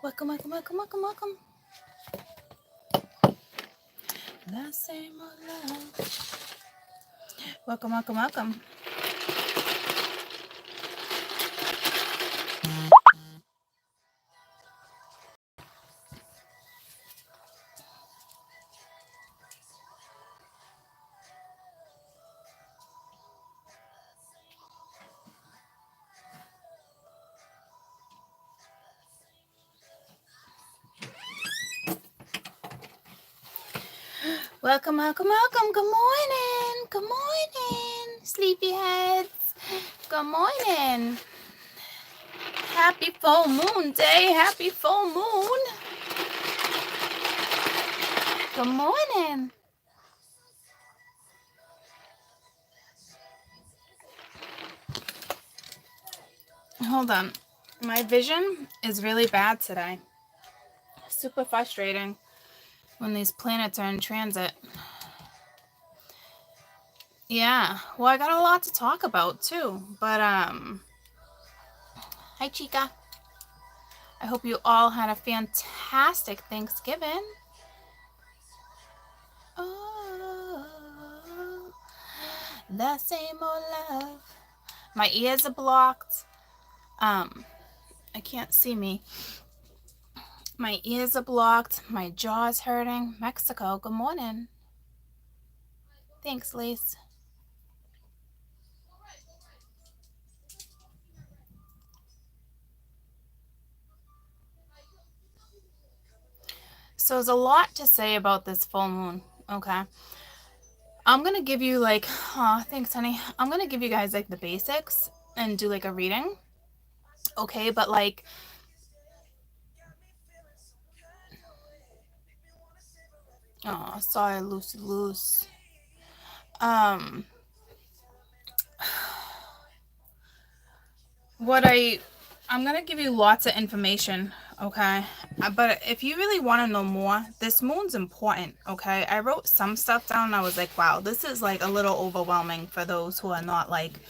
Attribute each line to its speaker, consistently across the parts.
Speaker 1: Welcome, welcome, welcome, welcome, welcome. The same old love. Welcome, welcome, welcome. Welcome, welcome, welcome. Good morning. Good morning, sleepyheads. Good morning. Happy full moon day. Happy full moon. Good morning. Hold on. My vision is really bad today. Super frustrating when these planets are in transit. Yeah. Well, I got a lot to talk about too. But hi Chica. I hope you all had a fantastic Thanksgiving. Oh, the same old love. My ears are blocked. I can't see me. My ears are blocked. My jaw's hurting. Mexico, good morning. Thanks, Lise. So there's a lot to say about this full moon, okay? I'm going to give you like, thanks, honey. I'm going to give you guys like the basics and do like a reading, okay? But like, oh, sorry, loose. I'm going to give you lots of information, okay? But if you really want to know more, this moon's important, okay? I wrote some stuff down and I was like, wow, this is like a little overwhelming for those who are not like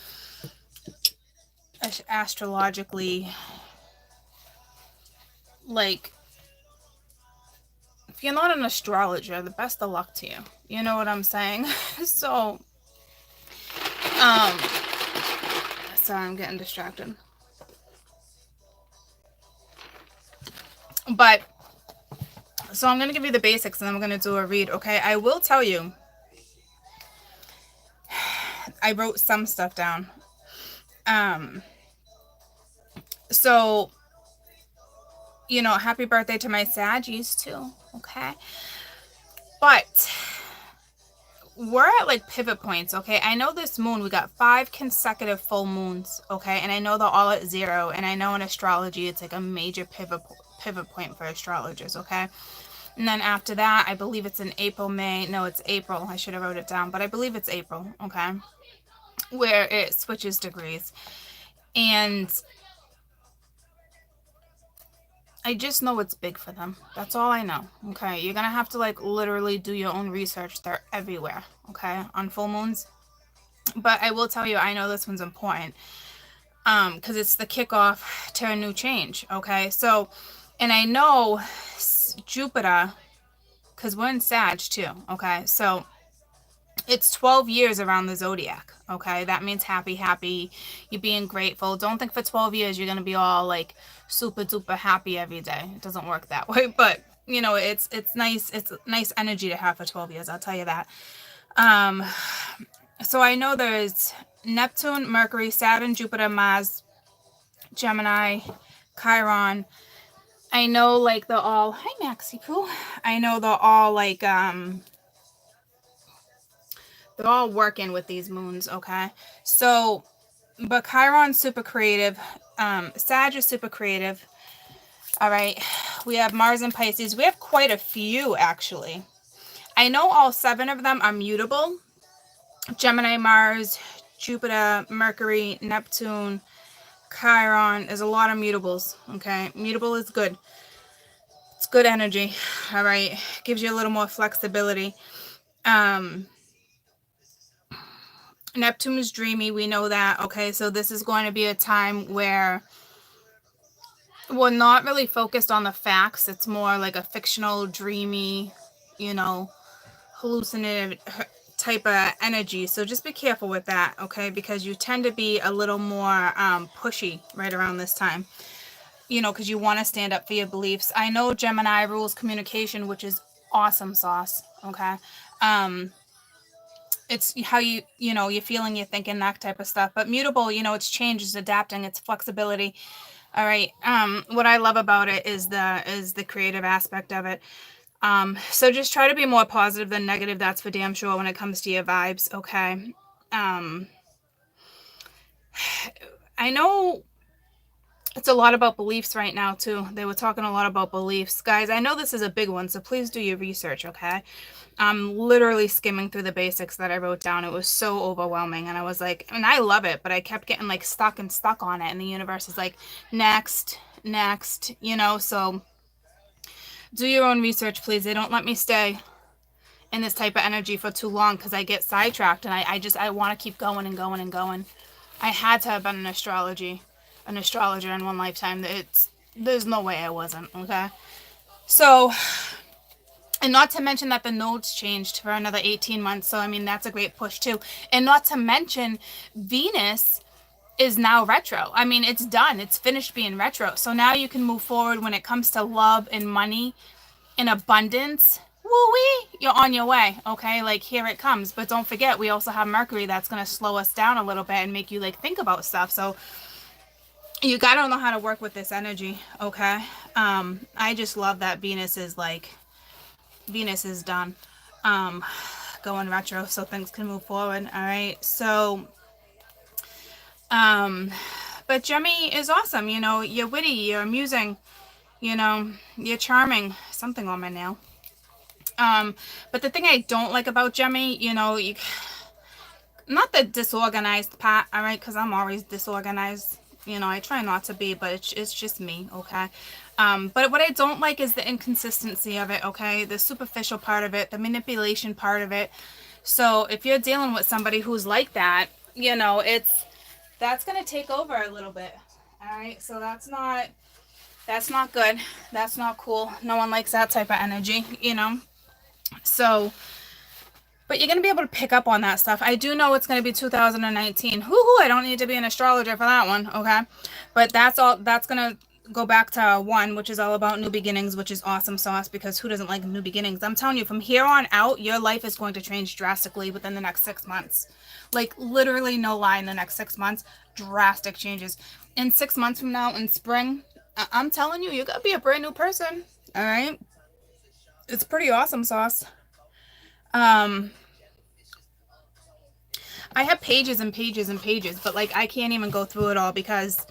Speaker 1: astrologically, like, if you're not an astrologer, the best of luck to you. You know what I'm saying? So, sorry, I'm getting distracted. But, so I'm going to give you the basics and then we're going to do a read, okay? I will tell you, I wrote some stuff down. So, you know, happy birthday to my Saggies too, okay? But we're at like pivot points, okay? I know this moon, we got 5 consecutive full moons, okay? And I know they're all at 0, and I know in astrology it's like a major pivot point for astrologers, okay? And then after that, I believe it's in April, May. No, it's April. I should have wrote it down, but I believe it's April, okay? Where it switches degrees. And I just know it's big for them. That's all I know, okay? You're going to have to, like, literally do your own research. They're everywhere, okay, on full moons. But I will tell you, I know this one's important because it's the kickoff to a new change, okay? So, and I know Jupiter, because we're in Sag too, okay? So it's 12 years around the zodiac, okay? That means happy, you're being grateful. Don't think for 12 years you're going to be all like super duper happy every day. It doesn't work that way, but you know, it's nice energy to have for 12 years, I'll tell you that. So I know there's Neptune, Mercury, Saturn, Jupiter, Mars, Gemini, Chiron. I know like they're all, hi Maxie Pooh. I know they're all like they're all working with these moons, okay? So, but Chiron's super creative. Sag is super creative. All right. We have Mars and Pisces. We have quite a few, actually. I know all 7 of them are mutable. Gemini, Mars, Jupiter, Mercury, Neptune, Chiron. There's a lot of mutables, okay? Mutable is good. It's good energy, all right? Gives you a little more flexibility. Neptune is dreamy. We know that. Okay, so this is going to be a time where Well, not really focused on the facts. It's more like a fictional, dreamy, you know, hallucinative type of energy. So just be careful with that, okay? Because you tend to be a little more pushy right around this time, you know, because you want to stand up for your beliefs. I know Gemini rules communication, which is awesome sauce, okay? Um, it's how you know, you're feeling, you're thinking, that type of stuff. But mutable, you know, it's change, it's adapting, it's flexibility. All right. What I love about it is the creative aspect of it. So just try to be more positive than negative. That's for damn sure when it comes to your vibes. Okay. I know it's a lot about beliefs right now too. They were talking a lot about beliefs. Guys, I know this is a big one, so please do your research, okay? I'm literally skimming through the basics that I wrote down. It was so overwhelming, and I was like, and I love it, but I kept getting like stuck on it, and the universe is like, next, you know. So do your own research, please. They don't let me stay in this type of energy for too long because I get sidetracked, and I want to keep going and going and going. I had to have been an astrologer in one lifetime. There's no way I wasn't, okay? So, and not to mention that the nodes changed for another 18 months. So, I mean, that's a great push too. And not to mention Venus is now retro. I mean, it's done. It's finished being retro. So now you can move forward when it comes to love and money and abundance. Woo-wee, you're on your way, okay? Like, here it comes. But don't forget, we also have Mercury that's going to slow us down a little bit and make you, like, think about stuff. So you got to know how to work with this energy, okay? I just love that Venus is done, going retro so things can move forward, all right? So, but Gemini is awesome, you know, you're witty, you're amusing, you know, you're charming. Something on my nail. But the thing I don't like about Gemini, you know, not the disorganized part, all right, because I'm always disorganized. You know, I try not to be, but it's just me, okay? But what I don't like is the inconsistency of it, okay? The superficial part of it, the manipulation part of it. So if you're dealing with somebody who's like that, you know, that's going to take over a little bit, all right? So that's not good. That's not cool. No one likes that type of energy, you know? So, but you're going to be able to pick up on that stuff. I do know it's going to be 2019. Hoo-hoo, I don't need to be an astrologer for that one, okay? But that's going to go back to one, which is all about new beginnings, which is awesome sauce, because who doesn't like new beginnings? I'm telling you, from here on out, your life is going to change drastically within the next 6 months. Like, literally, no lie, in the next 6 months, drastic changes. In 6 months from now, in spring, I'm telling you, you're going to be a brand new person, all right? It's pretty awesome sauce. I have pages and pages and pages, but like I can't even go through it all because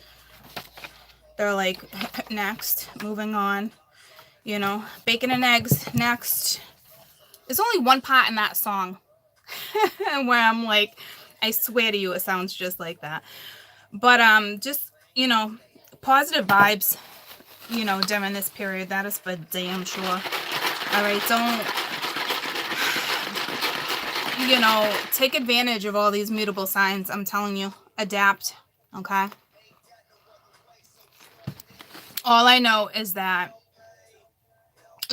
Speaker 1: they're like, next, moving on, you know, bacon and eggs, next. There's only one part in that song where I'm like, I swear to you, it sounds just like that. But just, you know, positive vibes, you know, during this period. That is for damn sure. All right, don't, you know, take advantage of all these mutable signs. I'm telling you, adapt, okay? All I know is that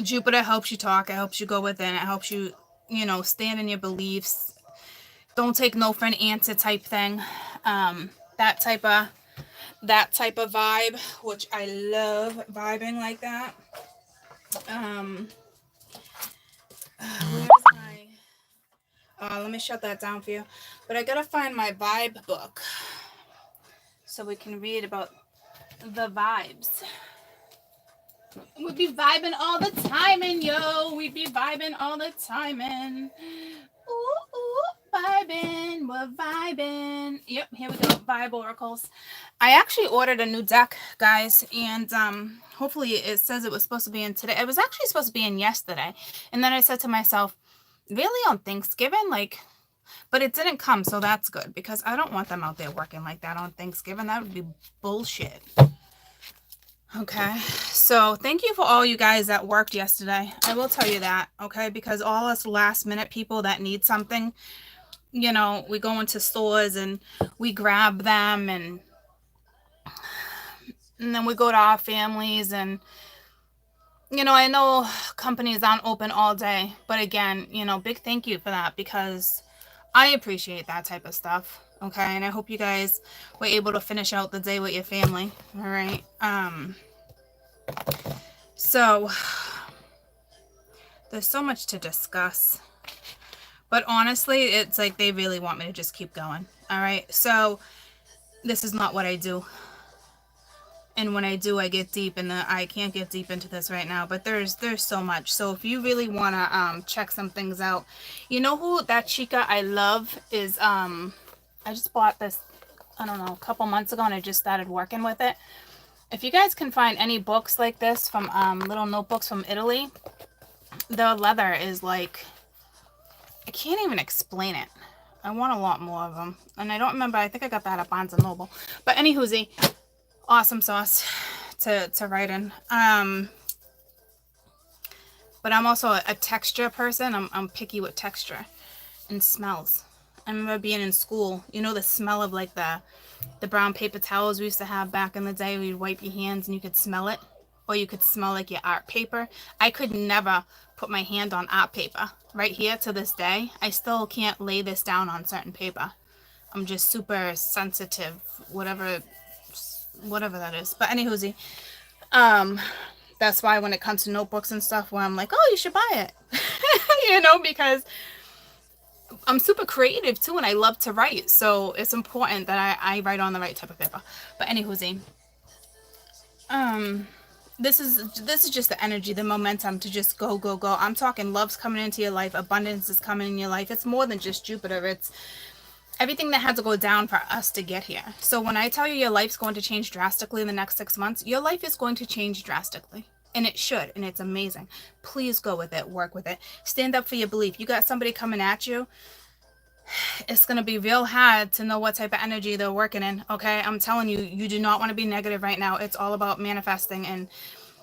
Speaker 1: Jupiter helps you talk. It helps you go within. It helps you, you know, stand in your beliefs. Don't take no for an answer type thing. That type of vibe, which I love vibing like that. Where's my... let me shut that down for you. But I gotta find my vibe book so we can read about the vibes. We'd be vibing all the time, and yo, we'd be vibing all the time, and vibing, we're vibing. Yep, here we go, vibe oracles. I actually ordered a new deck, guys, and hopefully it says it was supposed to be in today. It was actually supposed to be in yesterday, and then I said to myself, really, on Thanksgiving? Like, but it didn't come, so that's good, because I don't want them out there working like that on Thanksgiving. That would be bullshit. Okay, so thank you for all you guys that worked yesterday. I will tell you that, okay, because all us last minute people that need something, you know, we go into stores and we grab them, and And then we go to our families, and I know companies aren't open all day, but again, big thank you for that, because I appreciate that type of stuff. Okay, and I hope you guys were able to finish out the day with your family. All right. So there's so much to discuss, but honestly, it's like they really want me to just keep going. All right. So this is not what I do. And when I do, I get deep, and I can't get deep into this right now, but there's so much. So if you really want to check some things out, you know who that chica I love is, I just bought this, I don't know, a couple months ago, and I just started working with it. If you guys can find any books like this from little notebooks from Italy, the leather is like, I can't even explain it. I want a lot more of them, and I don't remember, I think I got that at Barnes & Noble. But anywhoosie, awesome sauce to write in. But I'm also a texture person. I'm picky with texture and smells. I remember being in school, the smell of like the brown paper towels we used to have back in the day where you'd wipe your hands and you could smell it, or you could smell like your art paper. I could never put my hand on art paper. Right here to this day, I still can't lay this down on certain paper. I'm just super sensitive, whatever that is. But anywhoosie, that's why when it comes to notebooks and stuff, where I'm like, oh, you should buy it. Because I'm super creative too, and I love to write, so it's important that I write on the right type of paper. But anywhoosie, this is just the energy, the momentum to just go. I'm talking love's coming into your life, abundance is coming in your life. It's more than just Jupiter. It's everything that had to go down for us to get here. So when I tell you your life's going to change drastically in the next 6 months, your life is going to change drastically. And it should, and it's amazing. Please go with it, work with it. Stand up for your belief. You got somebody coming at you, it's going to be real hard to know what type of energy they're working in, okay? I'm telling you, you do not want to be negative right now. It's all about manifesting and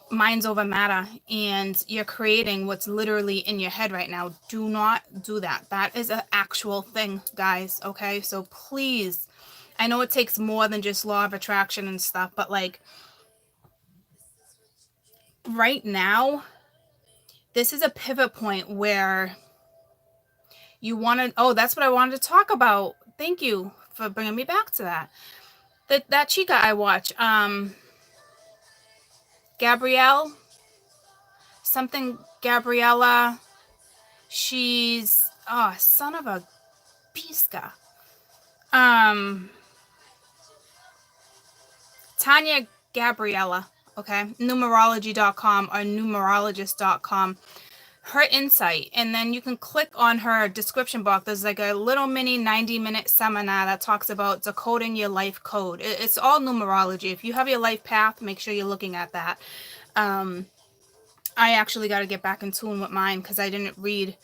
Speaker 1: minds over matter, and you're creating what's literally in your head right now. Do not do that. That is an actual thing, guys, okay? So please, I know it takes more than just law of attraction and stuff, but like right now, this is a pivot point where you want to, oh, that's what I wanted to talk about. Thank you for bringing me back to that. That chica I watch, Gabrielle, Gabriella, she's, oh, son of a pisca. Tanya Gabriella, okay, numerology.com or numerologist.com, her insight, and then you can click on her description box. There's like a little mini 90-minute seminar that talks about decoding your life code. It's all numerology. If you have your life path, make sure you're looking at that. I actually got to get back in tune with mine because I didn't read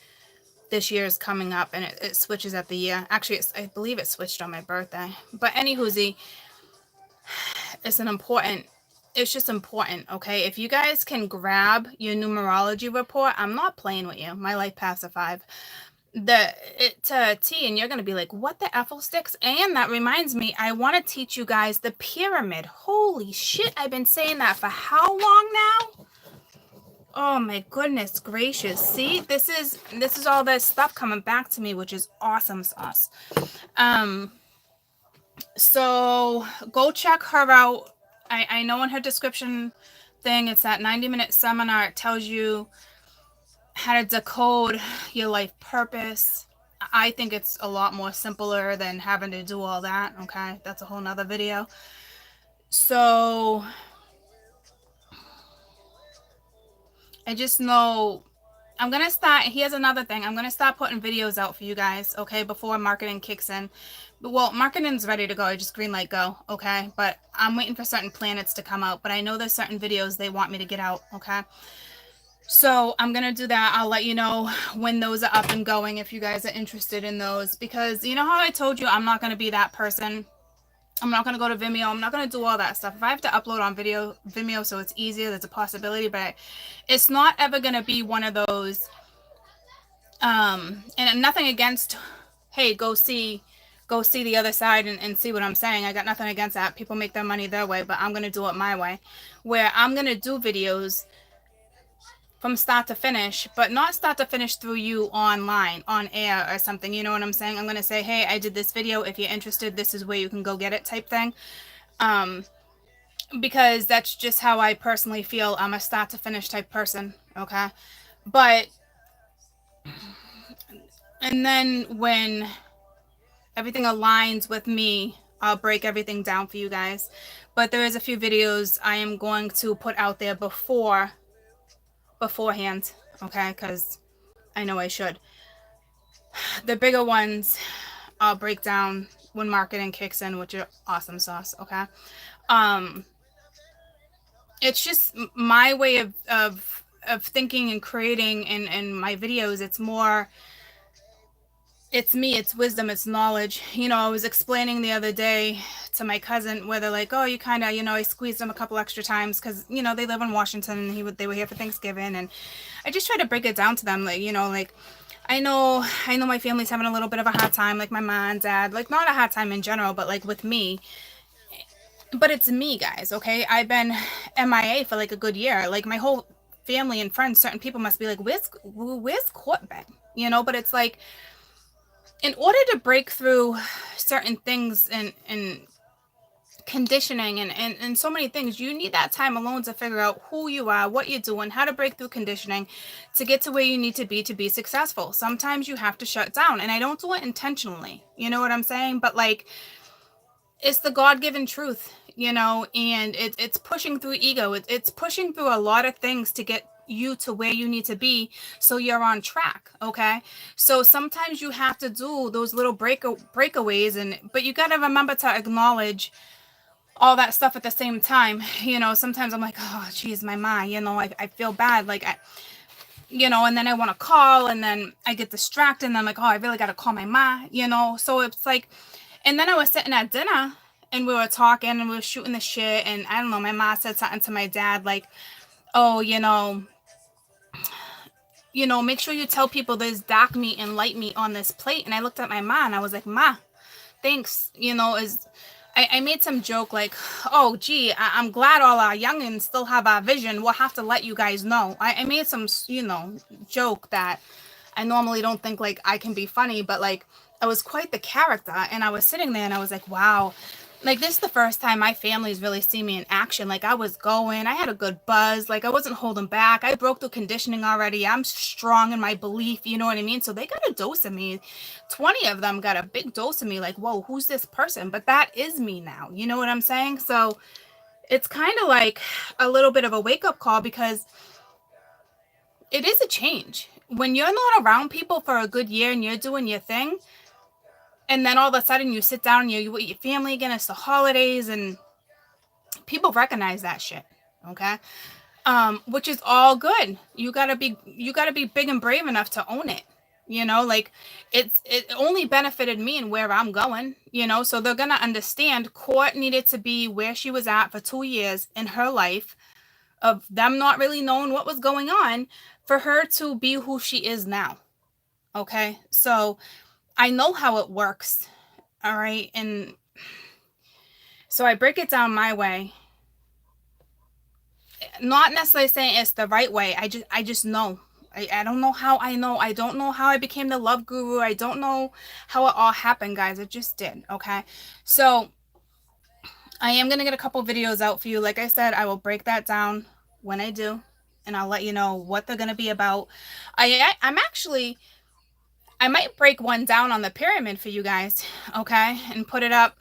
Speaker 1: this year's coming up, and it switches at the year. Actually, I believe it switched on my birthday. But anywhoosie, it's just important, okay? If you guys can grab your numerology report, I'm not playing with you. My life path's a 5. To T, and you're going to be like, what the Ethel sticks? And that reminds me, I want to teach you guys the pyramid. Holy shit, I've been saying that for how long now? Oh my goodness gracious. See, this is all this stuff coming back to me, which is awesome sauce. So go check her out. I know in her description thing, it's that 90-minute seminar. It tells you how to decode your life purpose. I think it's a lot more simpler than having to do all that. Okay, that's a whole nother video. So I just know I'm going to start. Here's another thing. I'm going to start putting videos out for you guys, okay, before marketing kicks in. Well, marketing's ready to go. I just green light go, okay? But I'm waiting for certain planets to come out. But I know there's certain videos they want me to get out, okay? So I'm going to do that. I'll let you know when those are up and going if you guys are interested in those. Because you know how I told you I'm not going to be that person. I'm not going to go to Vimeo. I'm not going to do all that stuff. If I have to upload on Vimeo so it's easier, there's a possibility. But it's not ever going to be one of those. And nothing against, hey, go see go see the other side and see what I'm saying. I got nothing against that. People make their money their way, but I'm going to do it my way, where I'm going to do videos from start to finish, but not start to finish through you online, on air or something. You know what I'm saying? I'm going to say, hey, I did this video. If you're interested, this is where you can go get it, type thing. Because that's just how I personally feel. I'm a start to finish type person. Okay. But, and then when everything aligns with me, I'll break everything down for you guys. But there is a few videos I am going to put out there beforehand, okay, because I know I should. The bigger ones I'll break down when marketing kicks in, which are awesome sauce, okay. It's just my way of thinking and creating in my videos. It's more, it's me, it's wisdom, it's knowledge. You know, I was explaining the other day to my cousin where they're like, oh, you kind of, you know, I squeezed them a couple extra times because, you know, they live in Washington and they were here for Thanksgiving. And I just try to break it down to them. Like, you know, like, I know my family's having a little bit of a hard time, like my mom and dad, like not a hard time in general, but like with me. But it's me, guys, okay? I've been MIA for like a good year. Like my whole family and friends, certain people must be like, where's Court been? You know, but it's like, in order to break through certain things and conditioning and so many things, you need that time alone to figure out who you are, what you're doing, how to break through conditioning to get to where you need to be successful. Sometimes you have to shut down, and I don't do it intentionally. You know what I'm saying? But like, it's the God-given truth, you know, and it's pushing through ego. It's pushing through a lot of things to get you to where you need to be so you're on track, okay? So sometimes you have to do those little breakaways, but you got to remember to acknowledge all that stuff at the same time. You know, sometimes I'm like, oh, geez, my mind, you know, I feel bad. Like, you know, and then I want to call, and then I get distracted, and I'm like, oh, I really got to call my ma, you know? So it's like, and then I was sitting at dinner, and we were talking, and we were shooting the shit, and I don't know, my mom said something to my dad, like, oh, you know, make sure you tell people there's dark meat and light meat on this plate. And I looked at my mom, and I was like, Ma, thanks. You know, I made some joke like, oh, gee, I'm glad all our youngins still have our vision. We'll have to let you guys know. I made some, you know, joke that I normally don't think like I can be funny, but like I was quite the character. And I was sitting there and I was like, wow, like this is the first time my family's really seen me in action. Like I was going, I had a good buzz, like I wasn't holding back. I broke through conditioning already. I'm strong in my belief, you know what I mean? So they got a dose of me. 20 of them got a big dose of me, like, whoa, who's this person? But that is me now. You know what I'm saying? So it's kind of like a little bit of a wake-up call, because it is a change. When you're not around people for a good year and you're doing your thing, and then all of a sudden you sit down and you're with your family again, it's the holidays, and people recognize that shit, okay? Which is all good. You gotta be big and brave enough to own it. You know, like it only benefited me and where I'm going, you know, so they're gonna understand Court needed to be where she was at for 2 years in her life, of them not really knowing what was going on, for her to be who she is now. Okay, so I know how it works. All right. And so I break it down my way. Not necessarily saying it's the right way. I just know. I don't know how I know. I don't know how I became the love guru. I don't know how it all happened, guys. It just did. Okay. So I am going to get a couple videos out for you. Like I said, I will break that down when I do, and I'll let you know what they're going to be about. I might break one down on the pyramid for you guys, okay, and put it up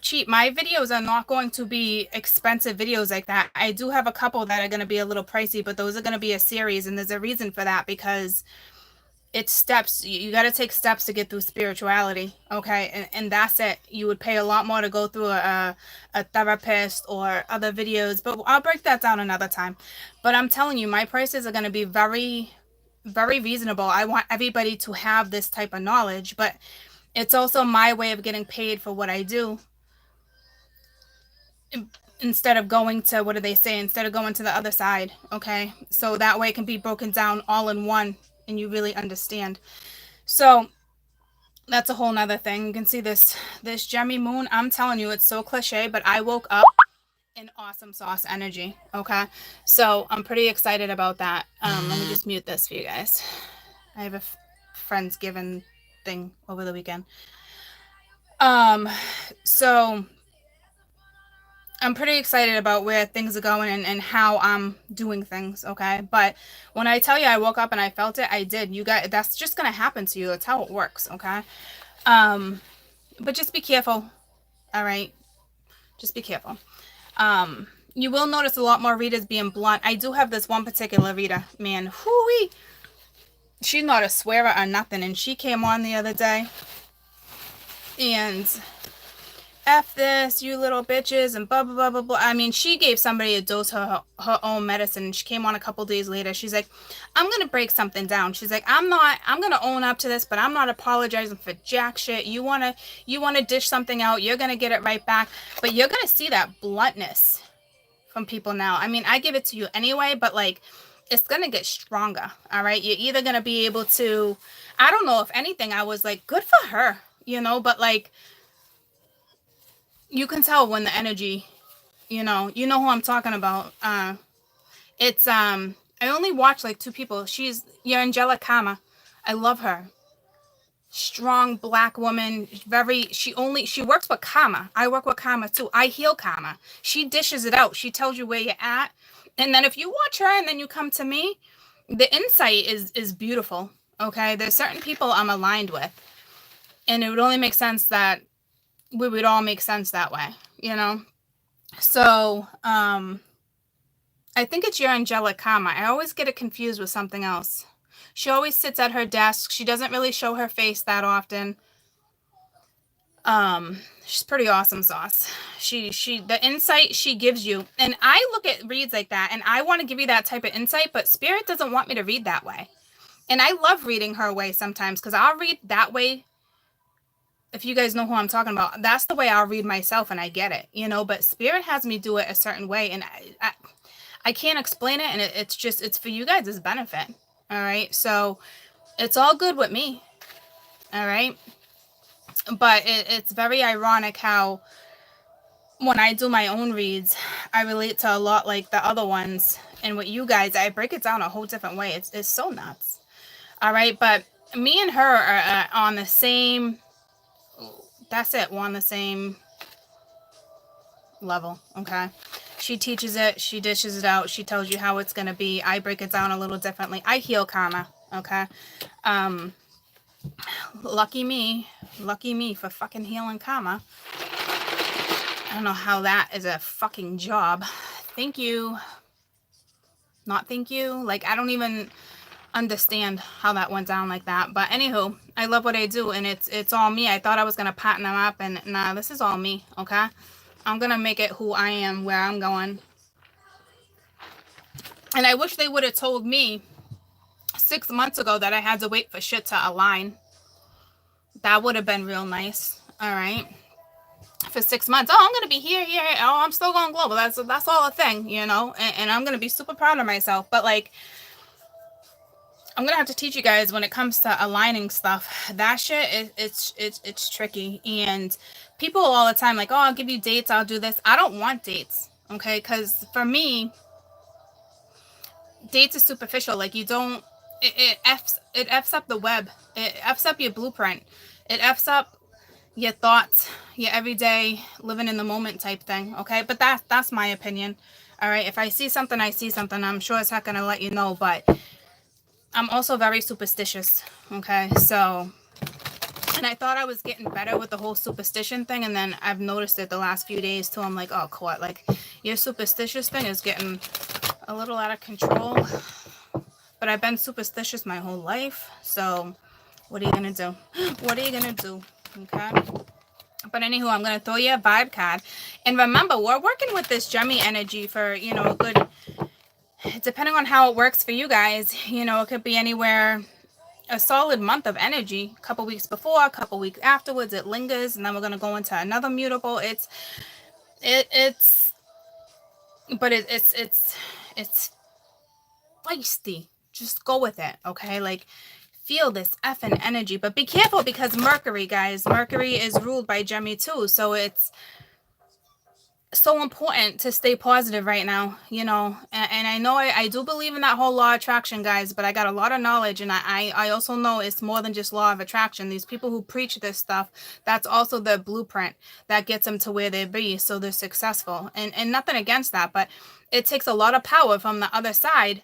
Speaker 1: cheap. My videos are not going to be expensive videos like that. I do have a couple that are going to be a little pricey, but those are going to be a series, and there's a reason for that, because it's steps. You got to take steps to get through spirituality, okay, and that's it. You would pay a lot more to go through a therapist or other videos, but I'll break that down another time. But I'm telling you, my prices are going to be very, very reasonable. I want everybody to have this type of knowledge, but it's also my way of getting paid for what I do, instead of going to, what do they say, instead of going to the other side, okay? So that way it can be broken down all in one, and you really understand. So That's a whole nother thing. You can see this Gemini moon. I'm telling you, it's so cliche, but I woke up in awesome sauce energy. Okay, so I'm pretty excited about that. Let me just mute this for you guys. I have a Friendsgiving thing over the weekend. So I'm pretty excited about where things are going and how I'm doing things, okay? But when I tell you I woke up and I felt it, I did. You guys, that's just gonna happen to you. That's how it works, okay? But just be careful, all right? Just be careful. You will notice a lot more readers being blunt. I do have this one particular reader, man, whoo-wee. She's not a swearer or nothing, and she came on the other day, and F this, you little bitches, and blah, blah, blah, blah, blah. I mean, she gave somebody a dose of her own medicine. She came on a couple days later. She's like, I'm going to break something down. She's like, I'm going to own up to this, but I'm not apologizing for jack shit. You want to dish something out. You're going to get it right back. But you're going to see that bluntness from people now. I mean, I give it to you anyway, but like, it's going to get stronger. All right. You're either going to be able to, I don't know, if anything, I was like, good for her, you know, but like, you can tell when the energy, you know who I'm talking about. It's I only watch like 2 people. She's your Angelic Karma. I love her. Strong black woman, she works with karma. I work with karma too. I heal karma. She dishes it out. She tells you where you're at. And then if you watch her and then you come to me, the insight is beautiful. Okay. There's certain people I'm aligned with. And it would only make sense that we would all make sense that way, you know? So, I think it's your Angelic Karma. I always get it confused with something else. She always sits at her desk. She doesn't really show her face that often. She's pretty awesome sauce. The insight she gives you, and I look at reads like that, and I want to give you that type of insight, but Spirit doesn't want me to read that way. And I love reading her way sometimes, because I'll read that way. If you guys know who I'm talking about, that's the way I'll read myself and I get it, you know, but Spirit has me do it a certain way, and I can't explain it, and it's for you guys' benefit. All right. So it's all good with me. All right. But it's very ironic how when I do my own reads, I relate to a lot like the other ones. And with you guys, I break it down a whole different way. It's so nuts. All right. But me and her are on the same. That's it. We're on the same level. Okay. She teaches it. She dishes it out. She tells you how it's going to be. I break it down a little differently. I heal karma. Okay. Lucky me for fucking healing karma. I don't know how that is a fucking job. Thank you. Not thank you. Like, I don't even understand how that went down like that. But anywho, I love what I do, and it's all me. I thought I was going to pattern them up, and nah, this is all me. Okay. I'm going to make it who I am, where I'm going. And I wish they would have told me 6 months ago that I had to wait for shit to align. That would have been real nice. All right. For 6 months. Oh, I'm going to be here. Oh, I'm still going global. That's all a thing, you know, and I'm going to be super proud of myself. But like, I'm going to have to teach you guys when it comes to aligning stuff, that shit, it's tricky. And people all the time like, oh, I'll give you dates. I'll do this. I don't want dates. Okay. Cause for me, dates is superficial. Like, you don't, it F's up the web. It F's up your blueprint. It F's up your thoughts, your everyday living in the moment type thing. Okay. But that's my opinion. All right. If I see something, I see something. I'm sure it's not going to let you know, but I'm also very superstitious. Okay. So, and I thought I was getting better with the whole superstition thing. And then I've noticed it the last few days too. I'm like, oh, what? Like, your superstitious thing is getting a little out of control. But I've been superstitious my whole life. So what are you going to do? What are you going to do? Okay. But anywho, I'm going to throw you a vibe card. And remember, we're working with this Gemini energy for, you know, a good, depending on how it works for you guys, you know, it could be anywhere, a solid month of energy, a couple weeks before, a couple weeks afterwards, it lingers. And then we're going to go into another mutable. It's feisty. Just go with it. Okay. Like, feel this effing energy. But be careful because Mercury, guys, Mercury is ruled by Gemini too. So it's so important to stay positive right now, you know. And I know I do believe in that whole law of attraction, guys, but I got a lot of knowledge, and I also know it's more than just law of attraction. These people who preach this stuff, that's also the blueprint that gets them to where they be, so they're successful. And nothing against that, but it takes a lot of power from the other side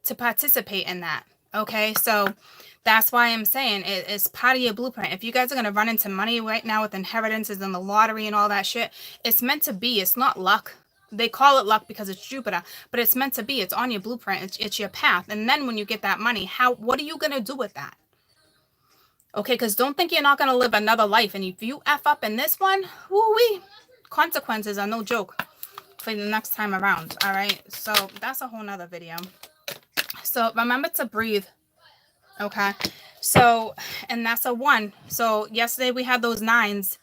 Speaker 1: to participate in that. Okay, so that's why I'm saying it's part of your blueprint. If you guys are going to run into money right now with inheritances and the lottery and all that shit, it's meant to be. It's not luck. They call it luck because it's Jupiter, but it's meant to be. It's on your blueprint. It's your path. And then when you get that money, what are you going to do with that? Okay, because don't think you're not going to live another life. And if you F up in this one, woo-wee, consequences are no joke for the next time around. All right, so that's a whole nother video. So remember to breathe. Okay, so, and that's a 1. So yesterday we had those 9s,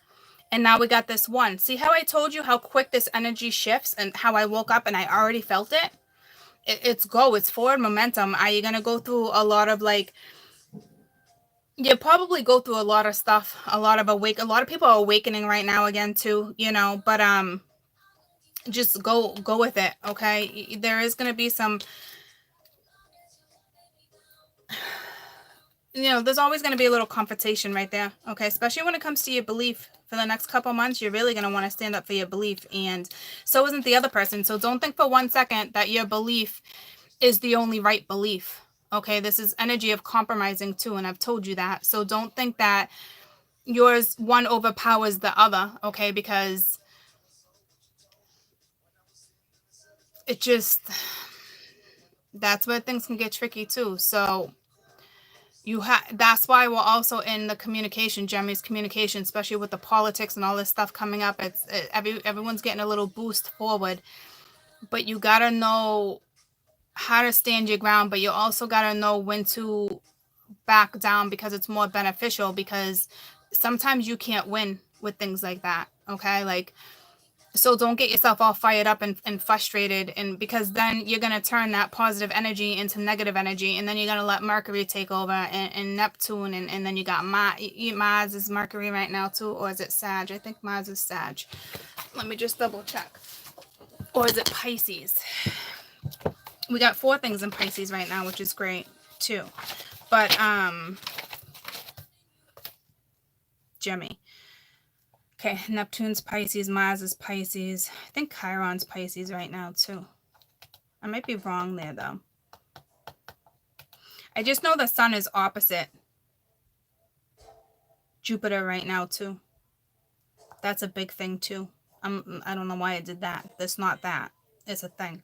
Speaker 1: and now we got this 1. See how I told you how quick this energy shifts and how I woke up and I already felt it? It's forward momentum. Are you going to go through a lot of like, you probably go through a lot of stuff, a lot of people are awakening right now again too, you know, but just go with it. Okay, there is going to be some, you know, there's always going to be a little confrontation right there. Okay, especially when it comes to your belief. For the next couple months, you're really going to want to stand up for your belief, and so isn't the other person. So don't think for 1 second that your belief is the only right belief. Okay, this is energy of compromising too, and I've told you that. So don't think that yours one overpowers the other. Okay, because it just, that's where things can get tricky too. So that's why we're also in the communication, Gemini's communication, especially with the politics and all this stuff coming up. Everyone's getting a little boost forward, but you got to know how to stand your ground, but you also got to know when to back down because it's more beneficial, because sometimes you can't win with things like that. Okay. Like, so don't get yourself all fired up and frustrated, and because then you're going to turn that positive energy into negative energy, and then you're going to let Mercury take over and Neptune, and then you got Mars is Mercury right now too, or is it Sag? I think Mars is Sag. Let me just double check. Or is it Pisces? We got 4 things in Pisces right now, which is great too. But Gemini. Okay, Neptune's Pisces, Mars is Pisces. I think Chiron's Pisces right now, too. I might be wrong there, though. I just know the sun is opposite Jupiter right now, too. That's a big thing, too. I don't know why I did that. It's not that. It's a thing.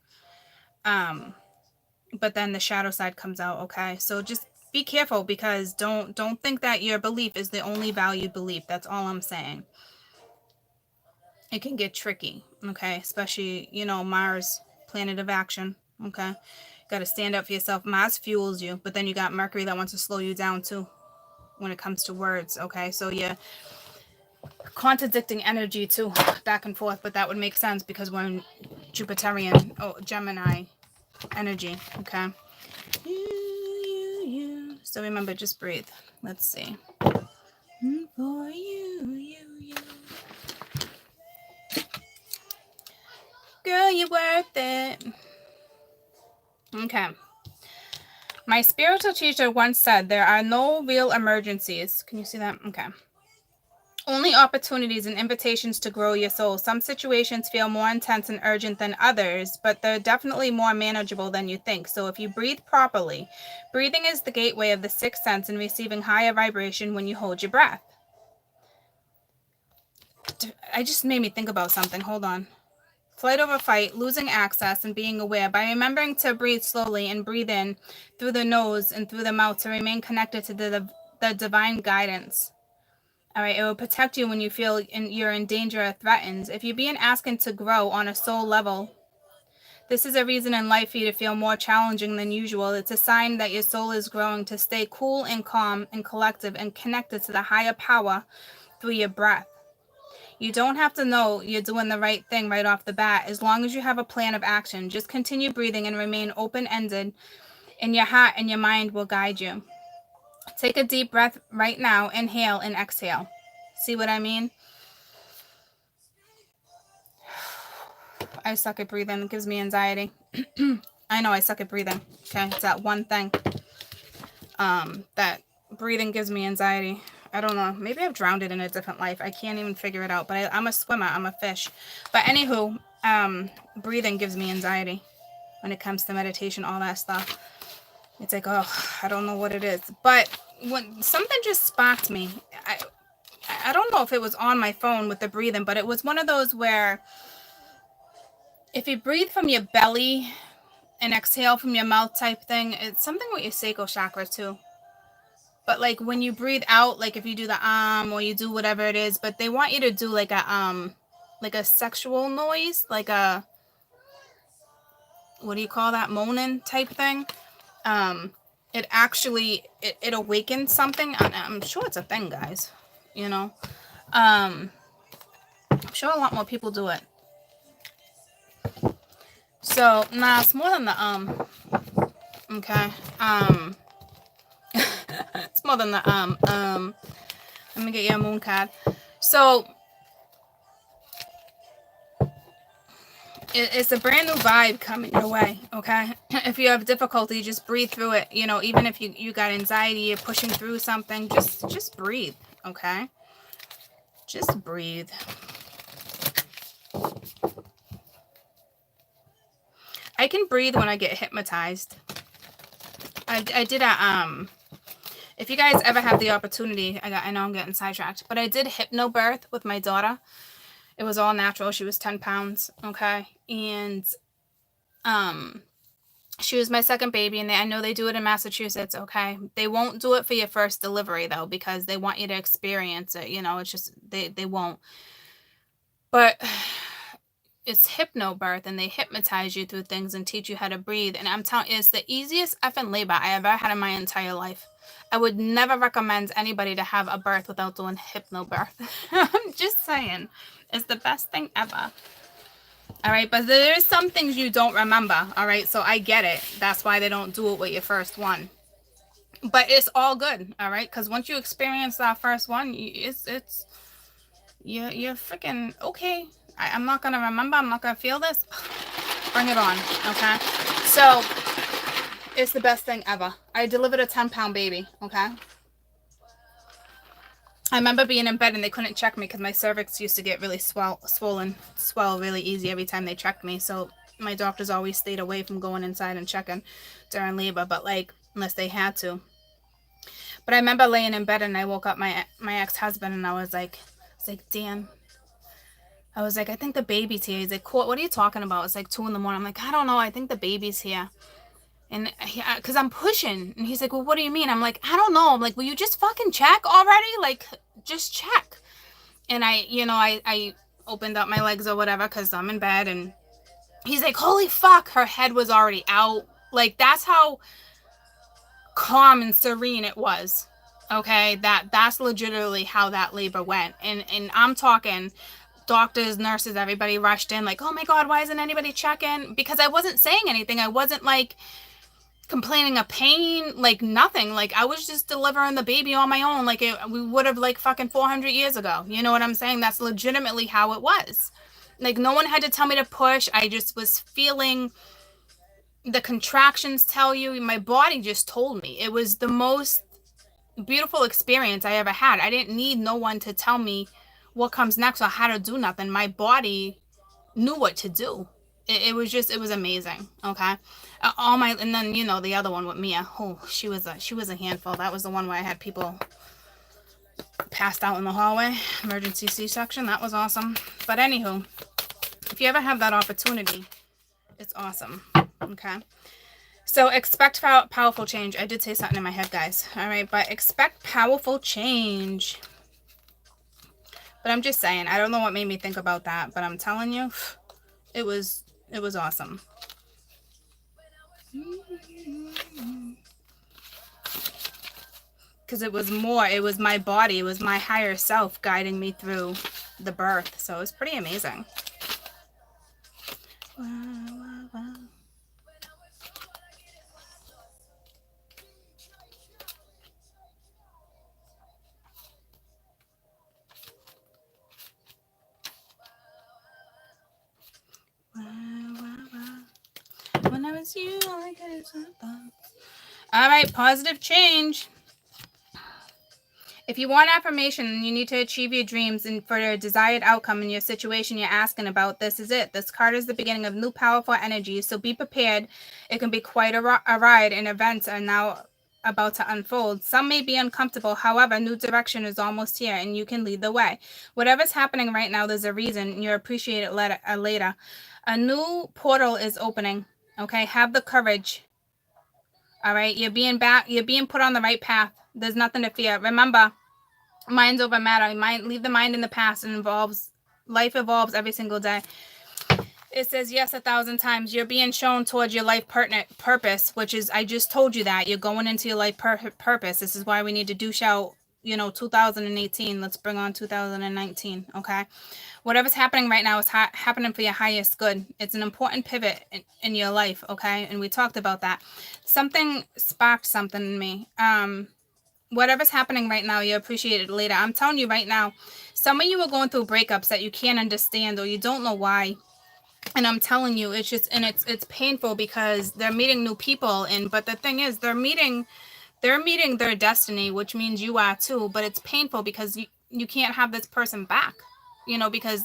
Speaker 1: But then the shadow side comes out, okay? So just be careful, because don't think that your belief is the only valued belief. That's all I'm saying. It can get tricky, okay? Especially, you know, Mars, planet of action, okay? Got to stand up for yourself. Mars fuels you, but then you got Mercury that wants to slow you down too when it comes to words, okay? So you're contradicting energy too, back and forth, but that would make sense because we're in Jupiterian, Gemini energy, okay? So remember, just breathe. Let's see. For you. Girl, you're worth it. Okay. My spiritual teacher once said, there are no real emergencies. Can you see that? Okay. Only opportunities and invitations to grow your soul. Some situations feel more intense and urgent than others, but they're definitely more manageable than you think. So if you breathe properly, breathing is the gateway of the 6th sense and receiving higher vibration when you hold your breath. I just made me think about something. Hold on. Flight over fight, losing access, and being aware. By remembering to breathe slowly and breathe in through the nose and through the mouth to remain connected to the divine guidance. All right, it will protect you when you feel you're in danger or threatened. If you're being asked to grow on a soul level, this is a reason in life for you to feel more challenging than usual. It's a sign that your soul is growing. To stay cool and calm and collective and connected to the higher power through your breath. You don't have to know you're doing the right thing right off the bat. As long as you have a plan of action, just continue breathing and remain open-ended, and your heart and your mind will guide you. Take a deep breath right now. Inhale and exhale. See what I mean? I suck at breathing. It gives me anxiety. I know I suck at breathing. Okay, it's that one thing. That breathing gives me anxiety. I don't know. Maybe I've drowned it in a different life. I can't even figure it out. But I'm a swimmer. I'm a fish. But anywho, breathing gives me anxiety when it comes to meditation, all that stuff. It's like, oh, I don't know what it is. But when something just sparked me, I don't know if it was on my phone with the breathing, but it was one of those where if you breathe from your belly and exhale from your mouth type thing, it's something with your sacral chakra too. But like when you breathe out, like if you do the or you do whatever it is, but they want you to do like a sexual noise, like a, what do you call that, moaning type thing. It actually it awakens something. I'm sure it's a thing, guys. You know, I'm sure a lot more people do it. So nah, it's more than the okay. It's more than the let me get you a moon card. So it's a brand new vibe coming your way, okay? If you have difficulty, just breathe through it. You know, even if you got anxiety, you're pushing through something, just breathe, okay? Just breathe. I can breathe when I get hypnotized. I did a if you guys ever have the opportunity, I know I'm getting sidetracked, but I did hypnobirth with my daughter. It was all natural. She was 10 pounds, okay? And she was my second baby, and I know they do it in Massachusetts, okay? They won't do it for your first delivery, though, because they want you to experience it, you know? It's just, they won't. But it's hypnobirth, and they hypnotize you through things and teach you how to breathe. And I'm telling you, it's the easiest effing labor I ever had in my entire life. I would never recommend anybody to have a birth without doing hypnobirth. I'm just saying. It's the best thing ever. All right, but there's some things you don't remember. All right, so I get it. That's why they don't do it with your first one. But it's all good. All right, because once you experience that first one, you're freaking okay. I'm not gonna remember. I'm not gonna feel this. Bring it on. Okay, so it's the best thing ever. I delivered a 10-pound baby. Okay. I remember being in bed and they couldn't check me because my cervix used to get really swell really easy every time they checked me. So my doctors always stayed away from going inside and checking during labor, but like unless they had to. But I remember laying in bed and I woke up my ex-husband and I was like, Dan. I was like, I think the baby's here. He's like, cool. What are you talking about? It's like 2 a.m. I'm like, I don't know. I think the baby's here. And because I'm pushing, and he's like, well, what do you mean? I'm like, I don't know. I'm like, will you just fucking check already? Like, just check. And I opened up my legs or whatever because I'm in bed, and he's like, holy fuck, her head was already out. Like, that's how calm and serene it was. Okay, that's legitimately how that labor went. And I'm talking doctors, nurses, everybody rushed in like, oh my God, why isn't anybody checking? Because I wasn't saying anything. I wasn't like complaining of pain, like nothing. Like I was just delivering the baby on my own, like we would have like fucking 400 years ago. You know what I'm saying? That's legitimately how it was. Like no one had to tell me to push. I just was feeling the contractions tell you. My body just told me. It was the most beautiful experience I ever had. I didn't need no one to tell me what comes next or how to do nothing. My body knew what to do. It was amazing. Okay. And then, the other one with Mia, she was a handful. That was the one where I had people passed out in the hallway, emergency C-section. That was awesome. But anywho, if you ever have that opportunity, it's awesome. Okay. So expect powerful change. I did say something in my head, guys. All right. But expect powerful change. But I'm just saying, I don't know what made me think about that, but I'm telling you, it was awesome. Because it was my body, it was my higher self guiding me through the birth. So it was pretty amazing. Wow. Whenever it's you, all I get is thoughts. All right, positive change. If you want affirmation and you need to achieve your dreams and for a desired outcome in your situation you're asking about, this is it. This card is the beginning of new powerful energy, so be prepared. It can be quite a ride, and events are now about to unfold. Some may be uncomfortable. However, new direction is almost here, and you can lead the way. Whatever's happening right now, there's a reason. You'll appreciate it later. A new portal is opening. Okay, have the courage. All right, you're being put on the right path. There's nothing to fear. Remember, mind's over matter. Leave the mind in the past. Life evolves every single day. It says yes 1,000 times. You're being shown towards your life purpose, which is, I just told you that. You're going into your life purpose. This is why we need to douche out, 2018. Let's bring on 2019, okay? Whatever's happening right now is happening for your highest good. It's an important pivot in your life, okay? And we talked about that. Something sparked something in me. Whatever's happening right now, you appreciate it later. I'm telling you right now, some of you are going through breakups that you can't understand or you don't know why. And I'm telling you, it's just, and it's painful because they're meeting new people. But the thing is, they're meeting their destiny, which means you are too. But it's painful because you can't have this person back, because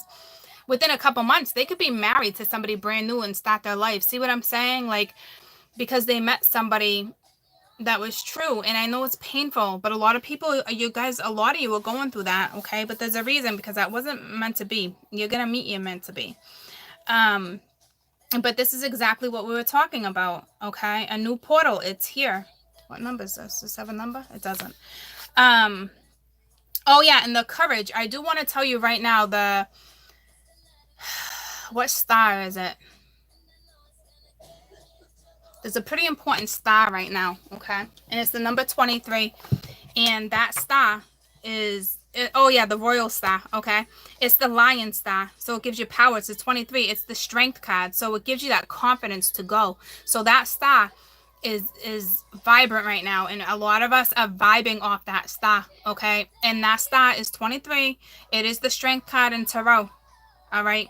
Speaker 1: within a couple months, they could be married to somebody brand new and start their life. See what I'm saying? Like, because they met somebody that was true. And I know it's painful, but a lot of people, a lot of you are going through that. Okay. But there's a reason, because that wasn't meant to be. You're going to meet your meant to be. But this is exactly what we were talking about. Okay. A new portal. It's here. What number is this? The 7 number? It doesn't. Oh yeah. And the courage. I do want to tell you right now, what star is it? There's a pretty important star right now, okay? And it's the number 23. And that star is, the royal star, okay? It's the lion star. So it gives you power. It's the 23. It's the strength card. So it gives you that confidence to go. So that star is vibrant right now. And a lot of us are vibing off that star, okay? And that star is 23. It is the strength card in tarot, all right?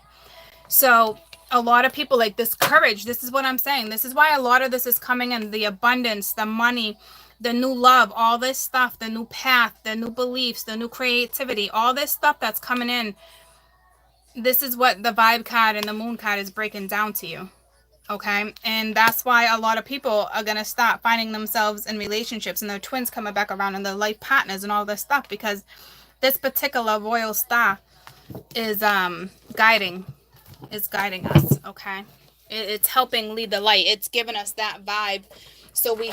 Speaker 1: So a lot of people, like, this courage, this is what I'm saying. This is why a lot of this is coming in, the abundance, the money, the new love, all this stuff, the new path, the new beliefs, the new creativity, all this stuff that's coming in. This is what the vibe card and the moon card is breaking down to you. Okay. And that's why a lot of people are going to start finding themselves in relationships and their twins coming back around and their life partners and all this stuff, because this particular royal star is guiding us, okay? It's helping lead the light. It's giving us that vibe, so we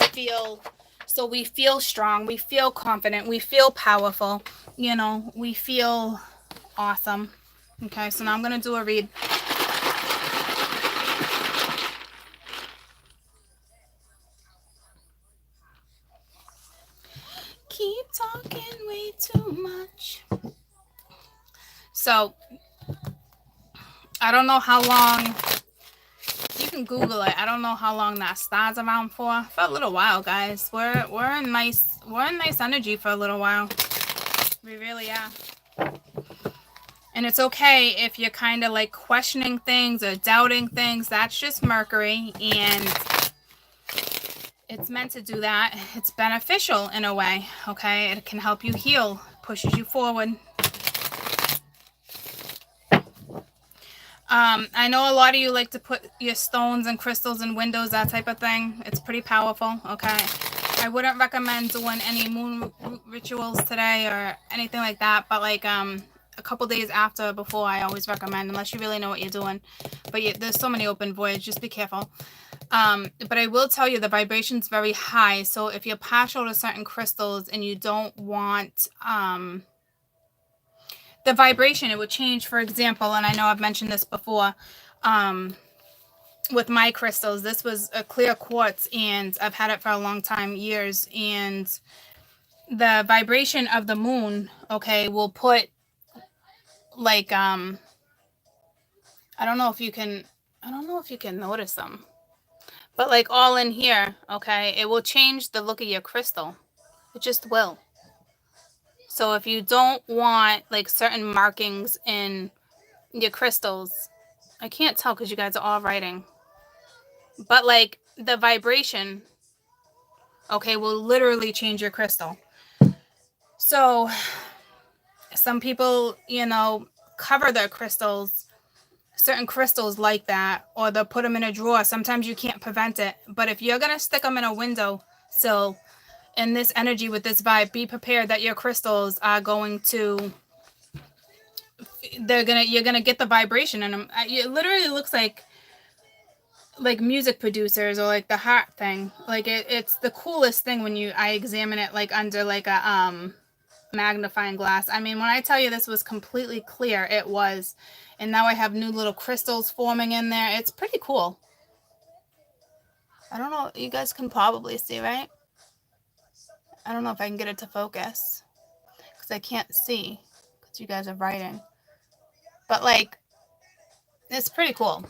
Speaker 1: feel strong, we feel confident, we feel powerful, we feel awesome. Okay, so now I'm gonna do a read. Keep talking way too much. So I don't know how long, you can Google it. I don't know how long that star's around for a little while, guys. We're in nice energy for a little while. We really are. And it's okay if you're kind of like questioning things or doubting things. That's just Mercury, and it's meant to do that. It's beneficial in a way, okay? It can help you heal, pushes you forward. I know a lot of you like to put your stones and crystals in windows, that type of thing. It's pretty powerful, okay? I wouldn't recommend doing any moon rituals today or anything like that, but like a couple days before, I always recommend, unless you really know what you're doing. But there's so many open voids, just be careful. But I will tell you, the vibration's very high, so if you're partial to certain crystals and you don't want the vibration, it would change. For example, and I know I've mentioned this before, with my crystals, this was a clear quartz, and I've had it for a long time, years, and the vibration of the moon, okay, will put like I don't know if you can notice them, but like all in here, okay, it will change the look of your crystal. It just will. So if you don't want like certain markings in your crystals, I can't tell because you guys are all writing. but like the vibration, okay, will literally change your crystal. So some people, you know, cover their crystals, certain crystals like that, or they'll put them in a drawer. Sometimes you can't prevent it, but if you're gonna stick them in a window sill in this energy with this vibe, be prepared that your crystals are going to, you're gonna get the vibration in them. It literally looks like music producers, or like the heart thing. Like it's the coolest thing when I examine it like under like a magnifying glass. I mean, when I tell you this was completely clear, it was. And now I have new little crystals forming in there. It's pretty cool. I don't know, you guys can probably see, right? I don't know if I can get it to focus because I can't see because you guys are writing. But like, it's pretty cool.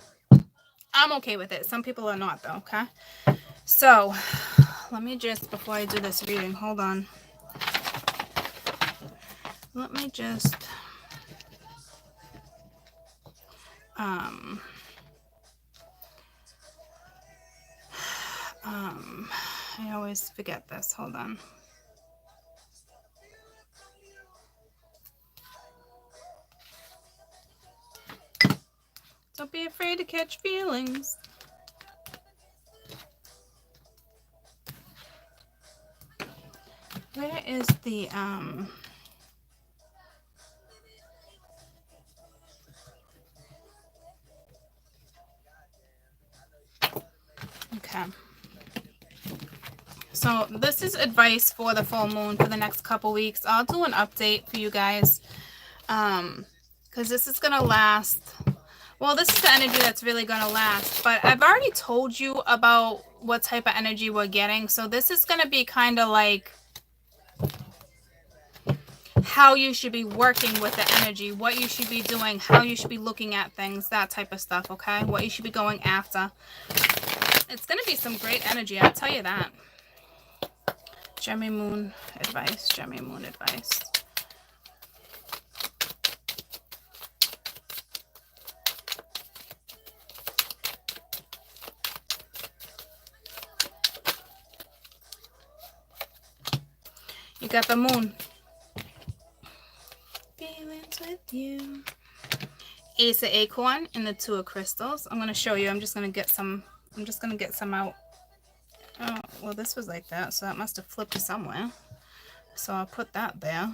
Speaker 1: I'm okay with it. Some people are not, though, okay? So, let me just, before I do this reading, hold on. Let me just, I always forget this. Hold on. Don't be afraid to catch feelings. Where is the, okay. So this is advice for the full moon for the next couple weeks. I'll do an update for you guys, because this is going to last. Well, this is the energy that's really going to last, but I've already told you about what type of energy we're getting. So this is going to be kind of like how you should be working with the energy, what you should be doing, how you should be looking at things, that type of stuff, okay? What you should be going after. It's going to be some great energy, I'll tell you that. Gemini moon advice, Gemini moon advice. You got the moon. Feelings with you. Ace of acorn and the two of crystals. I'm going to show you. I'm just going to get some out. Oh, well, this was like that, so that must have flipped to somewhere. So I'll put that there.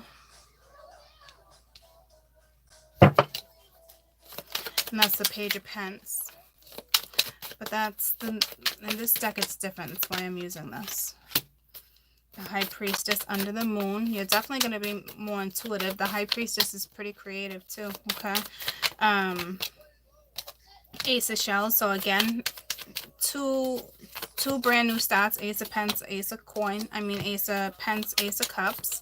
Speaker 1: And that's the Page of Pence. But that's in this deck it's different. That's why I'm using this. The High Priestess under the moon. You're definitely going to be more intuitive. The High Priestess is pretty creative too, okay? Ace of Shells. So again, two brand new starts. Ace of Pence, Ace of Coin. Ace of Pence, Ace of Cups.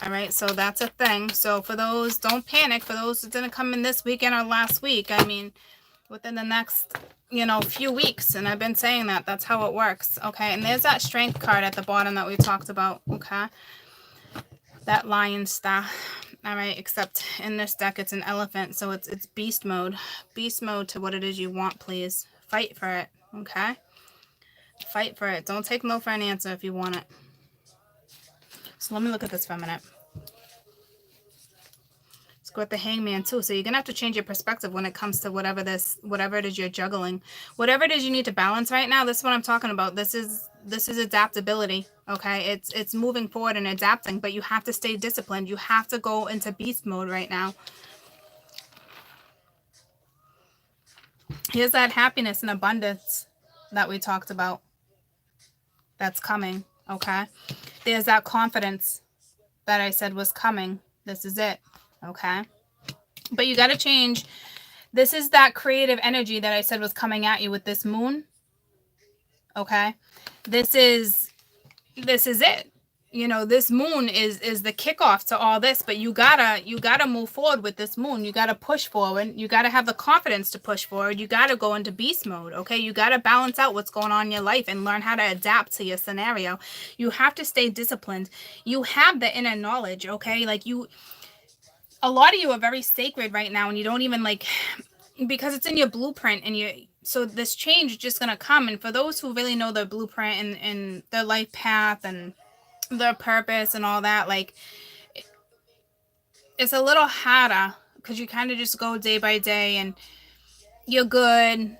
Speaker 1: All right, so that's a thing. So for those, don't panic. For those that didn't come in this weekend or last week, within the next, few weeks. And I've been saying that. That's how it works, okay? And there's that Strength card at the bottom that we talked about, okay? That Lion Star. All right, except in this deck, it's an elephant, so it's beast mode. Beast mode to what it is you want, please. Fight for it, okay? Fight for it. Don't take no for an answer if you want it. So let me look at this for a minute. Let's go with the Hangman too. So you're going to have to change your perspective when it comes to whatever it is you're juggling. Whatever it is you need to balance right now, this is what I'm talking about. This is adaptability, okay? It's moving forward and adapting, but you have to stay disciplined. You have to go into beast mode right now. Here's that happiness and abundance that we talked about. That's coming, okay? There's that confidence that I said was coming. This is it, okay? But you got to change. This is that creative energy that I said was coming at you with this moon, okay? This is it. This moon is the kickoff to all this, but you gotta move forward with this moon. You gotta push forward. You gotta have the confidence to push forward. You gotta go into beast mode, okay? You gotta balance out what's going on in your life and learn how to adapt to your scenario. You have to stay disciplined. You have the inner knowledge, okay? A lot of you are very sacred right now, and you don't even because it's in your blueprint and your So this change is just going to come. And for those who really know their blueprint and their life path and their purpose and all that, like, it's a little harder because you kind of just go day by day and you're good,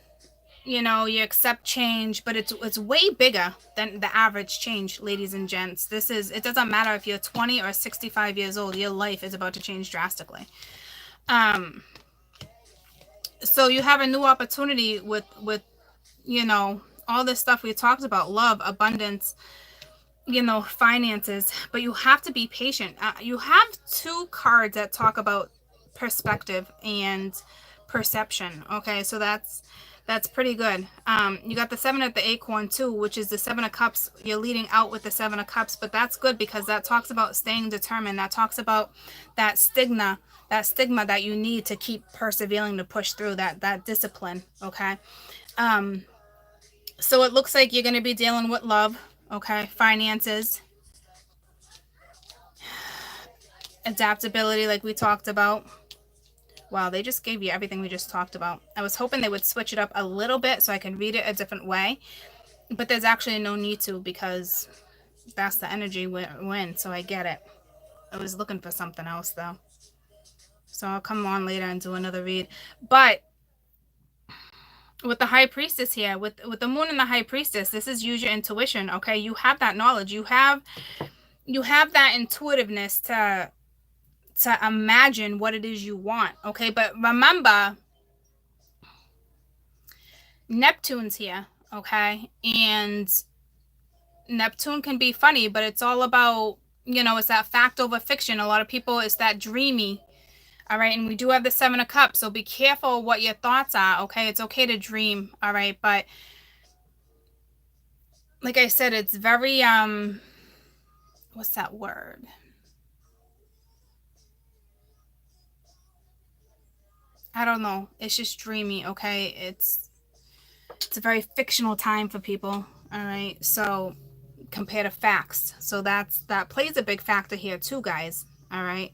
Speaker 1: you know, you accept change, but it's way bigger than the average change, ladies and gents. It doesn't matter if you're 20 or 65 years old, your life is about to change drastically. So you have a new opportunity with, you know, all this stuff we talked about, love, abundance, you know, finances, but you have to be patient. You have two cards that talk about perspective and perception. Okay, so that's pretty good. You got the 7 at the acorn too, which is the 7 of cups. You're leading out with the 7 of cups, but that's good because that talks about staying determined. That talks about that stigma that you need to keep persevering, to push through that discipline. Okay. So it looks like you're going to be dealing with love. Okay, finances, adaptability, like we talked about. Wow, they just gave you everything we just talked about. I was hoping they would switch it up a little bit so I can read it a different way, but there's actually no need to because that's the energy we're in, so I get it. I was looking for something else though, so I'll come on later and do another read. But with the high priestess here, with the moon and the high priestess, this is use your intuition. Okay, you have that knowledge, you have that intuitiveness to imagine what it is you want. Okay, but remember, Neptune's here. Okay, and Neptune can be funny, but it's all about, you know, it's that fact over fiction. A lot of people, it's that dreamy. All right, and we do have the 7 of cups, so be careful what your thoughts are. Okay, it's okay to dream. All right, but like I said, it's very what's that word? I don't know. It's just dreamy. Okay, it's a very fictional time for people. All right, so compared to facts, so that plays a big factor here too, guys. All right.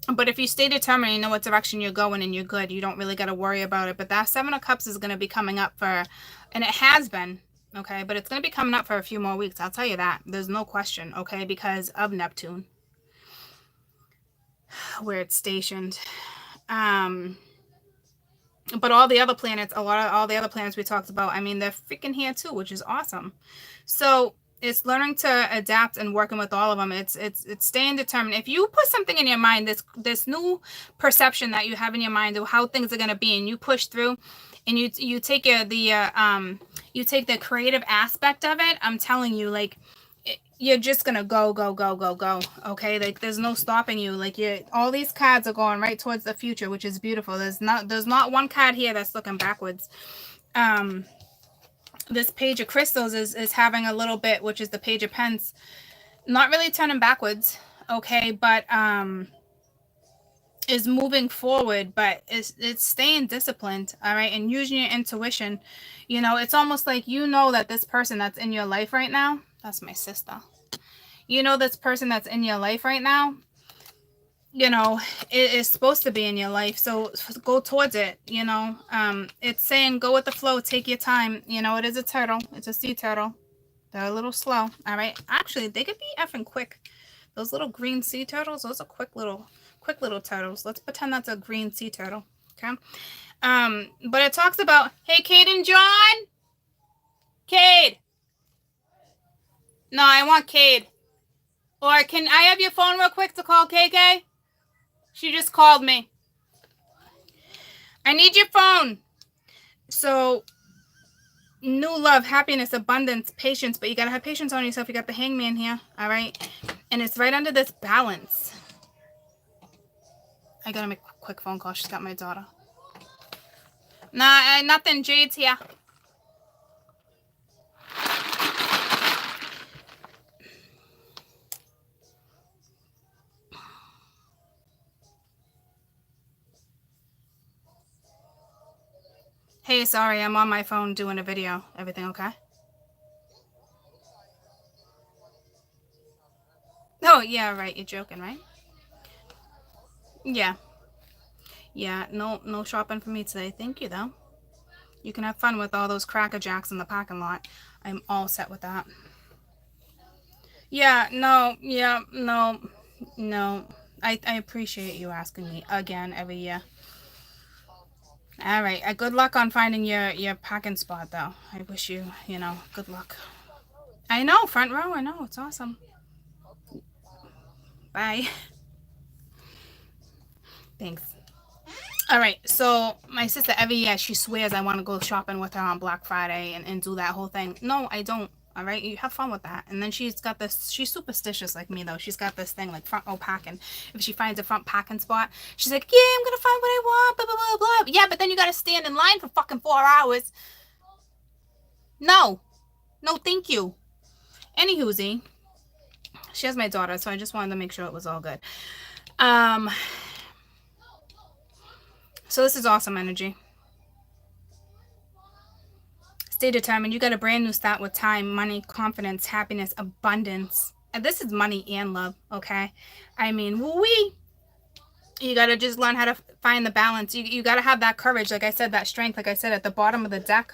Speaker 1: But if you stay determined, you know what direction you're going and you're good, you don't really got to worry about it. But that 7 of cups is going to be coming up for, and it has been, okay, but it's going to be coming up for a few more weeks. I'll tell you that. There's no question, okay, because of Neptune, where it's stationed. But all the other planets, all the other planets we talked about, I mean, they're freaking here too, which is awesome. So it's learning to adapt and working with all of them. It's staying determined. If you put something in your mind, this new perception that you have in your mind of how things are going to be, and you push through, and you take the creative aspect of it, I'm telling you, like, you're just gonna go. Okay, like there's no stopping you. Like, all these cards are going right towards the future, which is beautiful. There's not one card here that's looking backwards. This page of crystals is having a little bit, which is the page of pens, not really turning backwards, okay, but is moving forward, but it's staying disciplined. All right, and using your intuition. You know, it's almost like, you know, that this person that's in your life right now, that's my sister, you know, this person that's in your life right now, you know, it is supposed to be in your life, so go towards it. You know, it's saying go with the flow, take your time. You know, it is a turtle, it's a sea turtle, they're a little slow. All right, actually they could be effing quick. Those little green sea turtles, those are quick little turtles. Let's pretend that's a green sea turtle. Okay. But it talks about, hey, Cade and John. Cade. No, I want Cade. Or can I have your phone real quick to call KK? She just called me. I need your phone. So, new love, happiness, abundance, patience, but you gotta have patience on yourself. You got the Hangman here, all right? And it's right under this balance. I gotta make a quick phone call. She's got my daughter. Nah, nothing. Jade's here. Hey, sorry, I'm on my phone doing a video. Everything okay? Oh, yeah, right. You're joking, right? Yeah. Yeah, no shopping for me today. Thank you, though. You can have fun with all those Cracker Jacks in the parking lot. I'm all set with that. Yeah, no. I appreciate you asking me again every year. All right. Good luck on finding your parking spot, though. I wish you, good luck. I know, front row. I know. It's awesome. Bye. Thanks. All right. So my sister, every year, she swears I want to go shopping with her on Black Friday and do that whole thing. No, I don't. All right, you have fun with that. And then she's got this, she's superstitious like me though. She's got this thing like front row packing. If she finds a front packing spot, she's like, yeah, I'm gonna find what I want, blah, blah, blah, blah. Yeah, but then you gotta stand in line for fucking 4 hours. No, thank you. Anywhoozy, she has my daughter, so I just wanted to make sure it was all good. So this is awesome energy. Stay determined. You got a brand new start with time, money, confidence, happiness, abundance. And this is money and love, okay? I mean, you got to just learn how to find the balance. You got to have that courage, like I said, that strength, like I said, at the bottom of the deck.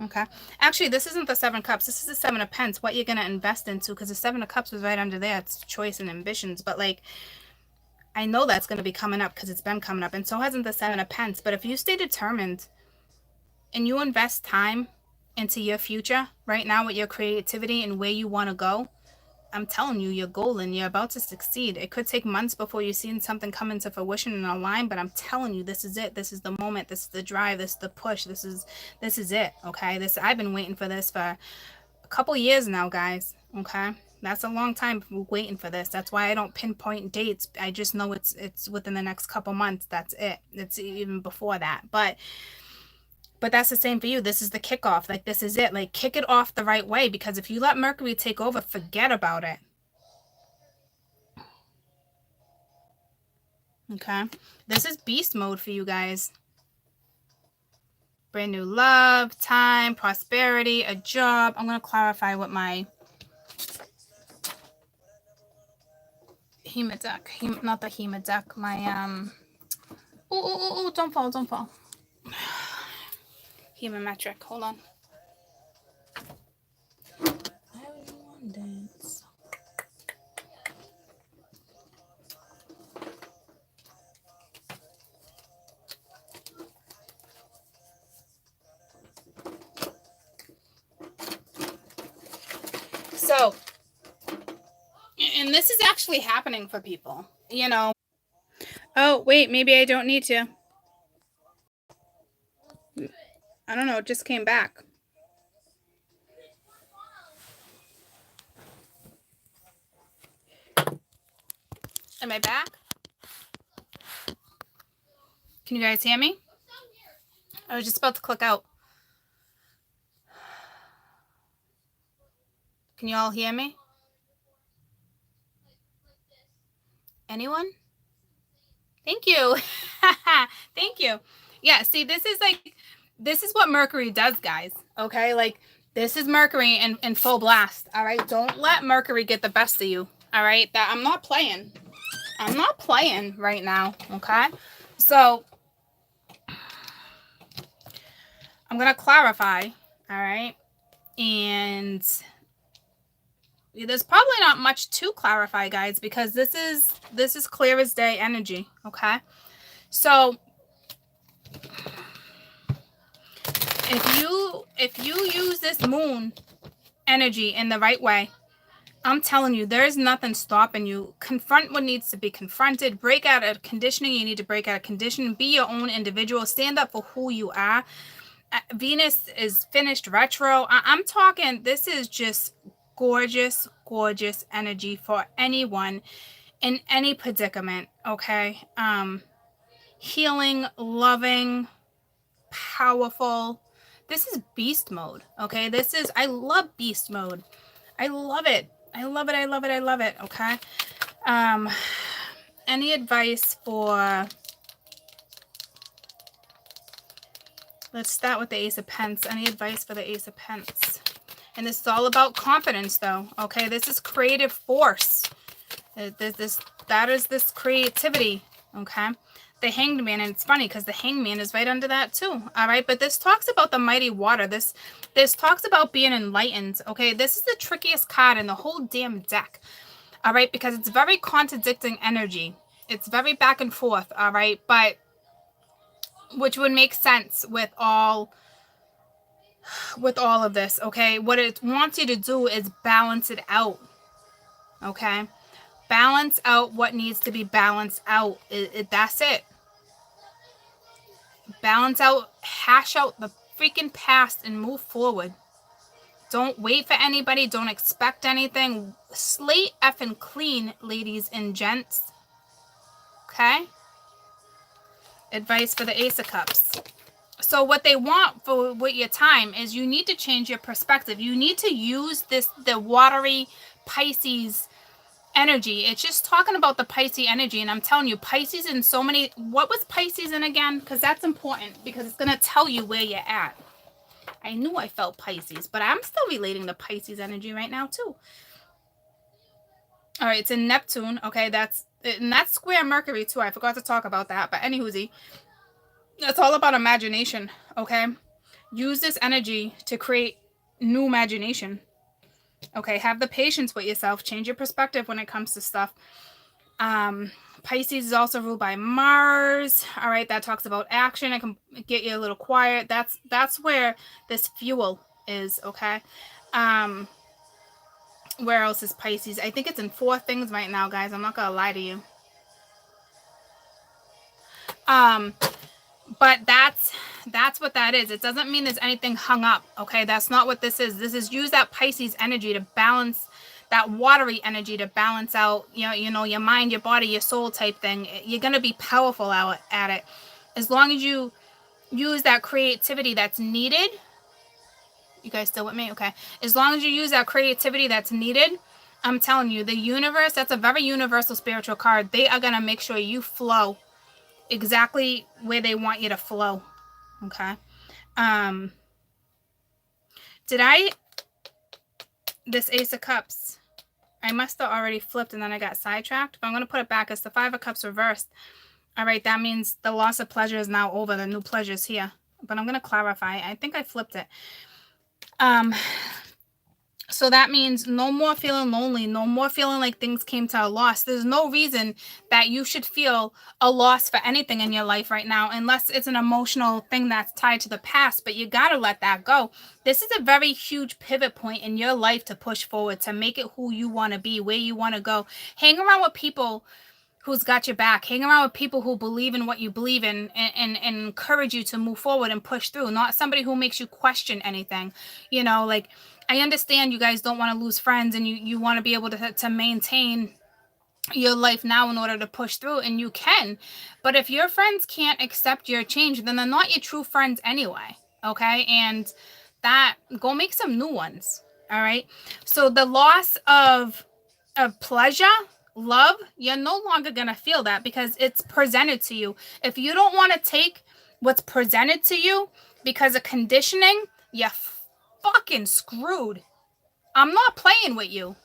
Speaker 1: Okay. Actually, this isn't the 7 Cups. This is the 7 of Pence, what you're going to invest into, because the 7 of Cups was right under there. It's choice and ambitions. But, like, I know that's going to be coming up because it's been coming up. And so hasn't the 7 of Pence. But if you stay determined and you invest time into your future right now with your creativity and where you want to go, I'm telling you, you're golden. You're about to succeed. It could take months before you see something come into fruition and align, but I'm telling you, this is it. This is the moment. This is the drive. This is the push. This is it. Okay. I've been waiting for this for a couple years now, guys. Okay. That's a long time waiting for this. That's why I don't pinpoint dates. I just know it's within the next couple months. That's it. It's even before that. But that's the same for you. This is the kickoff. Like, this is it. Like, kick it off the right way, because if you let Mercury take over, forget about it. Okay. This is beast mode for you guys. Brand new love, time, prosperity, a job. I'm going to clarify what my Hema deck, not the Hema deck, my, don't fall. Human metric. Hold on. So, and this is actually happening for people, Oh, wait, maybe I don't need to. I don't know, it just came back. Am I back? Can you guys hear me? I was just about to click out. Can you all hear me? Anyone? Thank you. Thank you. Yeah, see, this is what Mercury does, guys. Okay, like, this is Mercury in full blast. All right, don't let Mercury get the best of you. All right, I'm not playing right now. Okay, so I'm gonna clarify. All right, and there's probably not much to clarify, guys, because this is clear as day energy. Okay, so if you use this moon energy in the right way, I'm telling you, there's nothing stopping you. Confront what needs to be confronted. Break out of conditioning. You need to break out of conditioning. Be your own individual. Stand up for who you are. Venus is finished retro. I'm talking, this is just gorgeous, gorgeous energy for anyone in any predicament. Okay. Healing, loving, powerful. This is beast mode. Okay. I love beast mode. I love it. Okay. Any advice for, let's start with the Ace of Pence. Any advice for the Ace of Pence? And this is all about confidence, though. Okay. This is creative force. That is this creativity. Okay. the Hanged Man, and it's funny because the Hanged Man is right under that too. All right, but this talks about the mighty water. This talks about being enlightened. Okay, this is the trickiest card in the whole damn deck. All right, because it's very contradicting energy. It's very back and forth. All right, but which would make sense with all of this. Okay, what it wants you to do is balance it out. Okay, balance out what needs to be balanced out. That's it. Balance out, hash out the freaking past and move forward. Don't wait for anybody. Don't expect anything. Slate effing clean, ladies and gents. Okay? Advice for the Ace of Cups. So what they want with your time is you need to change your perspective. You need to use the watery Pisces energy. It's just talking about the Pisces energy, and I'm telling you, Pisces in so many. What was Pisces in again? Because that's important, because it's going to tell you where you're at. I knew I felt Pisces, but I'm still relating the Pisces energy right now too. All right, it's in Neptune. Okay, that's square Mercury too. I forgot to talk about that, but anywhoosy, that's all about imagination. Okay, use this energy to create new imagination. Okay, have the patience with yourself. Change your perspective when it comes to stuff. Pisces is also ruled by Mars. All right, that talks about action. It can get you a little quiet. That's where this fuel is. Okay. Where else is Pisces? I think it's in 4 things right now, guys. I'm not gonna lie to you. But that's what that is. It doesn't mean there's anything hung up. Okay, that's not what this is. This is use that Pisces energy to balance, that watery energy to balance out, you know, your mind, your body, your soul type thing. You're gonna be powerful at it, as long as you use that creativity that's needed. You guys still with me? Okay. As long as you use that creativity that's needed, I'm telling you, the universe. That's a very universal spiritual card. They are gonna make sure you flow exactly where they want you to flow. Okay. This Ace of Cups, I must have already flipped and then I got sidetracked, but I'm going to put it back as the 5 of Cups reversed. All right, that means the loss of pleasure is now over. The new pleasure is here, but I'm going to clarify. I think I flipped it. So that means no more feeling lonely, no more feeling like things came to a loss. There's no reason that you should feel a loss for anything in your life right now, unless it's an emotional thing that's tied to the past, but you got to let that go. This is a very huge pivot point in your life to push forward, to make it who you want to be, where you want to go. Hang around with people who's got your back. Hang around with people who believe in what you believe in and encourage you to move forward and push through, not somebody who makes you question anything. You know, like, I understand you guys don't want to lose friends, and you want to be able to maintain your life now in order to push through, and you can. But if your friends can't accept your change, then they're not your true friends anyway. Okay? And that, go make some new ones. All right? So the loss of pleasure, love, you're no longer going to feel that because it's presented to you. If you don't want to take what's presented to you because of conditioning, you're fucking screwed. I'm not playing with you.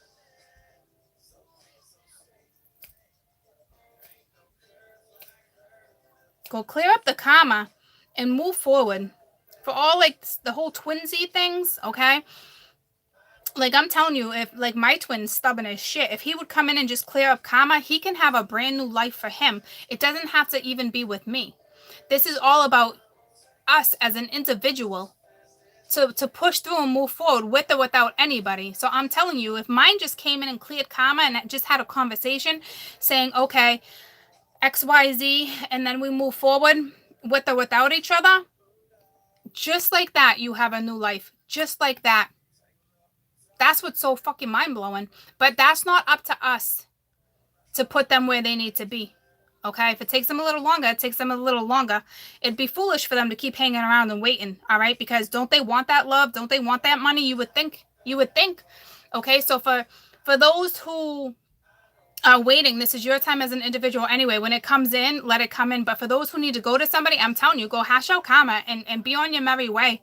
Speaker 1: Go clear up the karma and move forward. For all like the whole twinsy things, okay? Like, I'm telling you, if like my twin's stubborn as shit, if he would come in and just clear up karma, he can have a brand new life for him. It doesn't have to even be with me. This is all about us as an individual to push through and move forward with or without anybody. So I'm telling you, if mine just came in and cleared karma and just had a conversation saying, okay, XYZ, and then we move forward with or without each other, just like that, you have a new life. Just like that. That's what's so fucking mind-blowing. But that's not up to us to put them where they need to be. Okay? If it takes them a little longer, it takes them a little longer. It'd be foolish for them to keep hanging around and waiting. All right? Because don't they want that love? Don't they want that money? You would think. You would think. Okay? So for those who are waiting, this is your time as an individual anyway. When it comes in, let it come in. But for those who need to go to somebody, I'm telling you, go hash out karma and be on your merry way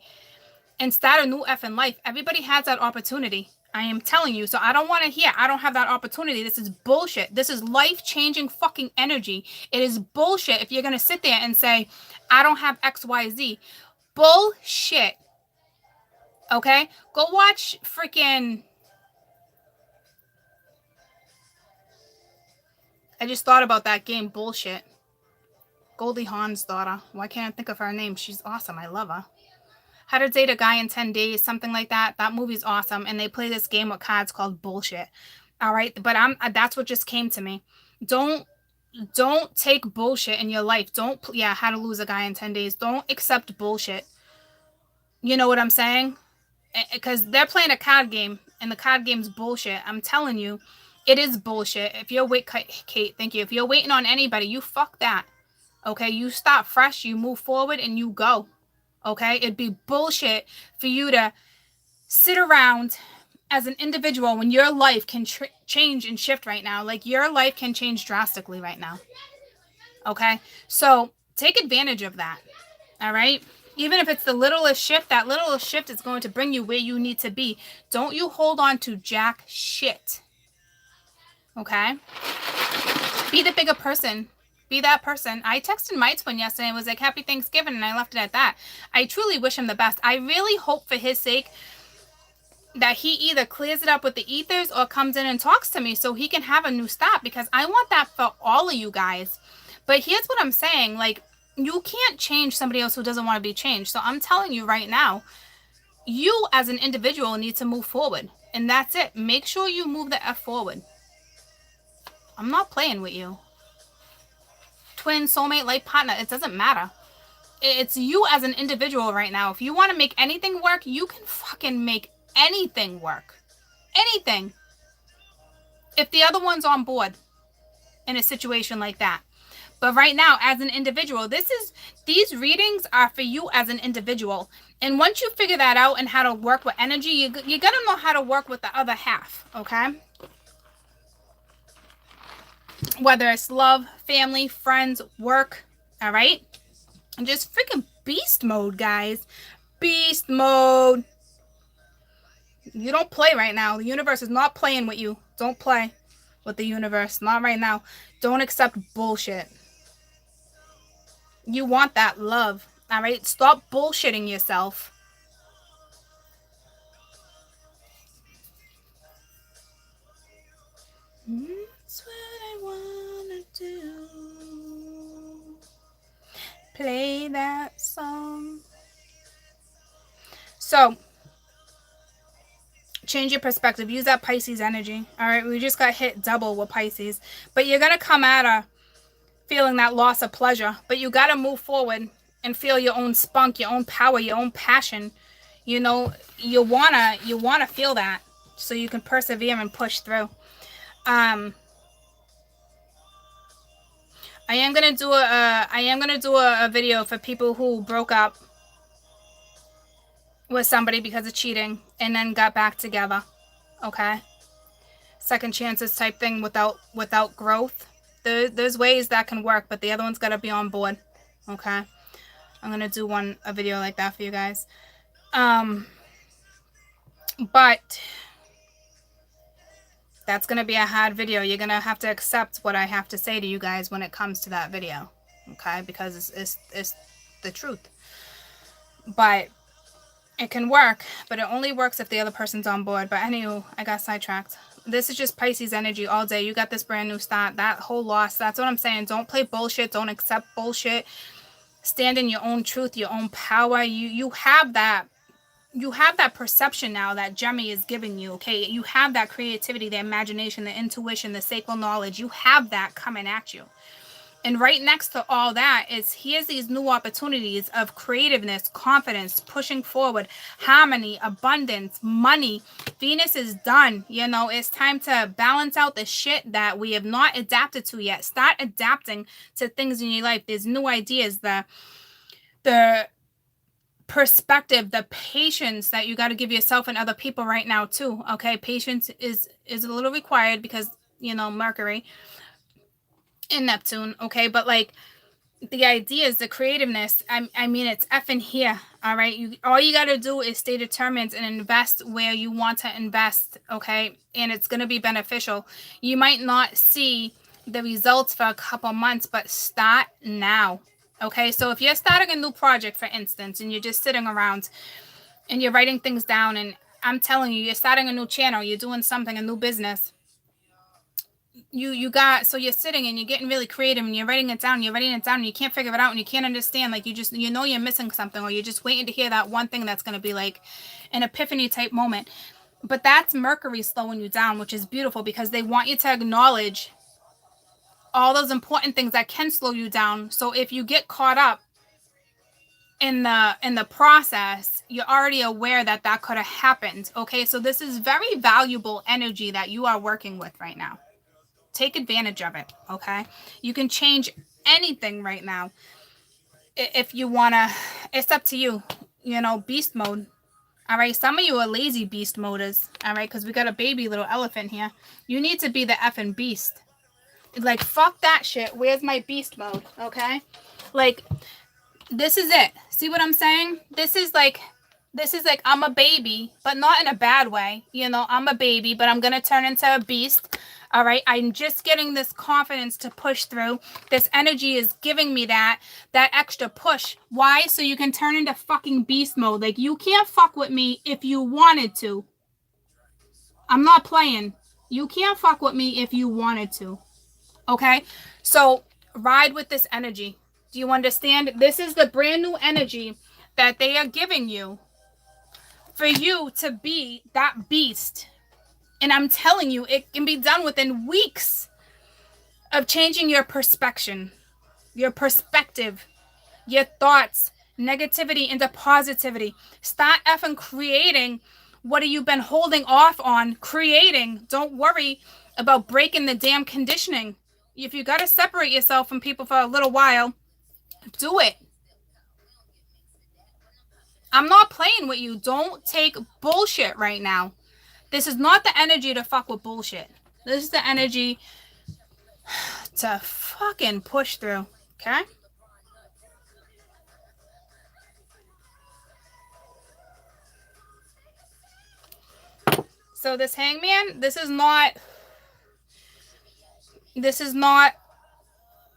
Speaker 1: and start a new effing life. Everybody has that opportunity. I am telling you. So I don't want to hear. I don't have that opportunity. This is bullshit. This is life-changing fucking energy. It is bullshit if you're going to sit there and say, I don't have XYZ. Bullshit. Okay? Go watch freaking... I just thought about that game. Bullshit. Goldie Hawn's daughter. Why can't I think of her name? She's awesome. I love her. How to Date a Guy in 10 Days, something like that. That movie's awesome. And they play this game with cards called Bullshit. All right? But that's what just came to me. Don't take bullshit in your life. How to Lose a Guy in 10 Days. Don't accept bullshit. You know what I'm saying? Because they're playing a card game, and the card game's bullshit. I'm telling you, it is bullshit. If you're Kate, thank you. If you're waiting on anybody, you fuck that. Okay? You start fresh, you move forward, and you go. Okay? It'd be bullshit for you to sit around as an individual when your life can change and shift right now. Like, your life can change drastically right now. Okay? So take advantage of that. All right? Even if it's the littlest shift, that littlest shift is going to bring you where you need to be. Don't you hold on to jack shit. Okay? Be the bigger person. Be that person. I texted my twin yesterday and was like, Happy Thanksgiving, and I left it at that. I truly wish him the best. I really hope for his sake that he either clears it up with the ethers or comes in and talks to me so he can have a new start, because I want that for all of you guys. But here's what I'm saying. Like, you can't change somebody else who doesn't want to be changed. So I'm telling you right now, you as an individual need to move forward. And that's it. Make sure you move the F forward. I'm not playing with you. Twin, soulmate, life partner, it doesn't matter. It's you as an individual right now. If you want to make anything work, you can fucking make anything work. Anything. If the other one's on board in a situation like that. But right now, as an individual, these readings are for you as an individual. And once you figure that out and how to work with energy, you got to know how to work with the other half, okay? Whether it's love, family, friends, work, all right? And just freaking beast mode, guys. Beast mode. You don't play right now. The universe is not playing with you. Don't play with the universe. Not right now. Don't accept bullshit. You want that love, all right? Stop bullshitting yourself. That's what I wanna do. Play that song. So, change your perspective. Use that Pisces energy, all right? We just got hit double with Pisces. But you're going to come at her feeling that loss of pleasure, but you got to move forward and feel your own spunk, your own power, your own passion. You know, you wanna feel that so you can persevere and push through. I am gonna do a video for people who broke up with somebody because of cheating and then got back together. Okay, second chances type thing without growth. There's ways that can work, but the other one's got to be on board. Okay, I'm gonna do a video like that for you guys. But that's gonna be a hard video. You're gonna have to accept what I have to say to you guys when it comes to that video. Okay, because it's the truth. But it can work, but it only works if the other person's on board. But anywho, I got sidetracked. This is just Pisces energy all day. You got this brand new start. That whole loss. That's what I'm saying. Don't play bullshit. Don't accept bullshit. Stand in your own truth, your own power. You have that. You have that perception now that Gemini is giving you. Okay, you have that creativity, the imagination, the intuition, the sacred knowledge. You have that coming at you. And right next to all that is here's these new opportunities of creativeness, confidence, pushing forward, harmony, abundance, money. Venus is done. You know, it's time to balance out the shit that we have not adapted to yet. Start adapting to things in your life. There's new ideas, the perspective, the patience that you got to give yourself and other people right now too. Okay, patience is a little required because, you know, Mercury in Neptune, okay? But like the ideas, the creativeness, I mean, it's effing here. All right. All you got to do is stay determined and invest where you want to invest. Okay. And it's going to be beneficial. You might not see the results for a couple months, but start now. Okay. So if you're starting a new project, for instance, and you're just sitting around and you're writing things down, and I'm telling you, you're starting a new channel, you're doing something, a new business. So you're sitting and you're getting really creative and you're writing it down and you can't figure it out and you can't understand, like you know you're missing something, or you're just waiting to hear that one thing that's going to be like an epiphany type moment. But that's Mercury slowing you down, which is beautiful, because they want you to acknowledge all those important things that can slow you down. So if you get caught up in the process, you're already aware that could have happened. Okay, so this is very valuable energy that you are working with right now. Take advantage of it. Okay, you can change anything right now if you want to. It's up to you. Beast mode. All right, some of you are lazy beast moders. All right, because we got a baby little elephant here. You need to be the effing beast. Like, fuck that shit. Where's my beast mode? Okay, like, this is it. See what I'm saying? This is like I'm a baby, but not in a bad way. I'm a baby, but I'm gonna turn into a beast. All right, I'm just getting this confidence to push through. This energy is giving me that extra push. Why? So you can turn into fucking beast mode. Like, you can't fuck with me if you wanted to. I'm not playing. You can't fuck with me if you wanted to. Okay? So ride with this energy. Do you understand? This is the brand new energy that they are giving you for you to be that beast. And I'm telling you, it can be done within weeks of changing your perspective, your thoughts, negativity into positivity. Start effing creating. What have you been holding off on creating? Don't worry about breaking the damn conditioning. If you got to separate yourself from people for a little while, do it. I'm not playing with you. Don't take bullshit right now. This is not the energy to fuck with bullshit. This is the energy to fucking push through. Okay? So this hangman, this is not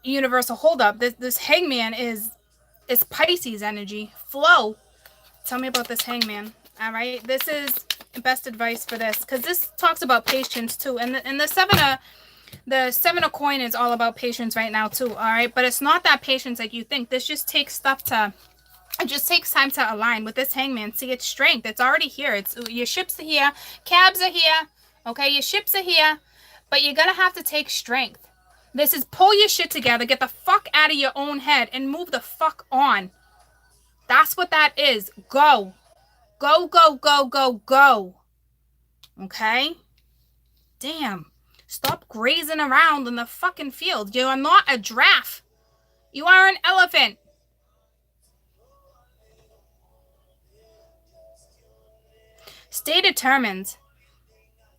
Speaker 1: universal holdup. This hangman is Pisces energy. Flow. Tell me about this hangman. All right? This is best advice for this, because this talks about patience too, and the seven of coin is all about patience right now too. All right, but it's not that patience like you think. This just takes time to align with this hangman. See, it's strength. It's already here. It's your ships are here, cabs are here. Okay, your ships are here, but you're gonna have to take strength. This is pull your shit together, get the fuck out of your own head, and move the fuck on. That's what that is. Go. Go, go, go, go, go. Okay? Damn. Stop grazing around in the fucking field. You are not a giraffe. You are an elephant. Stay determined.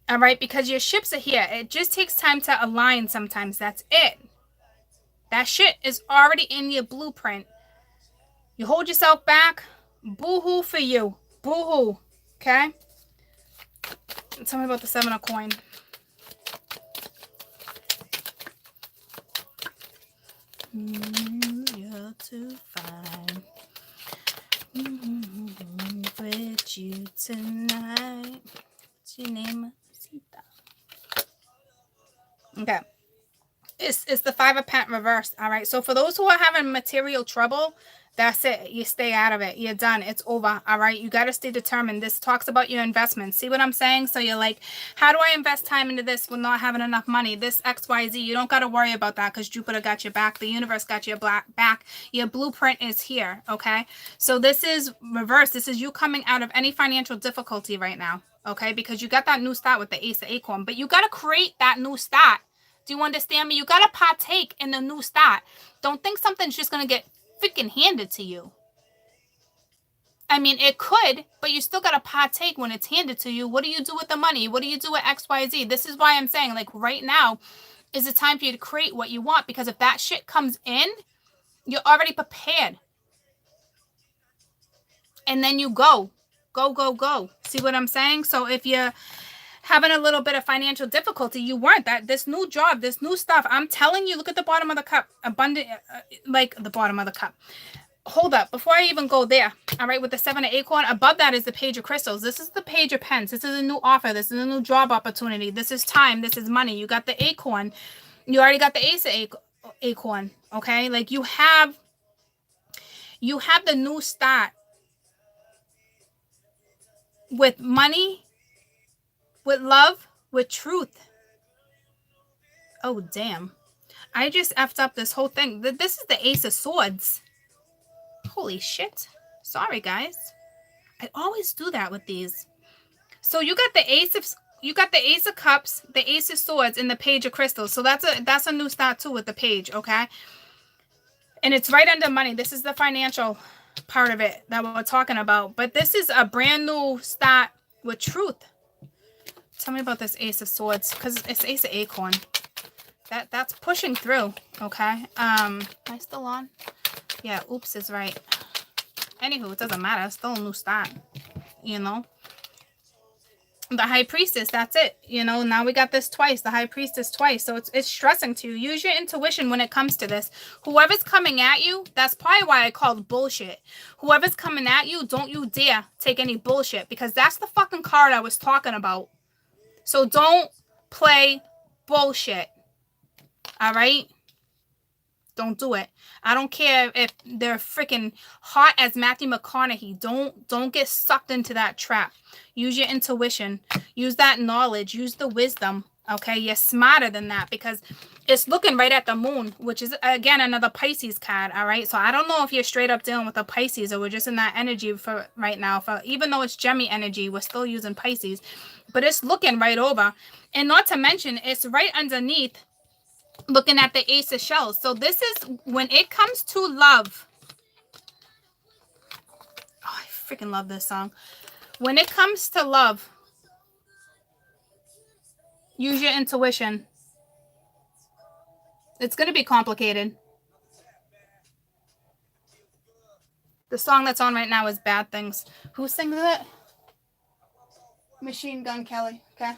Speaker 1: All right? Because your ships are here. It just takes time to align sometimes. That's it. That shit is already in your blueprint. You hold yourself back. Boo-hoo for you. Boo-hoo. Okay? Tell me about the seven of coin. You're too fine. With you tonight. What's your name? Okay. It's the five of pent reversed. All right. So for those who are having material trouble, that's it. You stay out of it. You're done. It's over. All right. You got to stay determined. This talks about your investments. See what I'm saying? So you're like, how do I invest time into this with not having enough money? This XYZ. You don't got to worry about that, because Jupiter got your back. The universe got your back. Your blueprint is here. Okay. So this is reverse. This is you coming out of any financial difficulty right now. Okay. Because you got that new start with the Ace of Acorn, but you got to create that new start. Do you understand me? You got to partake in the new start. Don't think something's just going to get freaking handed to you. I mean, it could, but you still got to partake when it's handed to you. What do you do with the money? What do you do with XYZ? This is why I'm saying, like, right now is the time for you to create what you want, because if that shit comes in, You're already prepared. And then you go. Go, go, go. See what I'm saying? So if you're having a little bit of financial difficulty, you weren't. That this new job, this new stuff, I'm telling you, look at the bottom of the cup. Abundant, like the bottom of the cup. Hold up, before I even go there, all right, with the 7 of acorn, above that is the page of crystals. This is the page of pens. This is a new offer. This is a new job opportunity. This is time. This is money. You got the acorn. You already got the ace of acorn, okay? Like you have the new start with money, with love, with truth. Oh, damn. I just effed up this whole thing. This is the ace of swords. Holy shit. Sorry, guys. I always do that with these. So you got the ace of cups, the ace of swords, and the page of crystals. So that's a new start too with the page, okay? And it's right under money. This is the financial part of it that we're talking about. But this is a brand new start with truth. Tell me about this ace of swords, because it's ace of acorn. That's pushing through, okay? Am I still on? Yeah, oops is right. Anywho, it doesn't matter. It's still a new start, you know? The high priestess, that's it. You know, now we got this twice. The high priestess twice. So it's stressing to you. Use your intuition when it comes to this. Whoever's coming at you, that's probably why I called bullshit. Whoever's coming at you, don't you dare take any bullshit, because that's the fucking card I was talking about. So don't play bullshit. All right? Don't do it. I don't care if they're freaking hot as Matthew McConaughey. Don't get sucked into that trap. Use your intuition. Use that knowledge. Use the wisdom. Okay? You're smarter than that, because it's looking right at the moon, which is, again, another Pisces card. All right? So I don't know if you're straight up dealing with a Pisces, or we're just in that energy for right now. Even though it's Gemini energy, we're still using Pisces. But it's looking right over. And not to mention, it's right underneath, looking at the ace of shells. So this is when it comes to love. Oh, I freaking love this song. When it comes to love, use your intuition. It's going to be complicated. The song that's on right now is Bad Things. Who sings it? Machine Gun Kelly. Okay.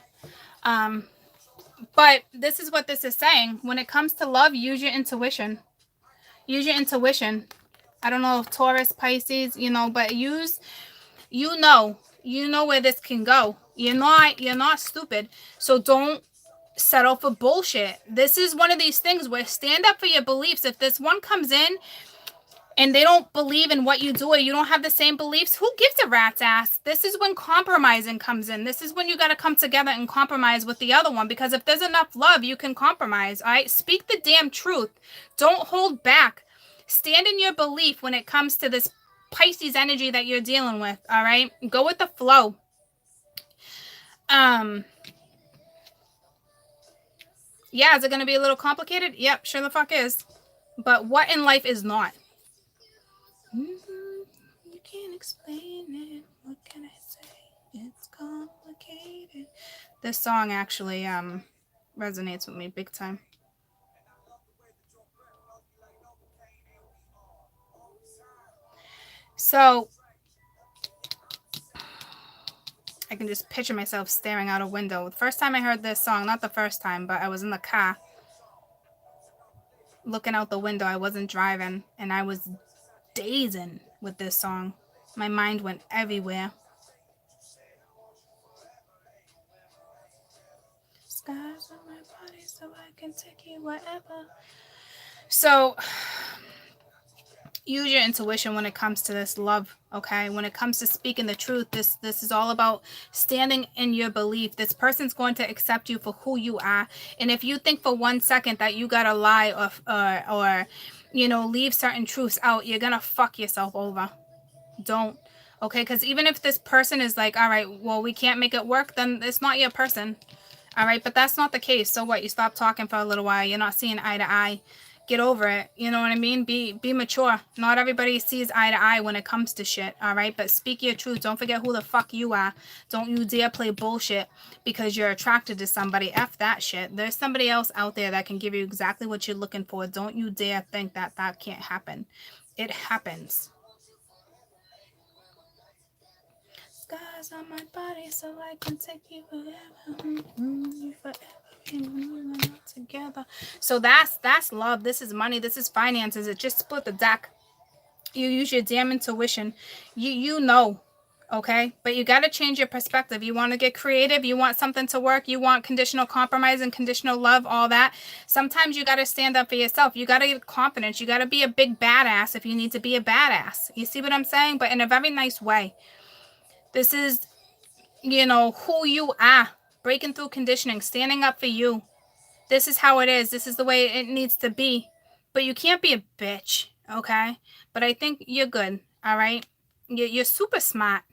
Speaker 1: But this is what this is saying. When it comes to love, use your intuition. Use your intuition. I don't know if Taurus, Pisces, you know, but you know where this can go. You're not stupid. So don't settle for bullshit. This is one of these things where stand up for your beliefs. If this one comes in and they don't believe in what you do, or you don't have the same beliefs, who gives a rat's ass? This is when compromising comes in. This is when you got to come together and compromise with the other one, because if there's enough love, you can compromise. All right? Speak the damn truth. Don't hold back. Stand in your belief when it comes to this Pisces energy that you're dealing with. All right? Go with the flow. Yeah, is it going to be a little complicated? Yep, sure the fuck is. But what in life is not? You can't explain it. What can I say? It's complicated. This song actually resonates with me big time. So I can just picture myself staring out a window. The first time I heard this song, not the first time, but I was in the car looking out the window. I wasn't driving, and I was dazing with this song. My mind went everywhere. Skies on my body so I can take you wherever. So use your intuition when it comes to this love, okay? When it comes to speaking the truth, this is all about standing in your belief. This person's going to accept you for who you are. And if you think for 1 second that you gotta lie or you know, leave certain truths out, you're gonna fuck yourself over. Don't. Okay? Because even if this person is like, all right, well, we can't make it work, then it's not your person. All right? But that's not the case. So what? You stop talking for a little while. You're not seeing eye to eye. Get over it. You know what I mean? Be mature. Not everybody sees eye to eye when it comes to shit, all right? But speak your truth. Don't forget who the fuck you are. Don't you dare play bullshit because you're attracted to somebody. F that shit. There's somebody else out there that can give you exactly what you're looking for. Don't you dare think that that can't happen. It happens. Scars on my body so I can take you forever. Together. So that's love. This is money. This is finances. It just split the deck. You use your damn intuition. You know, okay? But you got to change your perspective. You want to get creative. You want something to work. You want conditional compromise and conditional love, all that. Sometimes you got to stand up for yourself. You got to get confidence. You got to be a big badass if you need to be a badass. You see what I'm saying? But in a very nice way. This is, you know, who you are. Breaking through conditioning. Standing up for you. This is how it is. This is the way it needs to be. But you can't be a bitch, okay? But I think you're good, all right? You're super smart.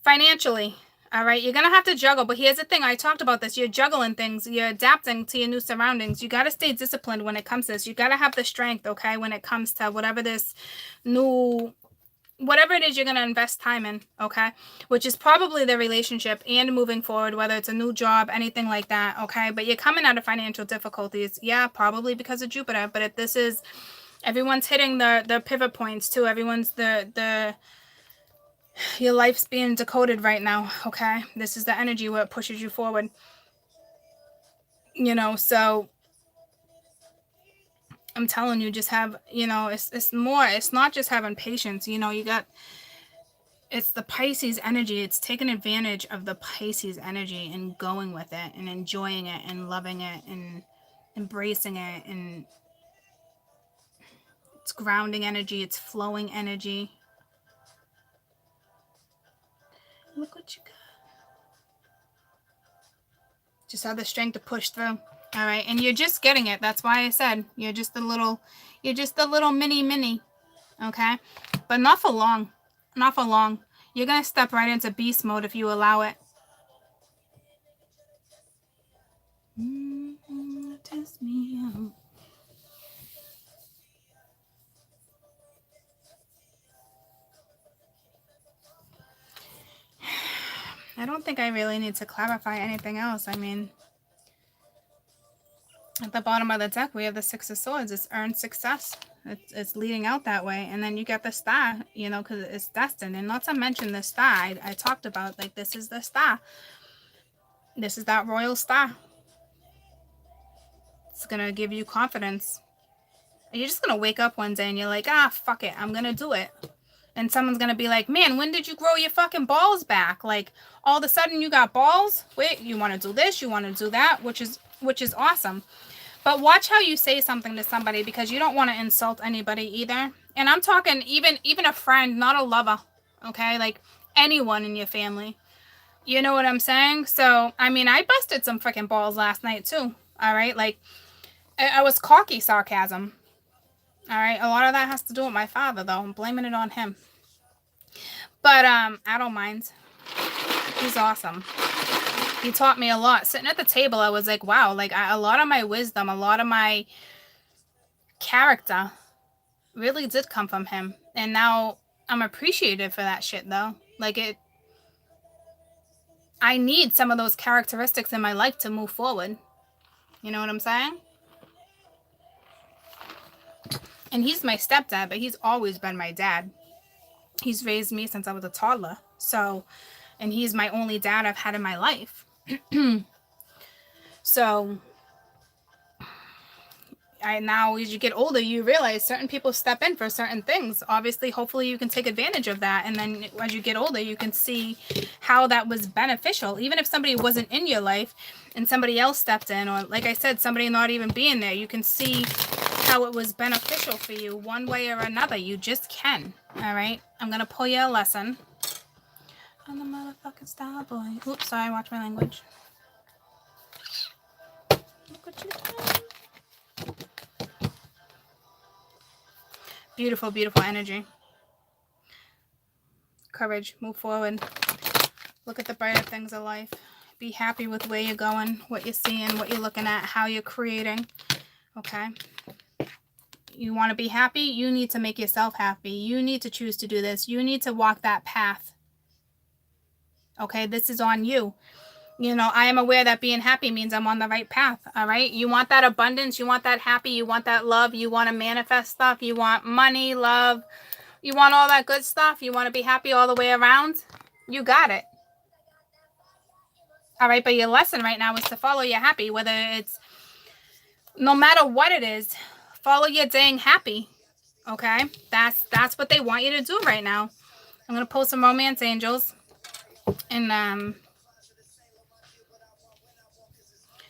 Speaker 1: Financially, all right? You're going to have to juggle. But here's the thing. I talked about this. You're juggling things. You're adapting to your new surroundings. You got to stay disciplined when it comes to this. You got to have the strength, okay, when it comes to whatever this new... whatever it is you're going to invest time in, okay? Which is probably the relationship and moving forward, whether it's a new job, anything like that, okay? But you're coming out of financial difficulties. Yeah, probably because of Jupiter. But if this is, everyone's hitting the pivot points too. Everyone's your life's being decoded right now, okay? This is the energy where it pushes you forward. You know, so... I'm telling you, just have, you know, it's more, it's not just having patience, you know, you got, it's the Pisces energy. It's taking advantage of the Pisces energy and going with it and enjoying it and loving it and embracing it. And it's grounding energy. It's flowing energy. Look what you got. Just have the strength to push through. All right. And you're just getting it. That's why I said you're just a little mini. Okay. But not for long. Not for long. You're going to step right into beast mode if you allow it. Test me out. I don't think I really need to clarify anything else. I mean, at the bottom of the deck, we have the Six of Swords. It's earned success. It's leading out that way. And then you get the star, you know, because it's destined. And not to mention the star, I talked about, like, this is the star. This is that royal star. It's going to give you confidence. You're just going to wake up one day and you're like, ah, fuck it. I'm going to do it. And someone's going to be like, man, when did you grow your fucking balls back? Like, all of a sudden you got balls? Wait, you want to do this? You want to do that? Which is awesome. But watch how you say something to somebody, because you don't want to insult anybody either. And I'm talking even a friend, not a lover, okay? Like anyone in your family. You know what I'm saying? So, I mean, I busted some freaking balls last night too, all right? Like, I was cocky sarcasm, all right? A lot of that has to do with my father, though. I'm blaming it on him. But I don't mind. He's awesome. He taught me a lot. Sitting at the table, I was like, wow, like a lot of my wisdom, a lot of my character really did come from him. And now I'm appreciative for that shit, though. Like, I need some of those characteristics in my life to move forward. You know what I'm saying? And he's my stepdad, but he's always been my dad. He's raised me since I was a toddler. So, and he's my only dad I've had in my life. So, now as you get older, you realize certain people step in for certain things. Obviously, hopefully you can take advantage of that. And then as you get older, you can see how that was beneficial. Even if somebody wasn't in your life and somebody else stepped in, or like I said, somebody not even being there, you can see how it was beneficial for you one way or another. You just can. All right. I'm going to pull you a lesson. I'm the motherfucking star boy. Oops, sorry, watch my language. Look what you did. Beautiful, beautiful energy. Courage, move forward. Look at the brighter things of life. Be happy with where you're going, what you're seeing, what you're looking at, how you're creating. Okay? You want to be happy? You need to make yourself happy. You need to choose to do this. You need to walk that path. Okay, this is on you. You know, I am aware that being happy means I'm on the right path. All right. You want that abundance. You want that happy. You want that love. You want to manifest stuff. You want money, love. You want all that good stuff. You want to be happy all the way around. You got it. All right. But your lesson right now is to follow your happy, whether it's no matter what it is, follow your dang happy. Okay. That's what they want you to do right now. I'm going to pull some romance angels and,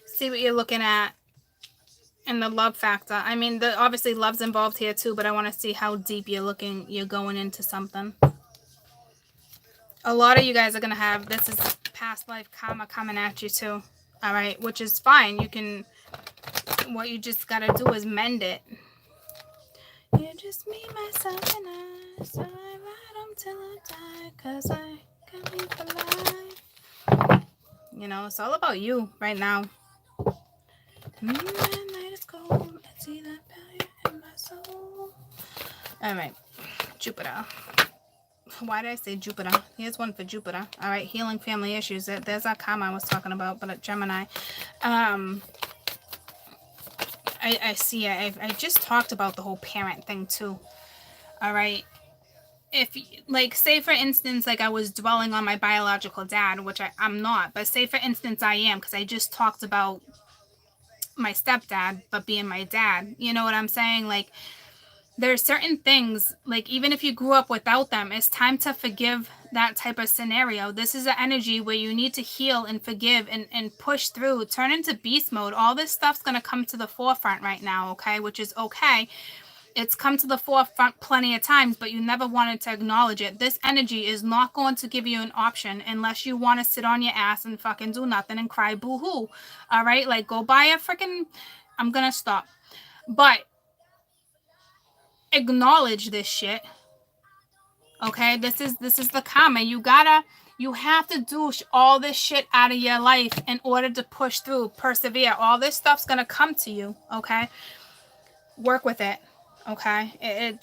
Speaker 1: see what you're looking at in the love factor. I mean, obviously love's involved here too, but I want to see how deep you're going into something. A lot of you guys are going to have, this is past life karma coming at you too. All right, which is fine. What you just got to do is mend it. You're just me, myself, and I. So I ride on till I die, 'cause I can live alive. You know, it's all about you right now. Night is cold. I see that value in my soul. All right, Jupiter. Why did I say Jupiter? Here's one for Jupiter. All right, healing family issues. There's that karma I was talking about, but at Gemini. I see it. I just talked about the whole parent thing too. All right. If, like, say for instance, like I was dwelling on my biological dad, which I'm not, but say for instance I am, because I just talked about my stepdad, but being my dad. You know what I'm saying? Like, there's certain things, like even if you grew up without them, it's time to forgive that type of scenario. This is an energy where you need to heal and forgive and push through, turn into beast mode. All this stuff's going to come to the forefront right now, okay? Which is okay. It's come to the forefront plenty of times, but you never wanted to acknowledge it. This energy is not going to give you an option unless you want to sit on your ass and fucking do nothing and cry boo-hoo. All right? Like, go buy a freaking... I'm going to stop. But acknowledge this shit. Okay? This is the karma. You have to do all this shit out of your life in order to push through, persevere. All this stuff's going to come to you. Okay? Work with it. Okay,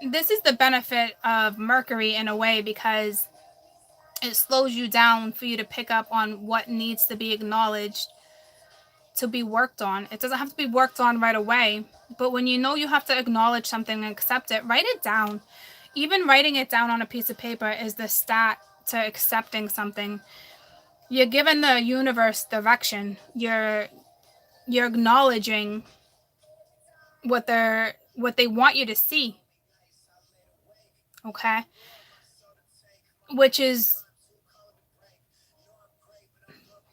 Speaker 1: this is the benefit of Mercury in a way, because it slows you down for you to pick up on what needs to be acknowledged, to be worked on. It doesn't have to be worked on right away, but when you know you have to acknowledge something and accept it, write it down. Even writing it down on a piece of paper is the start to accepting something. You're giving the universe direction. You're acknowledging what they want you to see. Okay? Which is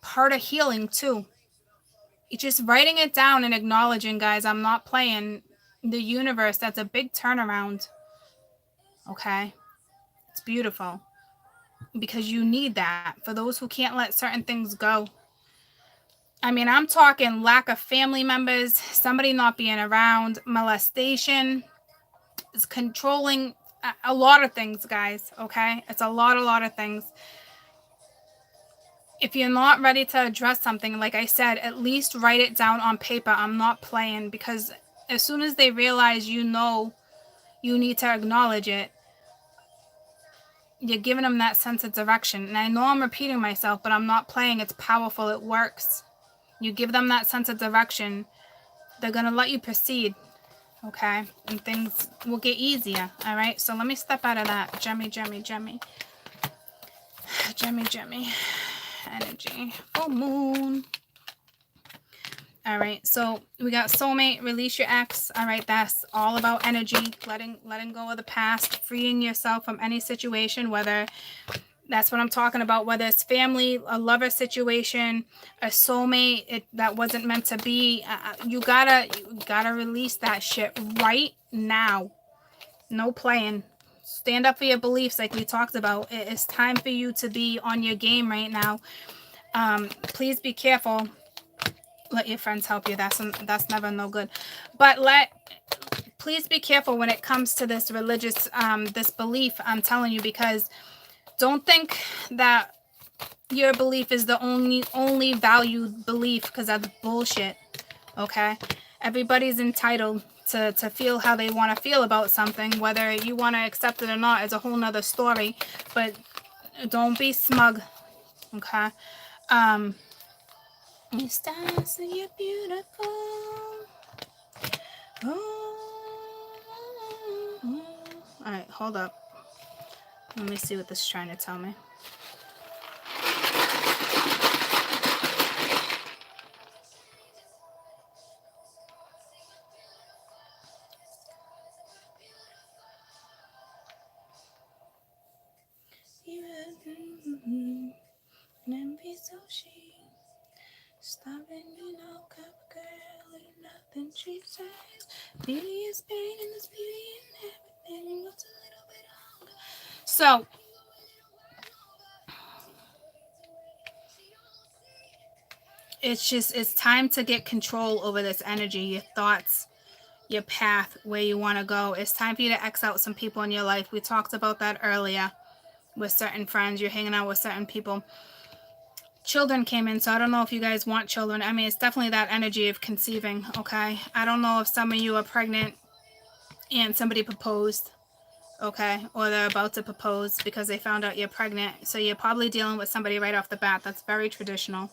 Speaker 1: part of healing too. It's just writing it down and acknowledging, guys, I'm not playing. The universe, that's a big turnaround. Okay? It's beautiful. Because you need that for those who can't let certain things go. I mean, I'm talking lack of family members, somebody not being around, molestation, is controlling, a lot of things, guys, okay? It's a lot of things. If you're not ready to address something, like I said, at least write it down on paper. I'm not playing, because as soon as they realize you know you need to acknowledge it, you're giving them that sense of direction. And I know I'm repeating myself, but I'm not playing. It's powerful. It works. You give them that sense of direction, they're going to let you proceed, okay? And things will get easier, all right? So let me step out of that. Gemmy. Energy. Full moon. All right, so we got soulmate, release your ex. All right, that's all about energy, letting go of the past, freeing yourself from any situation, whether... That's what I'm talking about, whether it's family, a lover situation, a soulmate that wasn't meant to be. You gotta release that shit right now. No playing. Stand up for your beliefs like we talked about. It's time for you to be on your game right now. Please be careful. Let your friends help you. That's never no good. But please be careful when it comes to this religious, this belief, I'm telling you, because... Don't think that your belief is the only valued belief, because that's bullshit, okay? Everybody's entitled to feel how they want to feel about something. Whether you want to accept it or not is a whole nother story, but don't be smug, okay? You stand so you're beautiful. All right, hold up. Let me see what this is trying to tell me. Stopping me no cup girl, ain't nothing she says. Beauty is pain and there's beauty in everything. What's a little bit longer? So it's time to get control over this energy, your thoughts, your path, where you want to go. It's time for you to X out some people in your life. We talked about that earlier with certain friends. You're hanging out with certain people. Children came in, so I don't know if you guys want children. I mean, it's definitely that energy of conceiving, okay? I don't know if some of you are pregnant and somebody proposed, okay? Or they're about to propose because they found out you're pregnant. So you're probably dealing with somebody right off the bat. That's very traditional.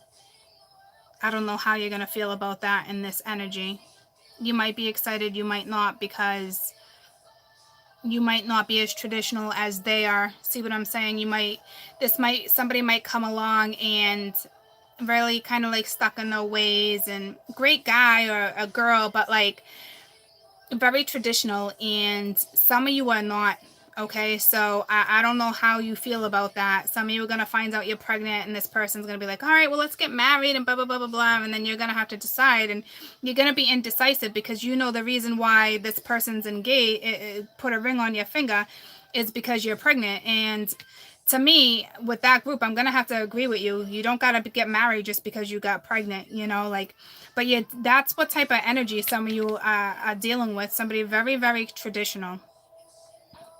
Speaker 1: I don't know how you're going to feel about that in this energy. You might be excited, you might not, because you might not be as traditional as they are. See what I'm saying? Somebody might come along and really kind of like stuck in their ways, and great guy or a girl, but like very traditional, and some of you are not. Okay, so I don't know how you feel about that. Some of you are going to find out you're pregnant and this person's going to be like, all right, well, let's get married and blah, blah, blah, blah, blah. And then you're going to have to decide, and you're going to be indecisive because you know the reason why this person's engaged, put a ring on your finger, is because you're pregnant. And to me, with that group, I'm going to have to agree with you. You don't got to get married just because you got pregnant, you know, like, but yeah, that's what type of energy some of you are dealing with. Somebody very, very traditional.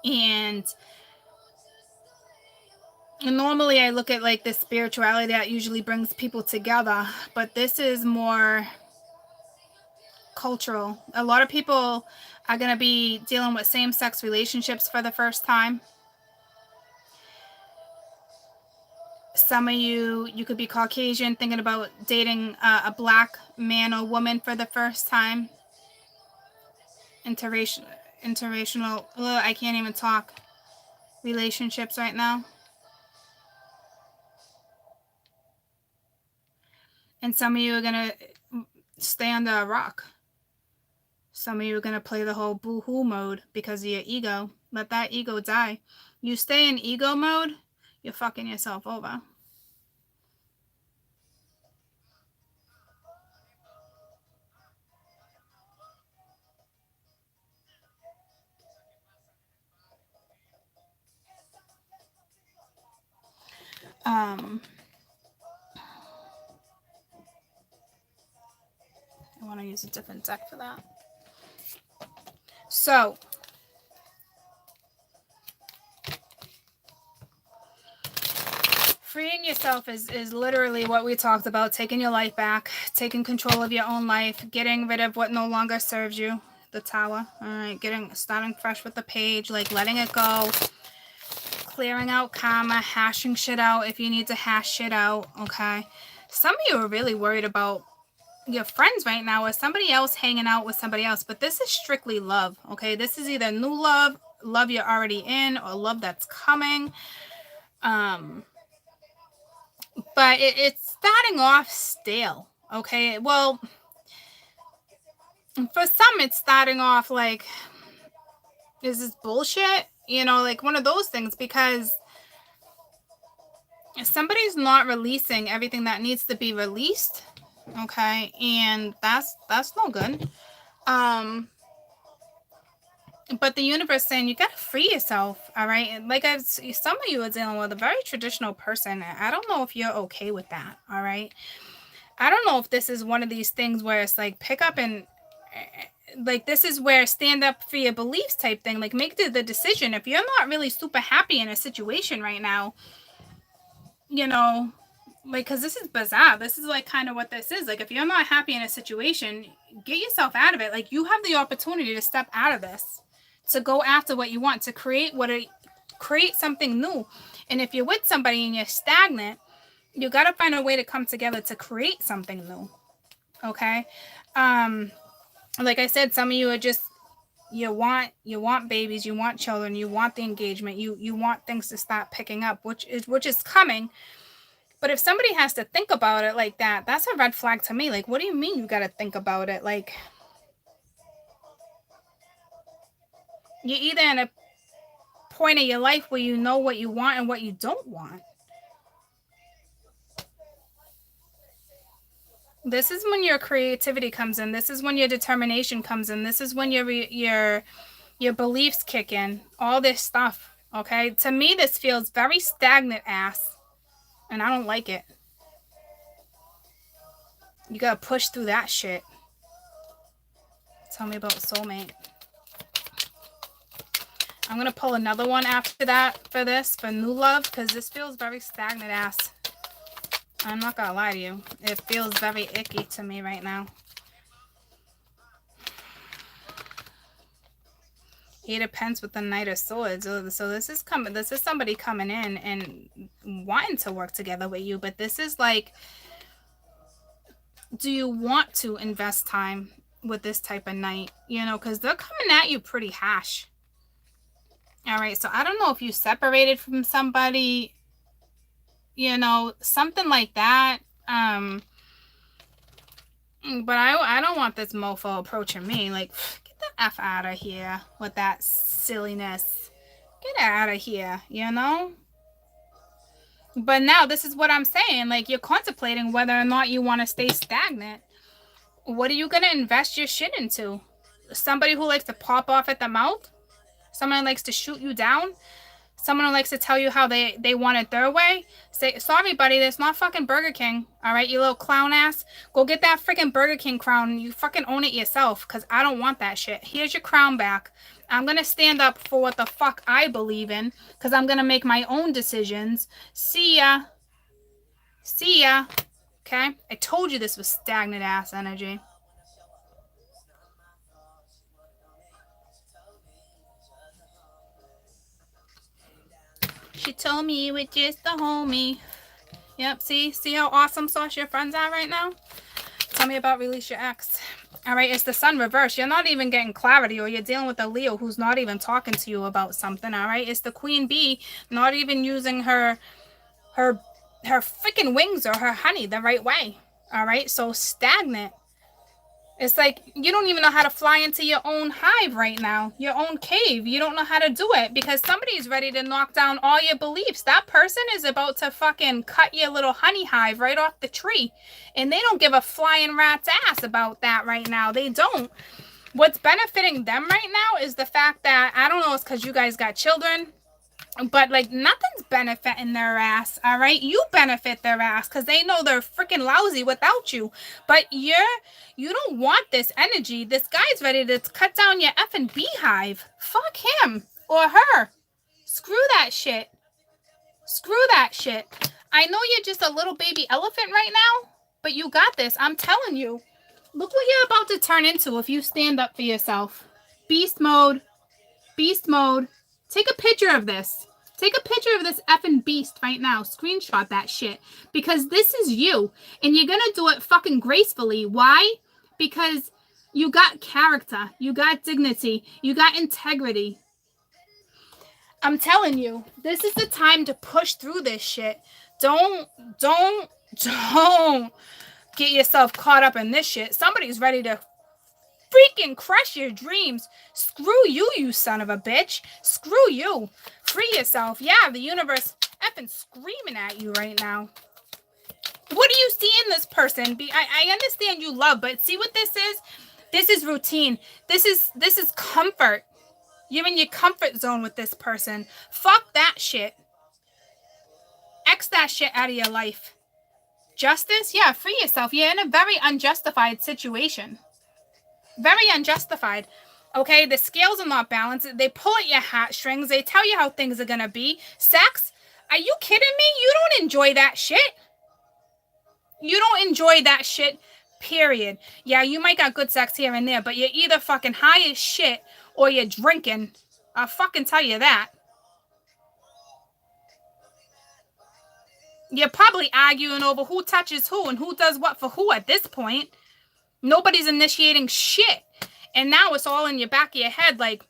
Speaker 1: And normally I look at like this spirituality that usually brings people together, but this is more cultural. A lot of people are going to be dealing with same-sex relationships for the first time. Some of you could be Caucasian, thinking about dating a black man or woman for the first time. Interracial, I can't even talk, relationships right now. And some of you are going to stay under a rock. Some of you are going to play the whole boo-hoo mode because of your ego. Let that ego die. You stay in ego mode, you're fucking yourself over. I want to use a different deck for that. So, freeing yourself is literally what we talked about. Taking your life back, taking control of your own life, getting rid of what no longer serves you. The Tower. All right, starting fresh with the Page, like letting it go, clearing out karma, hashing shit out if you need to hash shit out. Okay, some of you are really worried about your friends right now, or somebody else hanging out with somebody else, but this is strictly love. Okay, this is either new love you're already in, or love that's coming. But it's starting off stale. Okay, well, for some it's starting off like, is this bullshit? You know, like one of those things, because somebody's not releasing everything that needs to be released. Okay, and that's no good. But the universe saying you gotta free yourself. All right, like some of you are dealing with a very traditional person. I don't know if you're okay with that. All right, I don't know if this is one of these things where it's like pick up and like, this is where stand up for your beliefs type thing. Like, make the decision. If you're not really super happy in a situation right now, you know, Like, because this is bizarre. This is like kind of what this is. Like, if you're not happy in a situation, get yourself out of it. Like, you have the opportunity to step out of this, to go after what you want, to create something new. And if you're with somebody and you're stagnant, you got to find a way to come together to create something new. Okay. Like I said, some of you are just, you want babies, you want children, you want the engagement, you want things to start picking up, which is coming. But if somebody has to think about it like that, that's a red flag to me. Like, what do you mean you got to think about it? Like, you're either in a point of your life where you know what you want and what you don't want. This is when your creativity comes in. This is when your determination comes in. This is when your beliefs kick in. All this stuff, okay? To me, this feels very stagnant ass, and I don't like it. You gotta push through that shit. Tell me about soulmate. I'm gonna pull another one after that for new love, because this feels very stagnant ass. I'm not gonna lie to you. It feels very icky to me right now. Eight of Pence with the Knight of Swords. So this is somebody coming in and wanting to work together with you, but this is like, do you want to invest time with this type of knight? You know, because they're coming at you pretty harsh. All right, so I don't know if you separated from somebody, you know, something like that. But I don't want this mofo approaching me. Like, get the F out of here with that silliness. Get out of here, you know? But now this is what I'm saying. Like, you're contemplating whether or not you want to stay stagnant. What are you going to invest your shit into? Somebody who likes to pop off at the mouth? Someone who likes to shoot you down? Someone who likes to tell you how they want it their way? Say, sorry, buddy, that's not fucking Burger King. All right, you little clown ass. Go get that freaking Burger King crown. You fucking own it yourself, because I don't want that shit. Here's your crown back. I'm going to stand up for what the fuck I believe in, because I'm going to make my own decisions. See ya. See ya. Okay? I told you this was stagnant ass energy. She told me you were just a homie. Yep, see how awesome sauce your friends are right now? Tell me about release your ex. All right, it's the sun reverse. You're not even getting clarity, or you're dealing with a Leo who's not even talking to you about something, all right? It's the queen bee not even using her freaking wings or her honey the right way, all right? So stagnant. It's like you don't even know how to fly into your own hive right now, your own cave. You don't know how to do it because somebody's ready to knock down all your beliefs. That person is about to fucking cut your little honey hive right off the tree. And they don't give a flying rat's ass about that right now. They don't. What's benefiting them right now is the fact that, I don't know, it's because you guys got children, but like nothing's benefiting their ass, all right? You benefit their ass because they know they're freaking lousy without you. But you don't want this energy. This guy's ready to cut down your effing beehive. Fuck him or her. Screw that shit. Screw that shit. I know you're just a little baby elephant right now, but you got this. I'm telling you. Look what you're about to turn into if you stand up for yourself. Beast mode. Beast mode. Take a picture of this. Take a picture of this effing beast right now. Screenshot that shit. Because this is you. And you're going to do it fucking gracefully. Why? Because you got character. You got dignity. You got integrity. I'm telling you. This is the time to push through this shit. Don't get yourself caught up in this shit. Somebody's ready to freaking crush your dreams. Screw you, you son of a bitch. Screw you. Free yourself. Yeah, the universe effing screaming at you right now. What do you see in this person? I understand you love, but see what this is? This is routine. This is comfort. You're in your comfort zone with this person. Fuck that shit. X that shit out of your life. Justice? Yeah, free yourself. You're in a very unjustified situation. Very unjustified. Okay, the scales are not balanced. They pull at your heartstrings. They tell you how things are going to be. Sex? Are you kidding me? You don't enjoy that shit. You don't enjoy that shit, period. Yeah, you might got good sex here and there, but you're either fucking high as shit or you're drinking. I'll fucking tell you that. You're probably arguing over who touches who and who does what for who at this point. Nobody's initiating shit. And now it's all in your back of your head, like,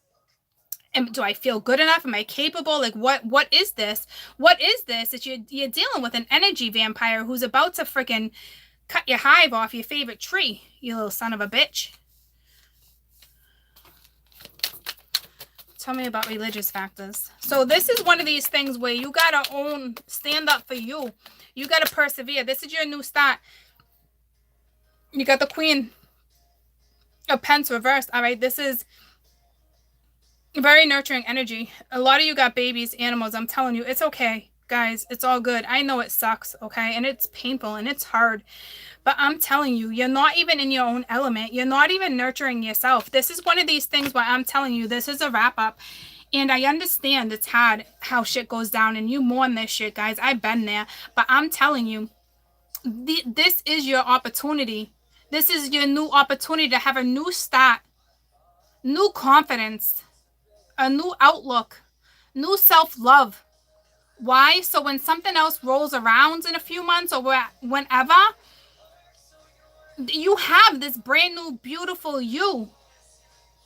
Speaker 1: do I feel good enough? Am I capable? Like, what is this? What is this? That you're dealing with an energy vampire who's about to freaking cut your hive off your favorite tree, you little son of a bitch. Tell me about religious factors. So this is one of these things where you gotta stand up for you. You gotta persevere. This is your new start. You got the Queen of Pence reversed. All right, this is very nurturing energy. A lot of you got babies, animals. I'm telling you, it's okay, guys. It's all good. I know it sucks, okay? And it's painful and it's hard. But I'm telling you, you're not even in your own element. You're not even nurturing yourself. This is one of these things where I'm telling you, this is a wrap up. And I understand it's hard how shit goes down and you mourn this shit, guys. I've been there. But I'm telling you, this is your opportunity. This is your new opportunity to have a new start, new confidence, a new outlook, new self-love. Why? So when something else rolls around in a few months or whenever, you have this brand new, beautiful you.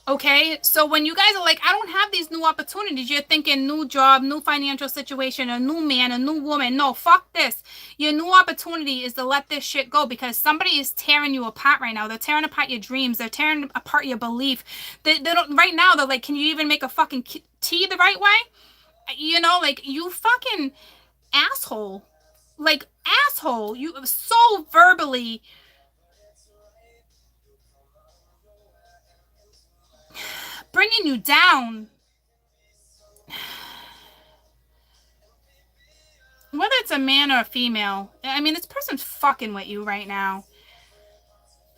Speaker 1: Okay, so when you guys are like, I don't have these new opportunities, you're thinking new job, new financial situation, a new man, a new woman. No, fuck this. Your new opportunity is to let this shit go because somebody is tearing you apart right now. They're tearing apart your dreams. They're tearing apart your belief. They don't, right now, they're like, can you even make a fucking tea the right way? You know, like, you fucking asshole. Like, asshole. You so verbally bringing you down. Whether it's a man or a female, I mean, this person's fucking with you right now.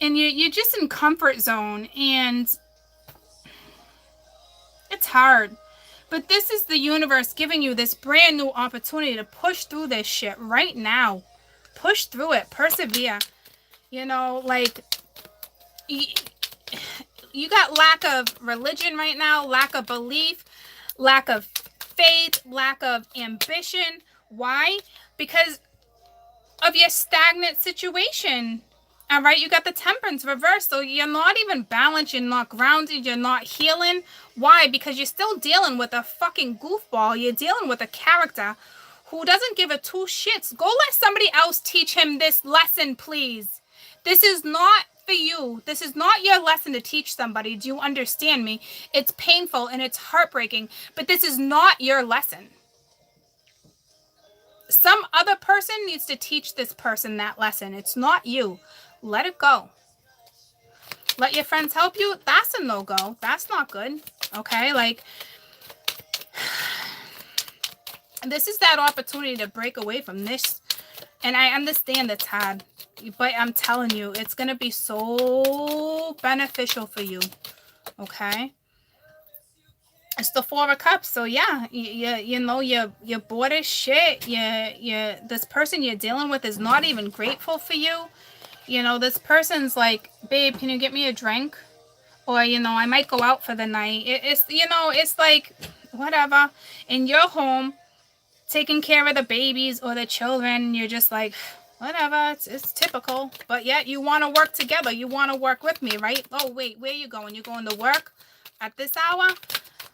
Speaker 1: And you're just in comfort zone, and it's hard. But this is the universe giving you this brand new opportunity to push through this shit right now. Push through it. Persevere. You know, like, you got lack of religion right now, lack of belief, lack of faith, lack of ambition. Why? Because of your stagnant situation. All right, you got the Temperance reversed, so you're not even balanced, you're not grounded, you're not healing. Why? Because you're still dealing with a fucking goofball. You're dealing with a character who doesn't give a two shits. Go let somebody else teach him this lesson, please. This is not for you. This is not your lesson to teach somebody. Do you understand me? It's painful and it's heartbreaking, but this is not your lesson. Some other person needs to teach this person that lesson. It's not you. Let it go. Let your friends help you. That's a no-go. That's not good. Okay? Like, this is that opportunity to break away from this. And I understand it's hard. But I'm telling you, it's going to be so beneficial for you. Okay? It's the Four of Cups. So, yeah, you know, you're bored as shit. This person you're dealing with is not even grateful for you. You know, this person's like, babe, can you get me a drink? Or, you know, I might go out for the night. It's, you know, it's like, whatever. And you're home taking care of the babies or the children. You're just like, whatever. It's typical. But yet you want to work together. You want to work with me, right? Oh, wait, where are you going? You going to work at this hour?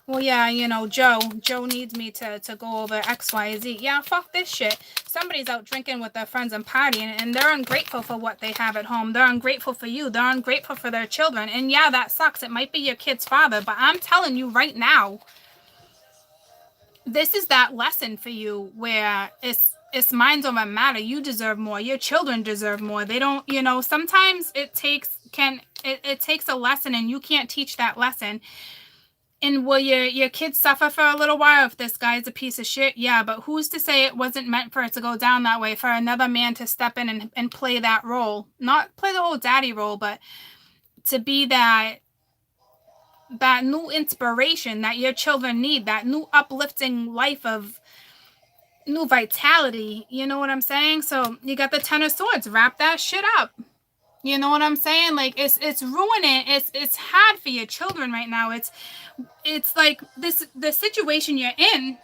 Speaker 1: Well, yeah, you know, Joe needs me to go over X, Y, Z. Yeah, fuck this shit. Somebody's out drinking with their friends and partying, and they're ungrateful for what they have at home. They're ungrateful for you. They're ungrateful for their children. And yeah, that sucks. It might be your kid's father, but I'm telling you right now, this is that lesson for you where it's minds over matter. You deserve more. Your children deserve more. They don't, you know, sometimes it takes a lesson and you can't teach that lesson. And will your kids suffer for a little while if this guy's a piece of shit? Yeah, but who's to say it wasn't meant for it to go down that way, for another man to step in and play that role? Not play the whole daddy role, but to be that new inspiration that your children need, that new uplifting life of new vitality. You know what I'm saying? So you got the Ten of Swords. Wrap that shit up. You know what I'm saying? Like it's ruining. It's hard for your children right now. It's like the situation you're in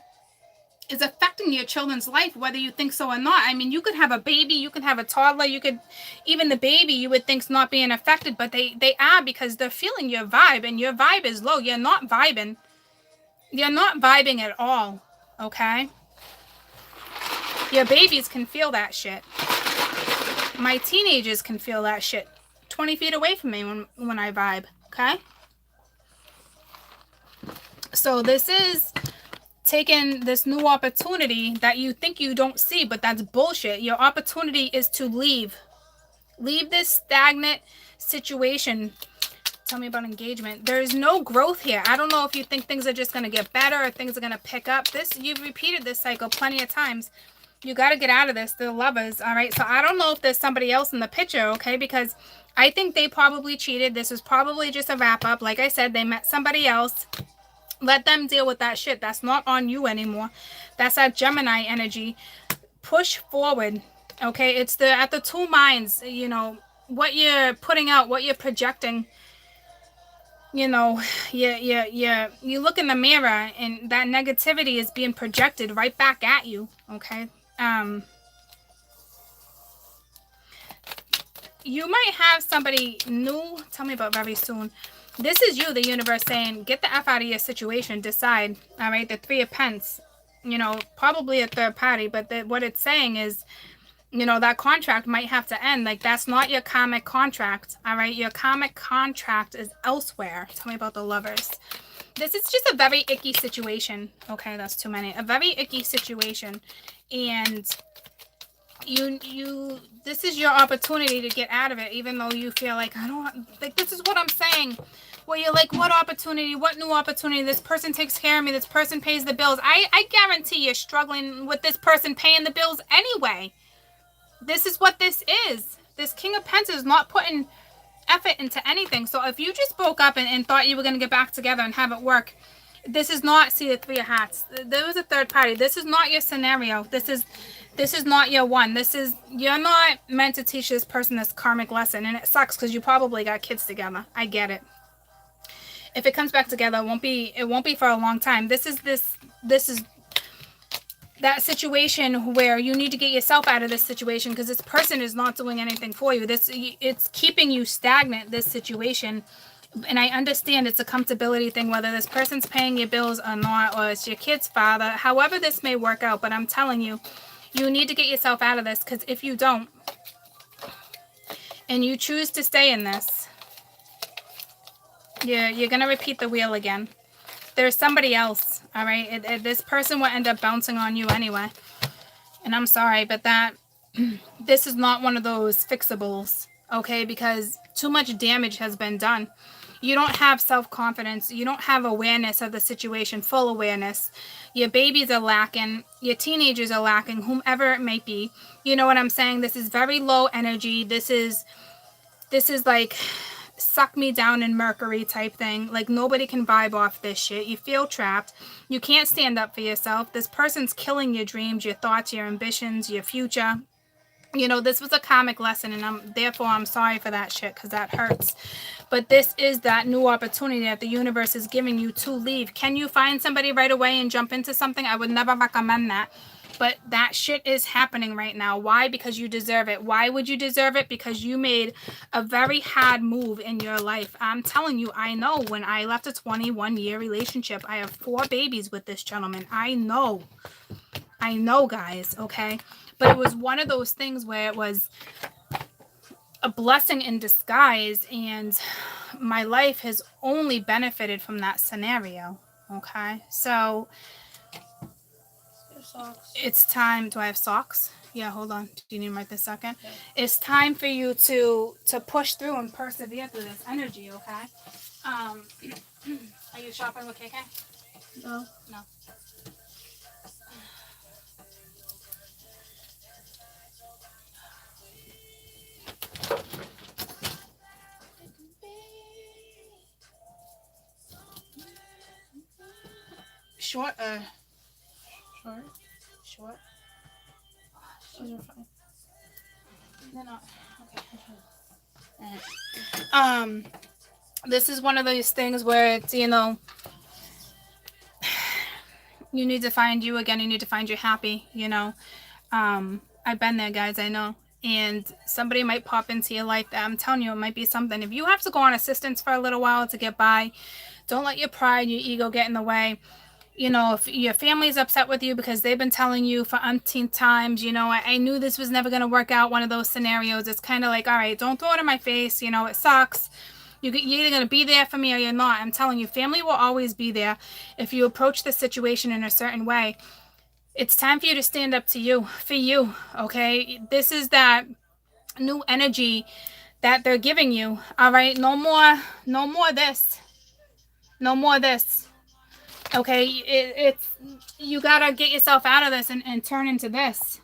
Speaker 1: is affecting your children's life, whether you think so or not. I mean, you could have a baby, you could have a toddler, you could even the baby you would think's not being affected, but they are, because they're feeling your vibe, and your vibe is low. You're not vibing. You're not vibing at all. Okay? Your babies can feel that shit. My teenagers can feel that shit 20 feet away from me when I vibe. Okay? So this is taking this new opportunity that you think you don't see, but that's bullshit. Your opportunity is to leave. Leave this stagnant situation. Tell me about engagement. There's no growth here. I don't know if you think things are just going to get better or things are going to pick up. You've repeated this cycle plenty of times. You got to get out of this. The lovers, all right? So I don't know if there's somebody else in the picture, okay? Because I think they probably cheated. This was probably just a wrap-up. Like I said, they met somebody else. Let them deal with that shit. That's not on you anymore. That's that Gemini energy. Push forward, okay? It's at the two minds, you know, what you're putting out, what you're projecting. You know, you look in the mirror and that negativity is being projected right back at you, okay? You might have somebody new. Tell me about very soon. This is you, the universe saying, get the F out of your situation, decide, all right? The Three of Pence, you know, probably a third party, but what it's saying is, you know, that contract might have to end. Like, that's not your karmic contract, all right? Your karmic contract is elsewhere. Tell me about the lovers. This is just a very icky situation. Okay, that's too many. A very icky situation. And this is your opportunity to get out of it, even though you feel like, I don't, like, this is what I'm saying. Where you're like, what opportunity? What new opportunity? This person takes care of me. This person pays the bills. I guarantee you're struggling with this person paying the bills anyway. This is what this is. This King of Pentacles is not putting effort into anything. So if you just broke up and thought you were going to get back together and have it work, this is not, see the Three of Hats. There was a third party. This is not your scenario. This is not your one. You're not meant to teach this person this karmic lesson. And it sucks because you probably got kids together. I get it. If it comes back together, it won't be for a long time. This is that situation where you need to get yourself out of this situation because this person is not doing anything for you. It's keeping you stagnant, this situation. And I understand it's a comfortability thing, whether this person's paying your bills or not, or it's your kid's father, however this may work out. But I'm telling you, you need to get yourself out of this, because if you don't, and you choose to stay in this, you're going to repeat the wheel again. There's somebody else, all right? This person will end up bouncing on you anyway. And I'm sorry, but this is not one of those fixables, okay? Because too much damage has been done. You don't have self-confidence. You don't have awareness of the situation, full awareness. Your babies are lacking. Your teenagers are lacking, whomever it might be. You know what I'm saying? This is very low energy. This is like suck me down in Mercury type thing. Like, nobody can vibe off this shit. You feel trapped. You can't stand up for yourself. This person's killing your dreams, your thoughts, your ambitions, your future. You know, this was a karmic lesson, and I'm sorry for that shit, because that hurts. But this is that new opportunity that the universe is giving you to leave. Can you find somebody right away and jump into something? I would never recommend that. But that shit is happening right now. Why? Because you deserve it. Why would you deserve it? Because you made a very hard move in your life. I'm telling you, I know. When I left a 21-year relationship, I have 4 babies with this gentleman. I know, guys, okay? But it was one of those things where it was a blessing in disguise, and my life has only benefited from that scenario, okay? So it's time. Do I have socks? Yeah, hold on. Do you need them right this second? Yeah. It's time for you to push through and persevere through this energy, okay? Are you shopping with KK? No. No. Short. short. Those are fine. They're not. Okay. Alright. This is one of those things where it's, you know, you need to find you again. You need to find you happy, you know. I've been there, guys. I know. And somebody might pop into your life that I'm telling you, it might be something. If you have to go on assistance for a little while to get by, don't let your pride, your ego get in the way. You know, if your family's upset with you because they've been telling you for umpteenth times, you know, I knew this was never going to work out, one of those scenarios. It's kind of like, all right, don't throw it in my face. You know, it sucks. You're either going to be there for me or you're not. I'm telling you, family will always be there if you approach the situation in a certain way. It's time for you to stand up to you, for you, okay? This is that new energy that they're giving you, all right? No more this. No more this. Okay, it's you gotta get yourself out of this and turn into this.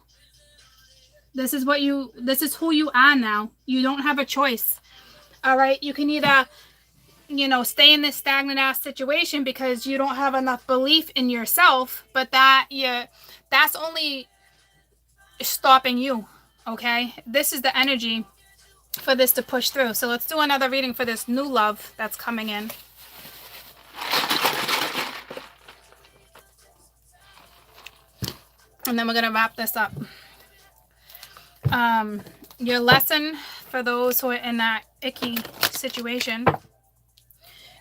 Speaker 1: This is who you are now. You don't have a choice. All right, you can either, you know, stay in this stagnant ass situation because you don't have enough belief in yourself, but that's only stopping you. Okay, this is the energy for this to push through. So let's do another reading for this new love that's coming in. And then we're going to wrap this up. Your lesson for those who are in that icky situation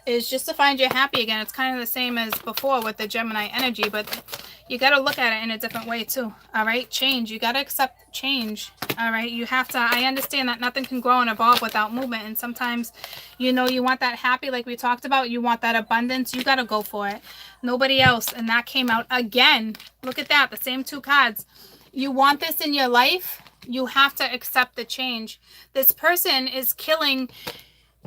Speaker 1: is just to find you happy again. It's kind of the same as before with the Gemini energy, but you got to look at it in a different way too. All right. Change. You got to accept change. All right. You have to, I understand that nothing can grow and evolve without movement. And sometimes, you know, you want that happy, like we talked about, you want that abundance. You got to go for it. Nobody else. And that came out again. Look at that. The same two cards. You want this in your life. You have to accept the change. This person is killing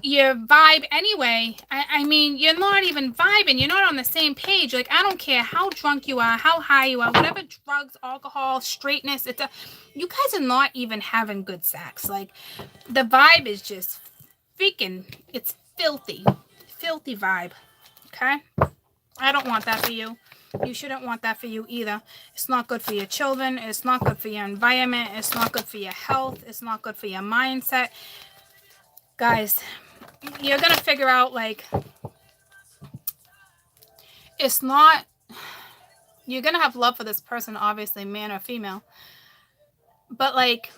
Speaker 1: your vibe anyway. I mean, you're not even vibing. You're not on the same page. Like, I don't care how drunk you are, how high you are, whatever drugs, alcohol, straightness. You guys are not even having good sex. Like, the vibe is just freaking, it's filthy. Filthy vibe. Okay? I don't want that for you. You shouldn't want that for you either. It's not good for your children. It's not good for your environment. It's not good for your health. It's not good for your mindset. Guys, you're going to figure out, like, it's not, you're going to have love for this person, obviously, man or female. But, like,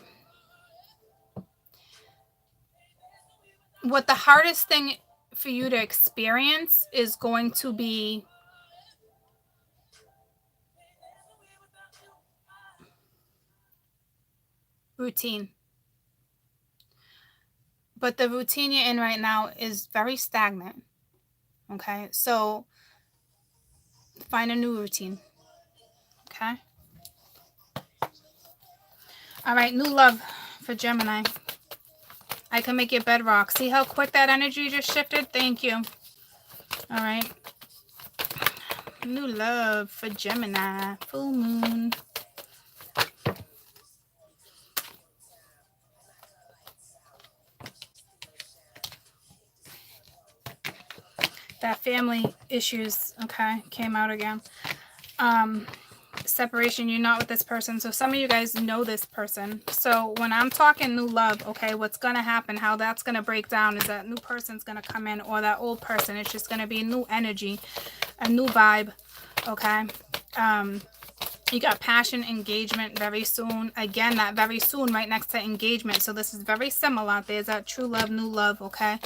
Speaker 1: what the hardest thing for you to experience is going to be routine. But the routine you're in right now is very stagnant. Okay? So find a new routine. Okay? All right, new love for Gemini. I can make your bed rock. See how quick that energy just shifted? Thank you. All right. New love for Gemini. Full moon. That family issues, okay, came out again. Separation, you're not with this person. So some of you guys know this person. So when I'm talking new love, okay, what's going to happen, how that's going to break down is that new person's going to come in, or that old person. It's just going to be new energy, a new vibe, okay? You got passion, engagement very soon. Again, that very soon right next to engagement. So this is very similar. There's that true love, new love, okay?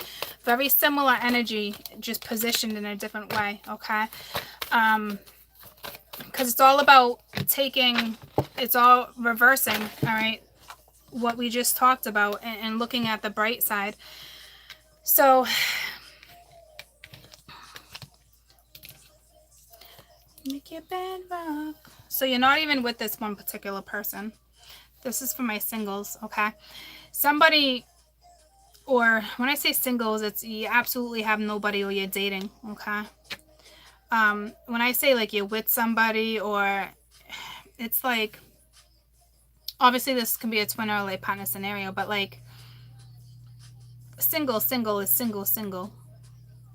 Speaker 1: Very similar energy, just positioned in a different way, okay? Because it's all about it's all reversing, all right, what we just talked about, and looking at the bright side. So make your bed rock. So you're not even with this one particular person. This is for my singles, okay? Somebody, or when I say singles, it's you absolutely have nobody, or you're dating, okay? When I say like you're with somebody, or it's like, obviously this can be a twin or a lay partner scenario, but like single is single.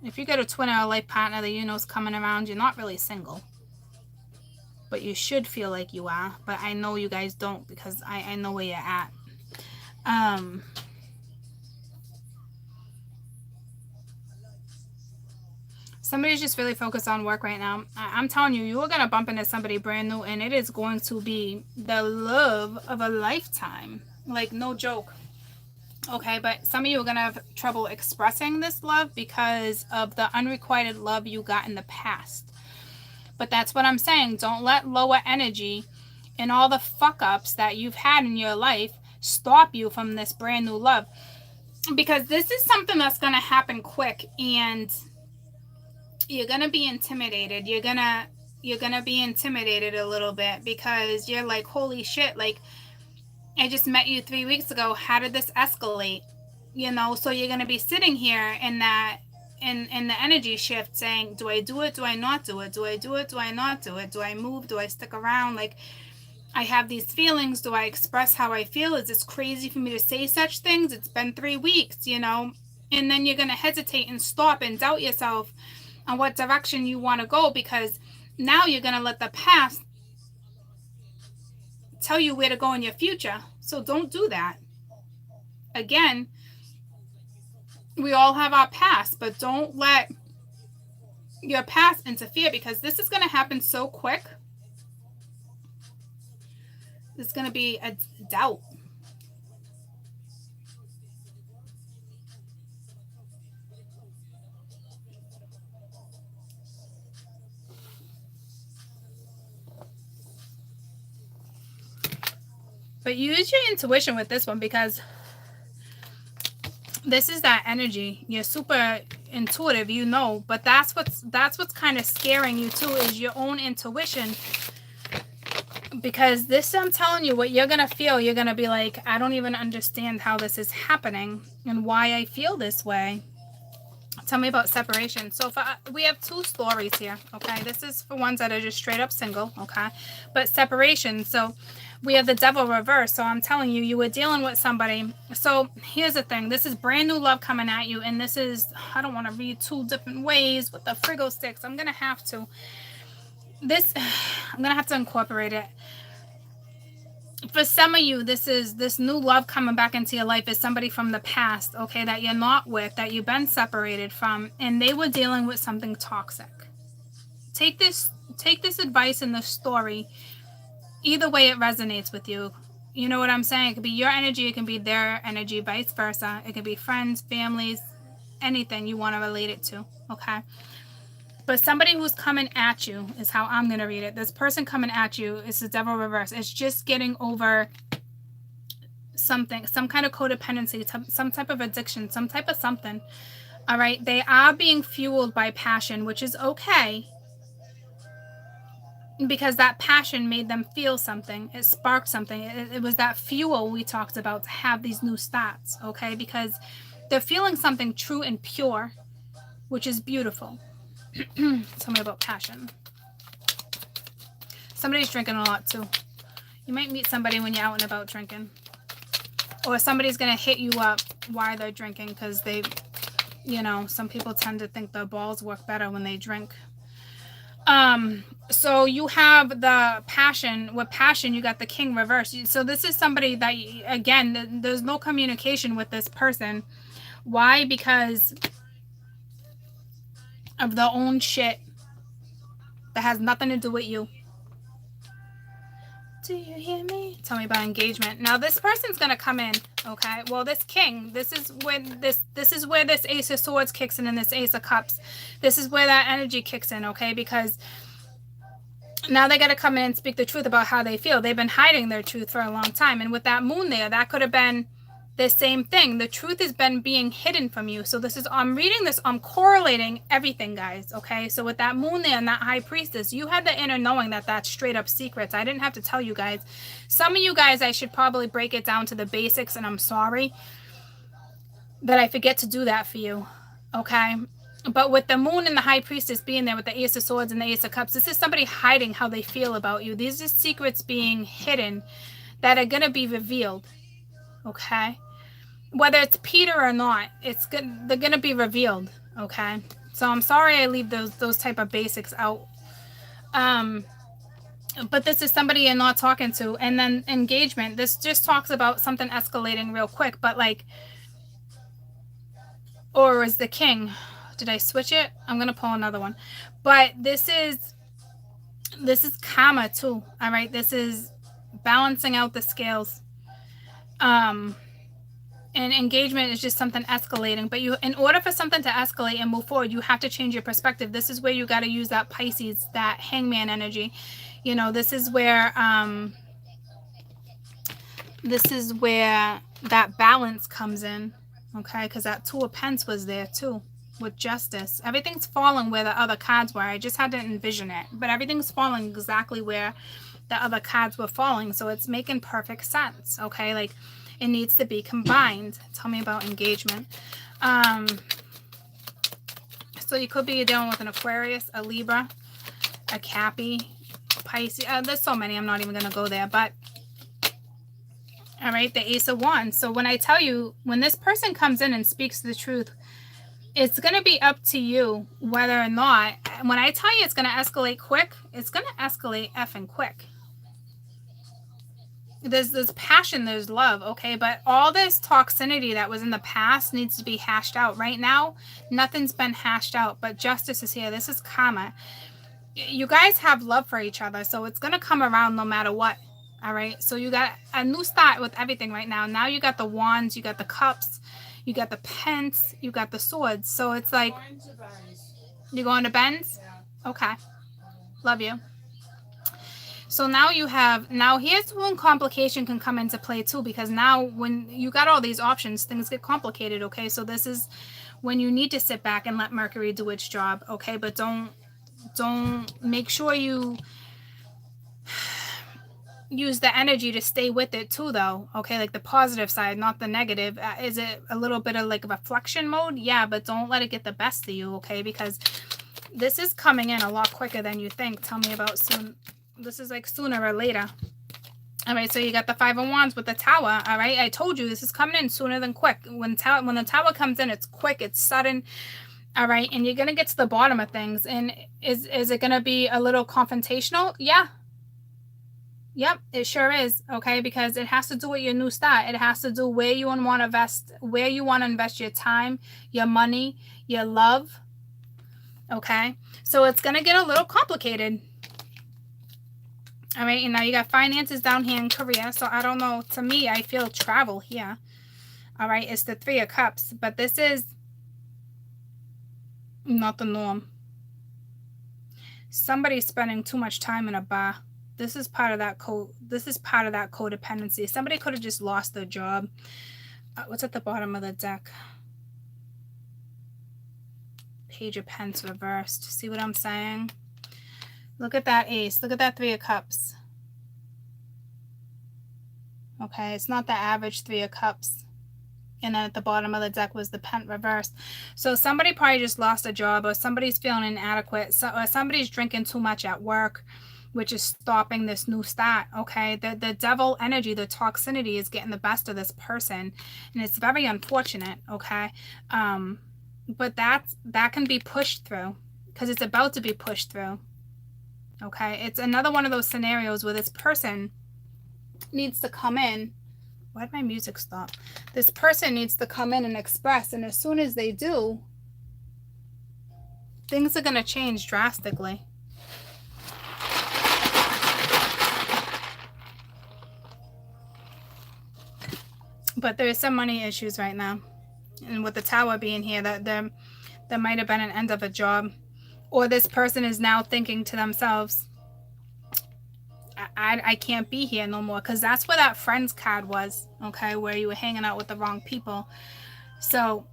Speaker 1: If you get a twin or a life partner that you know is coming around, you're not really single. but you should feel like you are. But I know you guys don't, because I know where you're at. Somebody's just really focused on work right now. I'm telling you, you're going to bump into somebody brand new, and it is going to be the love of a lifetime. Like, no joke. Okay, but some of you are going to have trouble expressing this love because of the unrequited love you got in the past. But that's what I'm saying. Don't let lower energy and all the fuck-ups that you've had in your life stop you from this brand new love. Because this is something that's going to happen quick, and you're going to be intimidated. You're going to be intimidated a little bit, because you're like, holy shit, like, I just met you 3 weeks ago. How did this escalate? You know, so you're going to be sitting here in that, in the energy shift, saying, do I do it? Do I not do it? Do I do it? Do I not do it? Do I move? Do I stick around? Like, I have these feelings. Do I express how I feel? Is this crazy for me to say such things? It's been 3 weeks, you know? And then you're going to hesitate and stop and doubt yourself on what direction you want to go, because now you're going to let the past tell you where to go in your future. So don't do that. Again, we all have our past, but don't let your past interfere, because this is going to happen so quick. There's going to be a doubt. But use your intuition with this one, because this is that energy. You're super intuitive, you know, but that's what's kind of scaring you too, is your own intuition. Because this, I'm telling you, what you're going to feel, you're going to be like, I don't even understand how this is happening and why I feel this way. Tell me about separation. So we have 2 stories here, okay? This is for ones that are just straight up single, okay? But separation, so we have the devil reverse. So I'm telling you, you were dealing with somebody. So here's the thing. This is brand new love coming at you. And this is, I don't want to read 2 different ways with the frigo sticks. I'm going to have to. I'm going to have to incorporate it. For some of you, this new love coming back into your life is somebody from the past, okay, that you're not with, that you've been separated from, and they were dealing with something toxic. Take this advice in the story. Either way, it resonates with you. You know what I'm saying? It could be your energy, it can be their energy, vice versa. It could be friends, families, anything you want to relate it to, okay? But somebody who's coming at you is how I'm going to read it. This person coming at you is the devil reverse. It's just getting over something, some kind of codependency, some type of addiction, some type of something. All right. They are being fueled by passion, which is okay, because that passion made them feel something. It sparked something. It was that fuel we talked about to have these new starts. Okay. Because they're feeling something true and pure, which is beautiful. Tell me about passion. Somebody's drinking a lot too. You might meet somebody when you're out and about drinking. Or somebody's going to hit you up while they're drinking, because they, you know, some people tend to think their balls work better when they drink. So you have the passion. With passion, you got the king reverse. So this is somebody that, again, there's no communication with this person. Why? Because of their own shit that has nothing to do with you. Do you hear me? Tell me about engagement. Now this person's gonna come in, okay? Well, this king, this is where this ace of swords kicks in, and this ace of cups. This is where that energy kicks in, okay? Because now they gotta come in and speak the truth about how they feel. They've been hiding their truth for a long time, and with that moon there, that could have been the same thing. The truth has been being hidden from you. So this is, I'm reading this, I'm correlating everything, guys, okay? So with that moon there and that high priestess, you had the inner knowing that that's straight up secrets. I didn't have to tell you guys. Some of you guys, I should probably break it down to the basics, and I'm sorry that I forget to do that for you, okay? But with the moon and the high priestess being there with the ace of swords and the ace of cups, this is somebody hiding how they feel about you. These are secrets being hidden that are going to be revealed. Okay, whether it's Peter or not, it's good. They're gonna be revealed. Okay, so I'm sorry I leave those type of basics out. But this is somebody you're not talking to. And then engagement, this just talks about something escalating real quick, but like, or is the king, did I switch it? I'm gonna pull another one. But this is karma too. All right, this is balancing out the scales. And engagement is just something escalating, but you, in order for something to escalate and move forward, you have to change your perspective. This is where you got to use that Pisces, that hangman energy. You know, this is where that balance comes in. Okay, because that Two of Pentacles was there too with justice. Everything's falling where the other cards were. I just had to envision it, but everything's falling exactly where the other cards were falling, so it's making perfect sense. Okay, like it needs to be combined. Tell me about engagement. So you could be dealing with an Aquarius, a Libra, a Cappy, Pisces. There's so many, I'm not even going to go there, but all right, the Ace of Wands. So when I tell you, when this person comes in and speaks the truth, it's going to be up to you whether or not, when I tell you it's going to escalate quick, it's going to escalate effing quick. There's passion, there's love, okay? But all this toxicity that was in the past needs to be hashed out. Right now, nothing's been hashed out, but justice is here. This is karma. You guys have love for each other, so it's going to come around no matter what. All right, so you got a new start with everything right now. Now you got the wands, you got the cups, you got the pence, you got the swords. So it's like, you're going to Ben's? Yeah. Okay, love you. So now you have, now here's when complication can come into play too, because now when you got all these options, things get complicated, okay? So this is when you need to sit back and let Mercury do its job, okay? But don't make sure you use the energy to stay with it too, though, okay? Like the positive side, not the negative. Is it a little bit of like reflection mode? Yeah, but don't let it get the best of you, okay? Because this is coming in a lot quicker than you think. Tell me about soon. This is like sooner or later. All right, so you got the Five of Wands with the Tower. All right, I told you this is coming in sooner than quick. When the Tower comes in, it's quick, it's sudden. All right, and you're gonna get to the bottom of things. And is it gonna be a little confrontational? Yeah. Yep, it sure is. Okay, because it has to do with your new start. It has to do where you want to invest your time, your money, your love. Okay, so it's gonna get a little complicated. All right, and now you got finances down here in Korea. So I don't know. To me, I feel travel here. All right, it's the Three of Cups, but this is not the norm. Somebody's spending too much time in a bar. This is part of that codependency. Somebody could have just lost their job. What's at the bottom of the deck? Page of Pence reversed. See what I'm saying? Look at that ace. Look at that Three of Cups. Okay, it's not the average Three of Cups. And then at the bottom of the deck was the Pent reversed. So somebody probably just lost a job, or somebody's feeling inadequate, or somebody's drinking too much at work, which is stopping this new start, okay? The devil energy, the toxicity is getting the best of this person, and it's very unfortunate, okay? But that can be pushed through, because it's about to be pushed through, okay? It's another one of those scenarios where this person needs to come in. Why did my music stop? This person needs to come in and express, and as soon as they do, things are going to change drastically. But there's some money issues right now. And with the Tower being here, that there might have been an end of a job. Or this person is now thinking to themselves, I can't be here no more. Because that's where that friends card was, okay? Where you were hanging out with the wrong people. So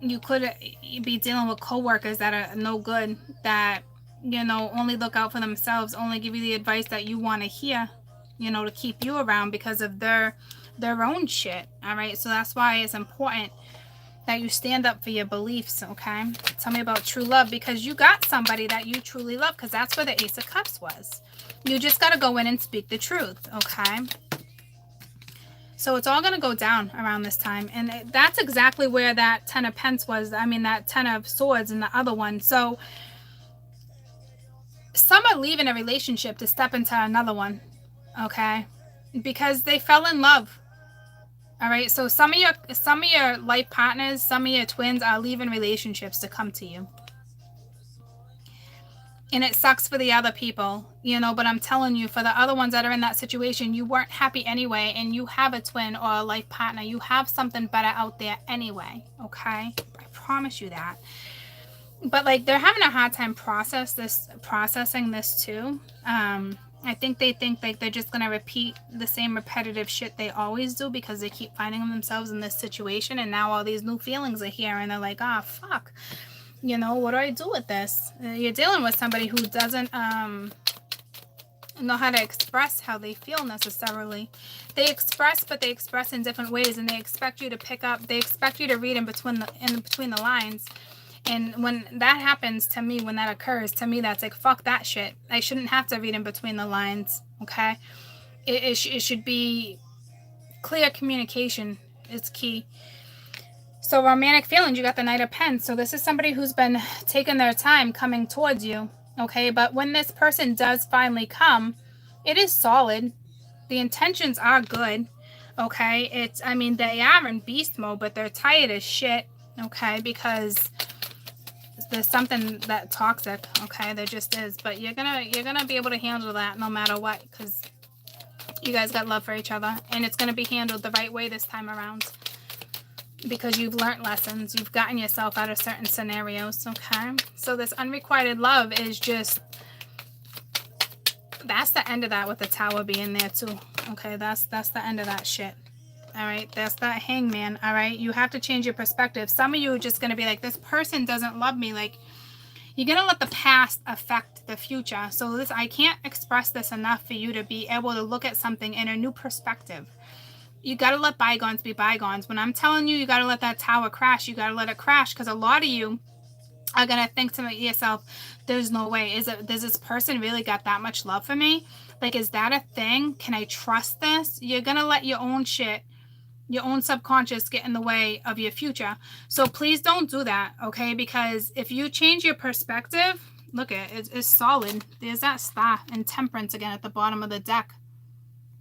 Speaker 1: you could be dealing with coworkers that are no good, that, you know, only look out for themselves, only give you the advice that you want to hear, you know, to keep you around because of their own shit. All right, so that's why it's important that you stand up for your beliefs. Okay, tell me about true love, because you got somebody that you truly love, because that's where the Ace of Cups was. You just got to go in and speak the truth. Okay, so it's all going to go down around this time, and that's exactly where that Ten of Pence was. I mean, that Ten of Swords and the other one. So Some are leaving a relationship to step into another one, okay? Because they fell in love. All right, so some of your life partners, some of your twins are leaving relationships to come to you. And it sucks for the other people, you know, but I'm telling you, for the other ones that are in that situation, you weren't happy anyway, and you have a twin or a life partner. You have something better out there anyway, okay? I promise you that. But like, they're having a hard time processing this too. I think they think like they're just gonna repeat the same repetitive shit they always do because they keep finding themselves in this situation, and now all these new feelings are here, and they're like, oh fuck, you know, what do I do with this? You're dealing with somebody who doesn't know how to express how they feel necessarily. They express, but they express in different ways, and they expect you to pick up. They expect you to read in between the lines. And when that happens to me, when that occurs to me, that's like, fuck that shit. I shouldn't have to read in between the lines. Okay, it should be clear communication. It's key. So romantic feelings, you got the Knight of Pens. So this is somebody who's been taking their time coming towards you. Okay, but when this person does finally come, it is solid. The intentions are good. Okay, I mean, they are in beast mode, but they're tired as shit. Okay, because there's something that toxic. Okay, there just is. But you're gonna be able to handle that no matter what, because you guys got love for each other, and it's gonna be handled the right way this time around. Because you've learned lessons, you've gotten yourself out of certain scenarios, okay? So this unrequited love is just, that's the end of that with the Tower being there too, okay? That's the end of that shit, all right? That's that Hangman, all right? You have to change your perspective. Some of you are just going to be like, this person doesn't love me. Like, you're going to let the past affect the future. So this, I can't express this enough for you to be able to look at something in a new perspective. You got to let bygones be bygones. When I'm telling you, you got to let that tower crash, you got to let it crash, because a lot of you are going to think to yourself, there's no way. Does this person really got that much love for me? Like, is that a thing? Can I trust this? You're going to let your own shit, your own subconscious get in the way of your future. So please don't do that, okay? Because if you change your perspective, look at it, it's solid. There's that Star and Temperance again at the bottom of the deck.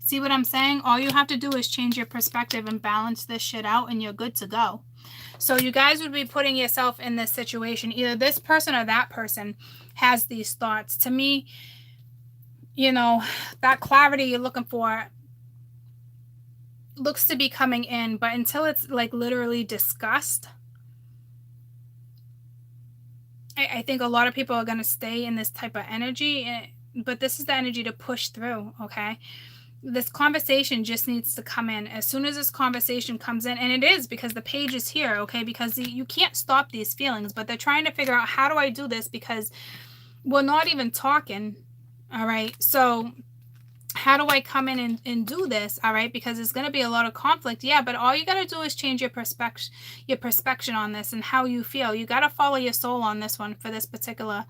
Speaker 1: See what I'm saying? All you have to do is change your perspective and balance this shit out, and you're good to go. So you guys would be putting yourself in this situation. Either this person or that person has these thoughts. To me, you know, that clarity you're looking for looks to be coming in, but until it's like literally discussed, I think a lot of people are going to stay in this type of energy, but this is the energy to push through, okay? This conversation just needs to come in. As soon as this conversation comes in, and it is, because the page is here, okay? Because you can't stop these feelings, but they're trying to figure out, how do I do this? Because we're not even talking, all right? So how do I come in and do this, all right? Because there's going to be a lot of conflict, yeah, but all you got to do is change your perspective on this and how you feel. You got to follow your soul on this one for this particular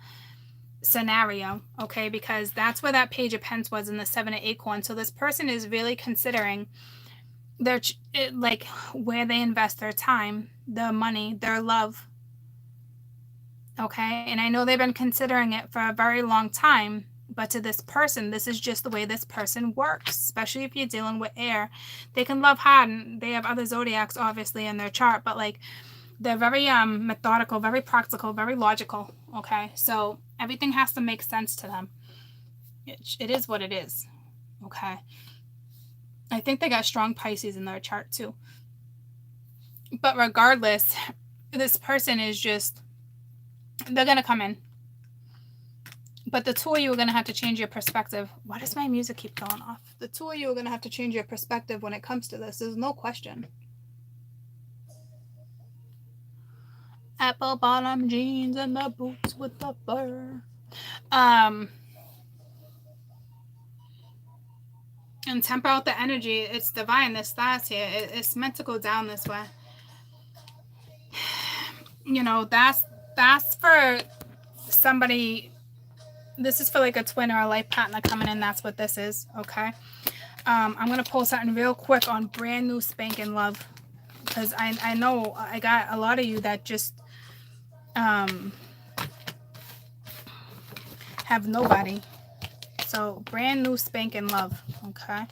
Speaker 1: scenario, okay? Because that's where that Page of Pens was in the Seven of Acorns. So this person is really considering like where they invest their time, their money, their love, okay? And I know they've been considering it for a very long time, but to this person, this is just the way this person works, especially if you're dealing with air. They can love hard, and they have other zodiacs obviously in their chart, but like, they're very methodical, very practical, very logical, okay? So everything has to make sense to them. It is what it is, okay? I think they got strong Pisces in their chart too. But regardless, this person is just, they're going to come in. But the two of you are going to have to change your perspective. Why does my music keep going off? The two of you are going to have to change your perspective when it comes to this. There's no question. Apple bottom jeans and the boots with the fur. And temper out the energy. It's divine. This star's here. It's meant to go down this way. You know, that's for somebody. This is for like a twin or a life partner coming in. That's what this is, okay? I'm going to pull something real quick on brand new spanking love. Because I know I got a lot of you that just have have nobody. So brand new spanking love, okay?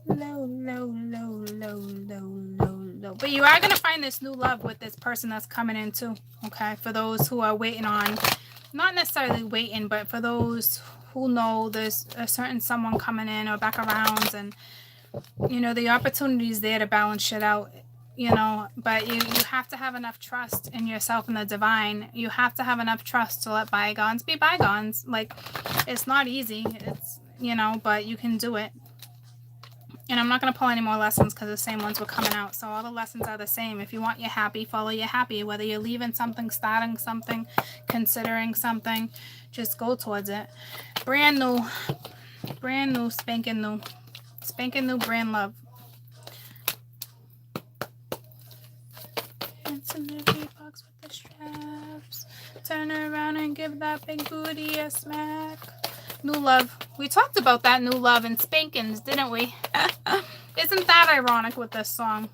Speaker 1: Low, low, low, low, low, low, low. But you are going to find this new love with this person that's coming in too, okay? For those who are waiting on, not necessarily waiting, but for those who know there's a certain someone coming in or back around, and, you know, the opportunity is there to balance shit out, you know, but you have to have enough trust in yourself and the divine. You have to have enough trust to let bygones be bygones. Like, it's not easy, it's, you know, but you can do it. And I'm not going to pull any more lessons because the same ones were coming out. So all the lessons are the same. If you want your happy, follow your happy. Whether you're leaving something, starting something, considering something, just go towards it. Brand new, spanking new brand love. It's in every box with the straps. Turn around and give that big booty a smack. New love. We talked about that new love and spankings, didn't we? Isn't that ironic with this song?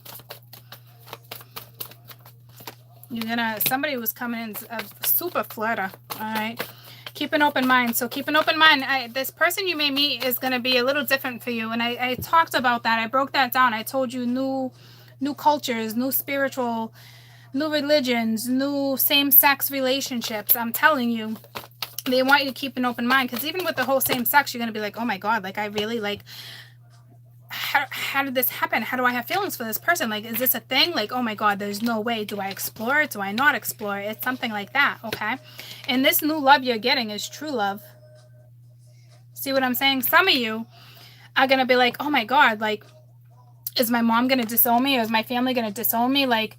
Speaker 1: Somebody was coming in a super flirter. All right. Keep an open mind. So keep an open mind. This person you may meet is going to be a little different for you. And I talked about that. I broke that down. I told you new cultures, new spiritual, new religions, new same-sex relationships. I'm telling you. They want you to keep an open mind, because even with the whole same sex, you're going to be like, oh my God, like I really like, how did this happen? How do I have feelings for this person? Like, is this a thing? Like, oh my God, there's no way. Do I explore it? Do I not explore it? It's something like that, okay? And this new love you're getting is true love. See what I'm saying? Some of you are going to be like, oh my God, like, is my mom going to disown me? Or is my family going to disown me? Like,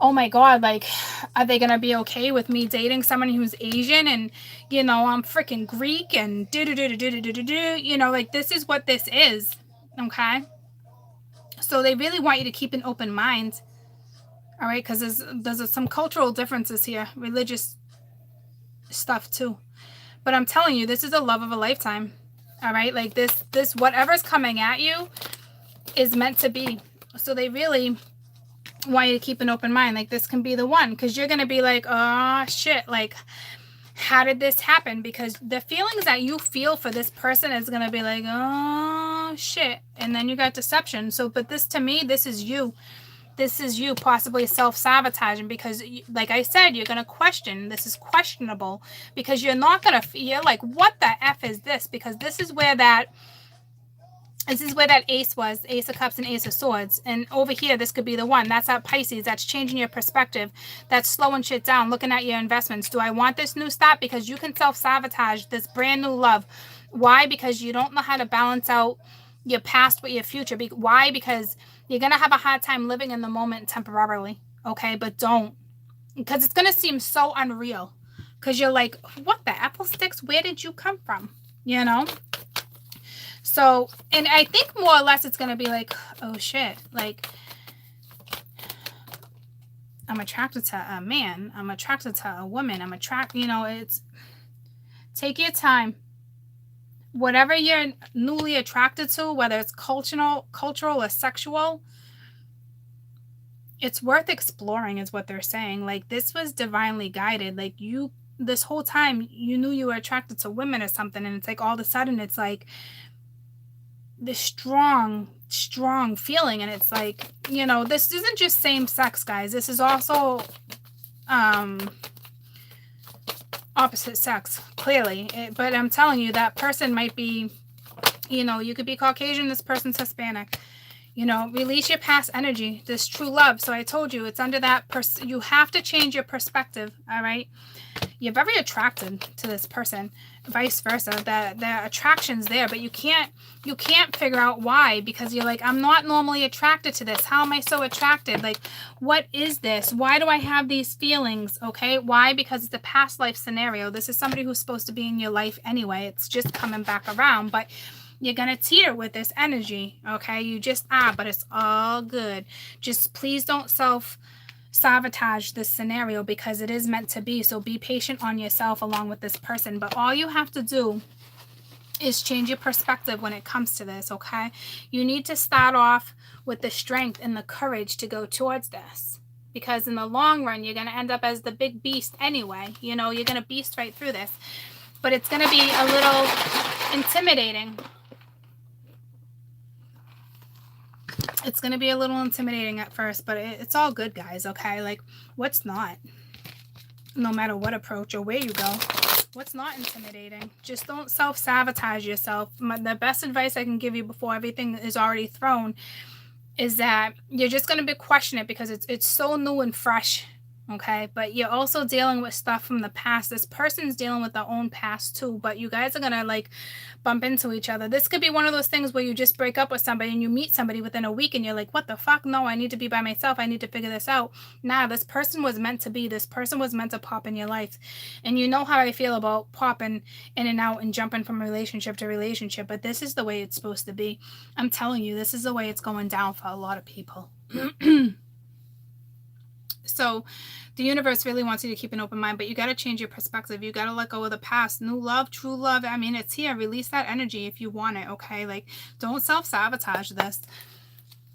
Speaker 1: oh my God, like, are they going to be okay with me dating someone who's Asian and, you know, I'm freaking Greek and you know, like, this is what this is, okay? So they really want you to keep an open mind, all right? Because there's some cultural differences here, religious stuff too. But I'm telling you, this is the love of a lifetime, all right? Like, this whatever's coming at you is meant to be. So they really want you to keep an open mind. Like, this can be the one, because you're going to be like, oh shit, like, how did this happen? Because the feelings that you feel for this person is going to be like, oh shit. And then you got deception. So, but this, to me, this is you. This is you possibly self-sabotaging, because, like I said, you're going to question. This is questionable, because you're not going to, you're like, what the F is this? Because this is where that ace was, Ace of Cups and Ace of Swords. And over here, this could be the one. That's at Pisces. That's changing your perspective. That's slowing shit down, looking at your investments. Do I want this new stop? Because you can self-sabotage this brand new love. Why? Because you don't know how to balance out your past with your future. Why? Because you're going to have a hard time living in the moment temporarily. Okay? But don't. Because it's going to seem so unreal. Because you're like, what the apple sticks? Where did you come from? You know? So, and I think more or less it's going to be like, oh shit, like, I'm attracted to a man, I'm attracted to a woman, you know, it's, take your time. Whatever you're newly attracted to, whether it's cultural or sexual, it's worth exploring, is what they're saying. Like, this was divinely guided. Like, you, this whole time, you knew you were attracted to women or something, and it's like, all of a sudden, it's like, this strong feeling, and it's like, you know, this isn't just same sex, guys. This is also opposite sex, clearly. But I'm telling you, that person might be, you know, you could be Caucasian, this person's Hispanic. You know, release your past energy, this true love. So I told you, it's under that you have to change your perspective, all right? You're very attracted to this person, vice versa. The attraction's there, but you can't figure out why, because you're like, I'm not normally attracted to this. How am I so attracted? Like, what is this? Why do I have these feelings? Okay, why? Because it's a past life scenario. This is somebody who's supposed to be in your life anyway. It's just coming back around, but you're going to teeter with this energy, okay? You just are, but it's all good. Just please don't sabotage this scenario, because it is meant to be. So be patient on yourself along with this person. But all you have to do is change your perspective when it comes to this, okay? You need to start off with the strength and the courage to go towards this, because in the long run, you're going to end up as the big beast anyway. You know, you're going to beast right through this. but it's going to be a little intimidating. It's going to be a little intimidating at first, but it's all good, guys, okay? Like, what's not? No matter what approach or where you go, what's not intimidating? Just don't self-sabotage yourself. The best advice I can give you before everything is already thrown is that you're just going to be questioning it because it's so new and fresh, okay? But you're also dealing with stuff from the past. This person's dealing with their own past too, but you guys are going to like bump into each other. This could be one of those things where you just break up with somebody and you meet somebody within a week and you're like, what the fuck? No, I need to be by myself. I need to figure this out. Nah, this person was meant to be. This person was meant to pop in your life. And you know how I feel about popping in and out and jumping from relationship to relationship, but this is the way it's supposed to be. I'm telling you, this is the way it's going down for a lot of people. So the universe really wants you to keep an open mind, but you got to change your perspective. You got to let go of the past. New love, true love. I mean, it's here. Release that energy if you want it, okay? Like, don't self-sabotage this.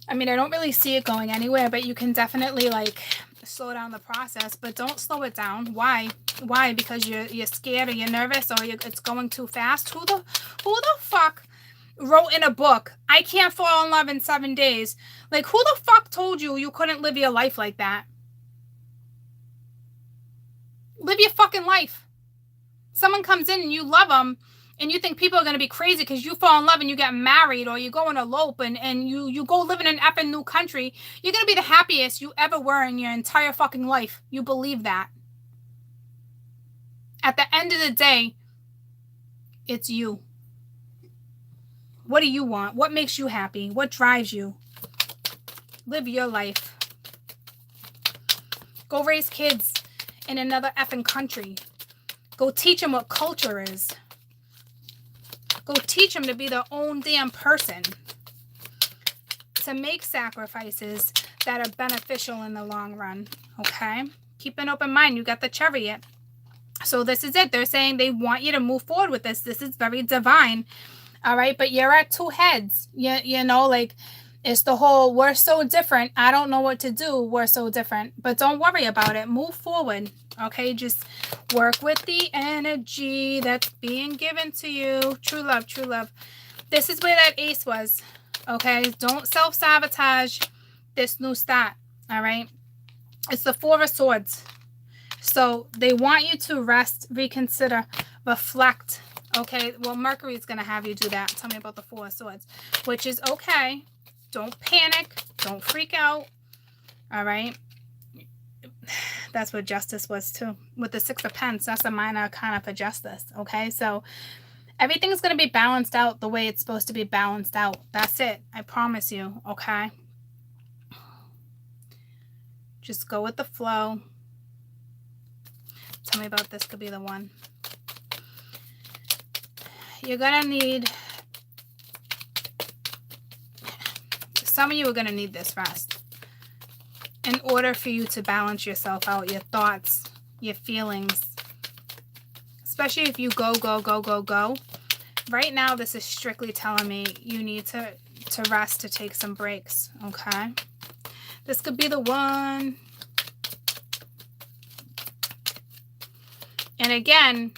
Speaker 1: I mean, I don't really see it going anywhere, but you can definitely, like, slow down the process, but don't slow it down. Why? Why? Because you're scared or you're nervous or it's going too fast? Who the fuck wrote in a book, I can't fall in love in 7 days? Like, who the fuck told you you couldn't live your life like that? Live your fucking life. Someone comes in and you love them and you think people are going to be crazy because you fall in love and you get married or you go and elope and you go live in an effing new country. You're going to be the happiest you ever were in your entire fucking life. You believe that. At the end of the day, it's you. What do you want? What makes you happy? What drives you? Live your life. Go raise kids in another effing country. Go teach them what culture is. Go teach them to be their own damn person. To make sacrifices that are beneficial in the long run. Okay? Keep an open mind. You got the chariot. So this is it. They're saying they want you to move forward with this. This is very divine. All right? But you're at two heads. You know, like, it's the whole, we're so different. I don't know what to do. We're so different. But don't worry about it. Move forward. Okay? Just work with the energy that's being given to you. True love, true love. This is where that ace was. Okay? Don't self-sabotage this new start. All right? It's the Four of Swords. So they want you to rest, reconsider, reflect. Okay? Well, Mercury is going to have you do that. Tell me about the Four of Swords. Which is okay. Don't panic. Don't freak out. All right. That's what justice was too. With the Six of Pentacles, that's a minor arcana for justice. Okay. So everything's going to be balanced out the way it's supposed to be balanced out. That's it. I promise you. Okay. Just go with the flow. Tell me about this. Could be the one. You're going to need... Some of you are going to need this rest in order for you to balance yourself out, your thoughts, your feelings, especially if you go. Right now, this is strictly telling me you need to rest, to take some breaks, okay? This could be the one. And again,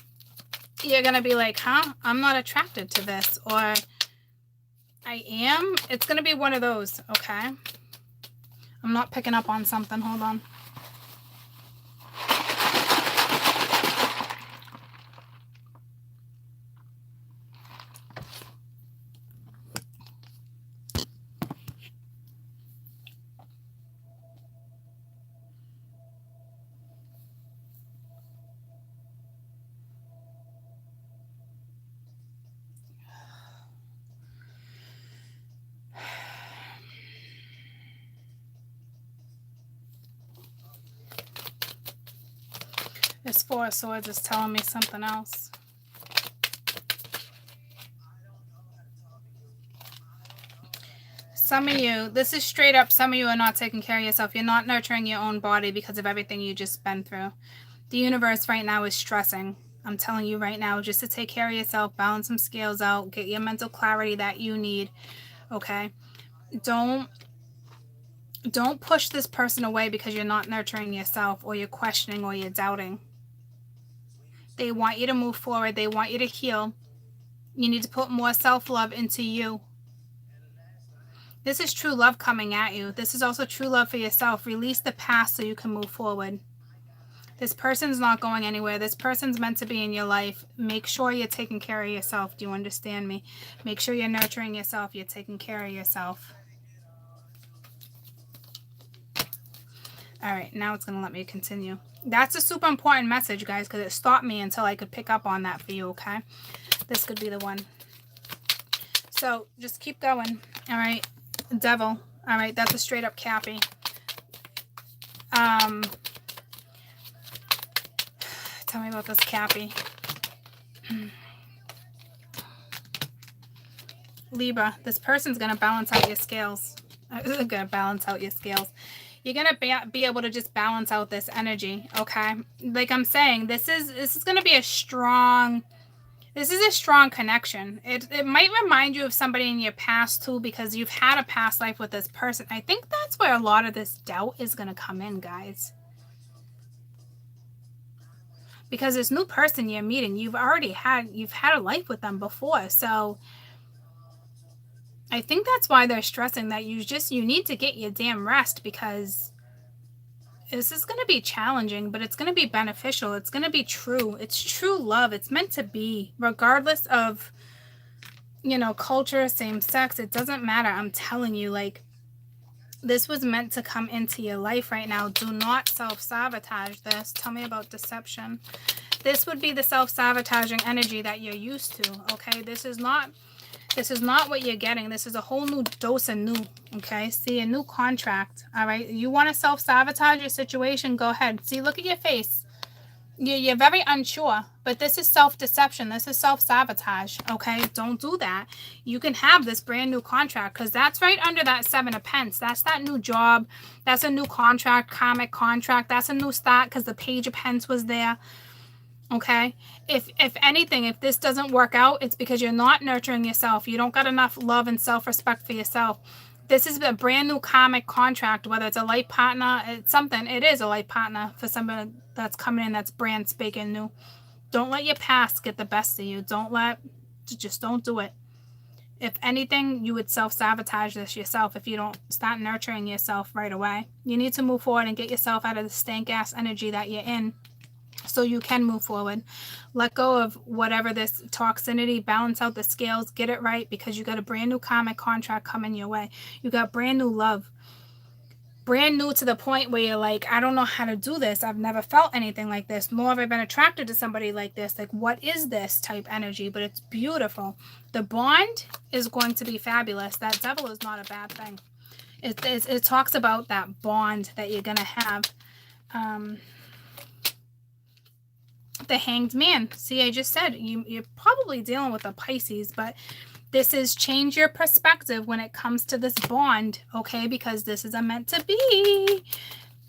Speaker 1: you're going to be like, huh? I'm not attracted to this, or... I am. It's going to be one of those, okay? I'm not picking up on something. Hold on. This Four of Swords is telling me something else. Some of you, this is straight up, some of you are not taking care of yourself. You're not nurturing your own body because of everything you just been through. The universe right now is stressing. I'm telling you right now, just to take care of yourself, balance some scales out, get your mental clarity that you need, okay? Don't push this person away because you're not nurturing yourself, or you're questioning, or you're doubting. They want you to move forward. They want you to heal. You need to put more self-love into you. This is true love coming at you. This is also true love for yourself. Release the past so you can move forward. This person's not going anywhere. This person's meant to be in your life. Make sure you're taking care of yourself. Do you understand me? Make sure you're nurturing yourself. You're taking care of yourself. All right, now it's going to let me continue. That's a super important message, guys, because it stopped me until I could pick up on that for you, okay? This could be the one. So just keep going. All right, Devil. All right, that's a straight up Cappy. Tell me about this Cappy. Libra, this person's going to balance out your scales. Going to balance out your scales. You're going to be able to just balance out this energy, okay? Like I'm saying, this is going to be a strong connection. It might remind you of somebody in your past too, because you've had a past life with this person. I think that's where a lot of this doubt is going to come in, guys. Because this new person you're meeting, you've had a life with them before. So I think that's why they're stressing that you need to get your damn rest, because this is going to be challenging, but it's going to be beneficial. It's going to be true. It's true love. It's meant to be, regardless of, culture, same sex. It doesn't matter. I'm telling you, like, this was meant to come into your life right now. Do not self-sabotage this. Tell me about deception. This would be the self-sabotaging energy that you're used to, okay? This is not what you're getting. This is a whole new dose of new, okay? See, a new contract, all right? You want to self-sabotage your situation, go ahead. See, look at your face. You're very unsure, but this is self-deception. This is self-sabotage, okay? Don't do that. You can have this brand new contract, because that's right under that 7 of Pence. That's that new job. That's a new contract, karmic contract. That's a new start, because the Page of Pence was there, okay? If anything, if this doesn't work out, it's because you're not nurturing yourself. You don't got enough love and self-respect for yourself. This is a brand new karmic contract, whether it's a life partner, it's something. It is a life partner for somebody that's coming in that's brand spanking new. Don't let your past get the best of you. Just don't do it. If anything, you would self-sabotage this yourself if you don't start nurturing yourself right away. You need to move forward and get yourself out of the stank-ass energy that you're in, so you can move forward. Let go of whatever this toxicity, balance out the scales, get it right, because you got a brand new karmic contract coming your way. You got brand new love. Brand new to the point where you're like, I don't know how to do this. I've never felt anything like this, nor have I been attracted to somebody like this. Like, what is this type energy? But it's beautiful. The bond is going to be fabulous. That Devil is not a bad thing. It talks about that bond that you're going to have. The Hanged Man. See, I just said you're probably dealing with a Pisces, but this is change your perspective when it comes to this bond, okay? Because this is a meant to be.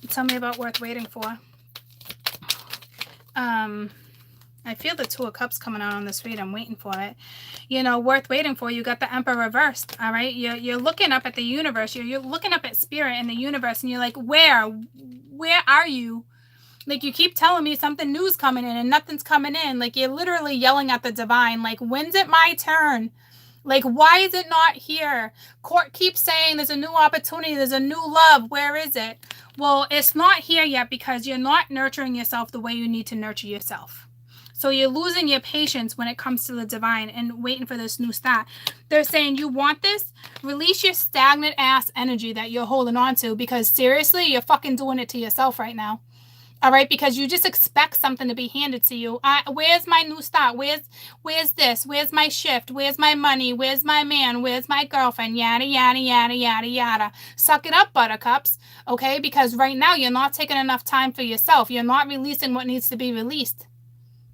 Speaker 1: Tell me about worth waiting for. I feel the Two of Cups coming out on this read. I'm waiting for it. Worth waiting for. You got the Emperor reversed, all right? You're looking up at the universe. You're looking up at spirit in the universe, and you're like, where are you? Like, you keep telling me something new's coming in and nothing's coming in. Like, you're literally yelling at the divine. Like, when's it my turn? Like, why is it not here? Court keeps saying there's a new opportunity. There's a new love. Where is it? Well, it's not here yet because you're not nurturing yourself the way you need to nurture yourself. So you're losing your patience when it comes to the divine and waiting for this new start. They're saying, you want this? Release your stagnant ass energy that you're holding on to, because seriously, you're fucking doing it to yourself right now. All right, because you just expect something to be handed to you. Where's my new start? Where's this? Where's my shift? Where's my money? Where's my man? Where's my girlfriend? Yada, yada, yada, yada, yada. Suck it up, buttercups, okay? Because right now you're not taking enough time for yourself. You're not releasing what needs to be released,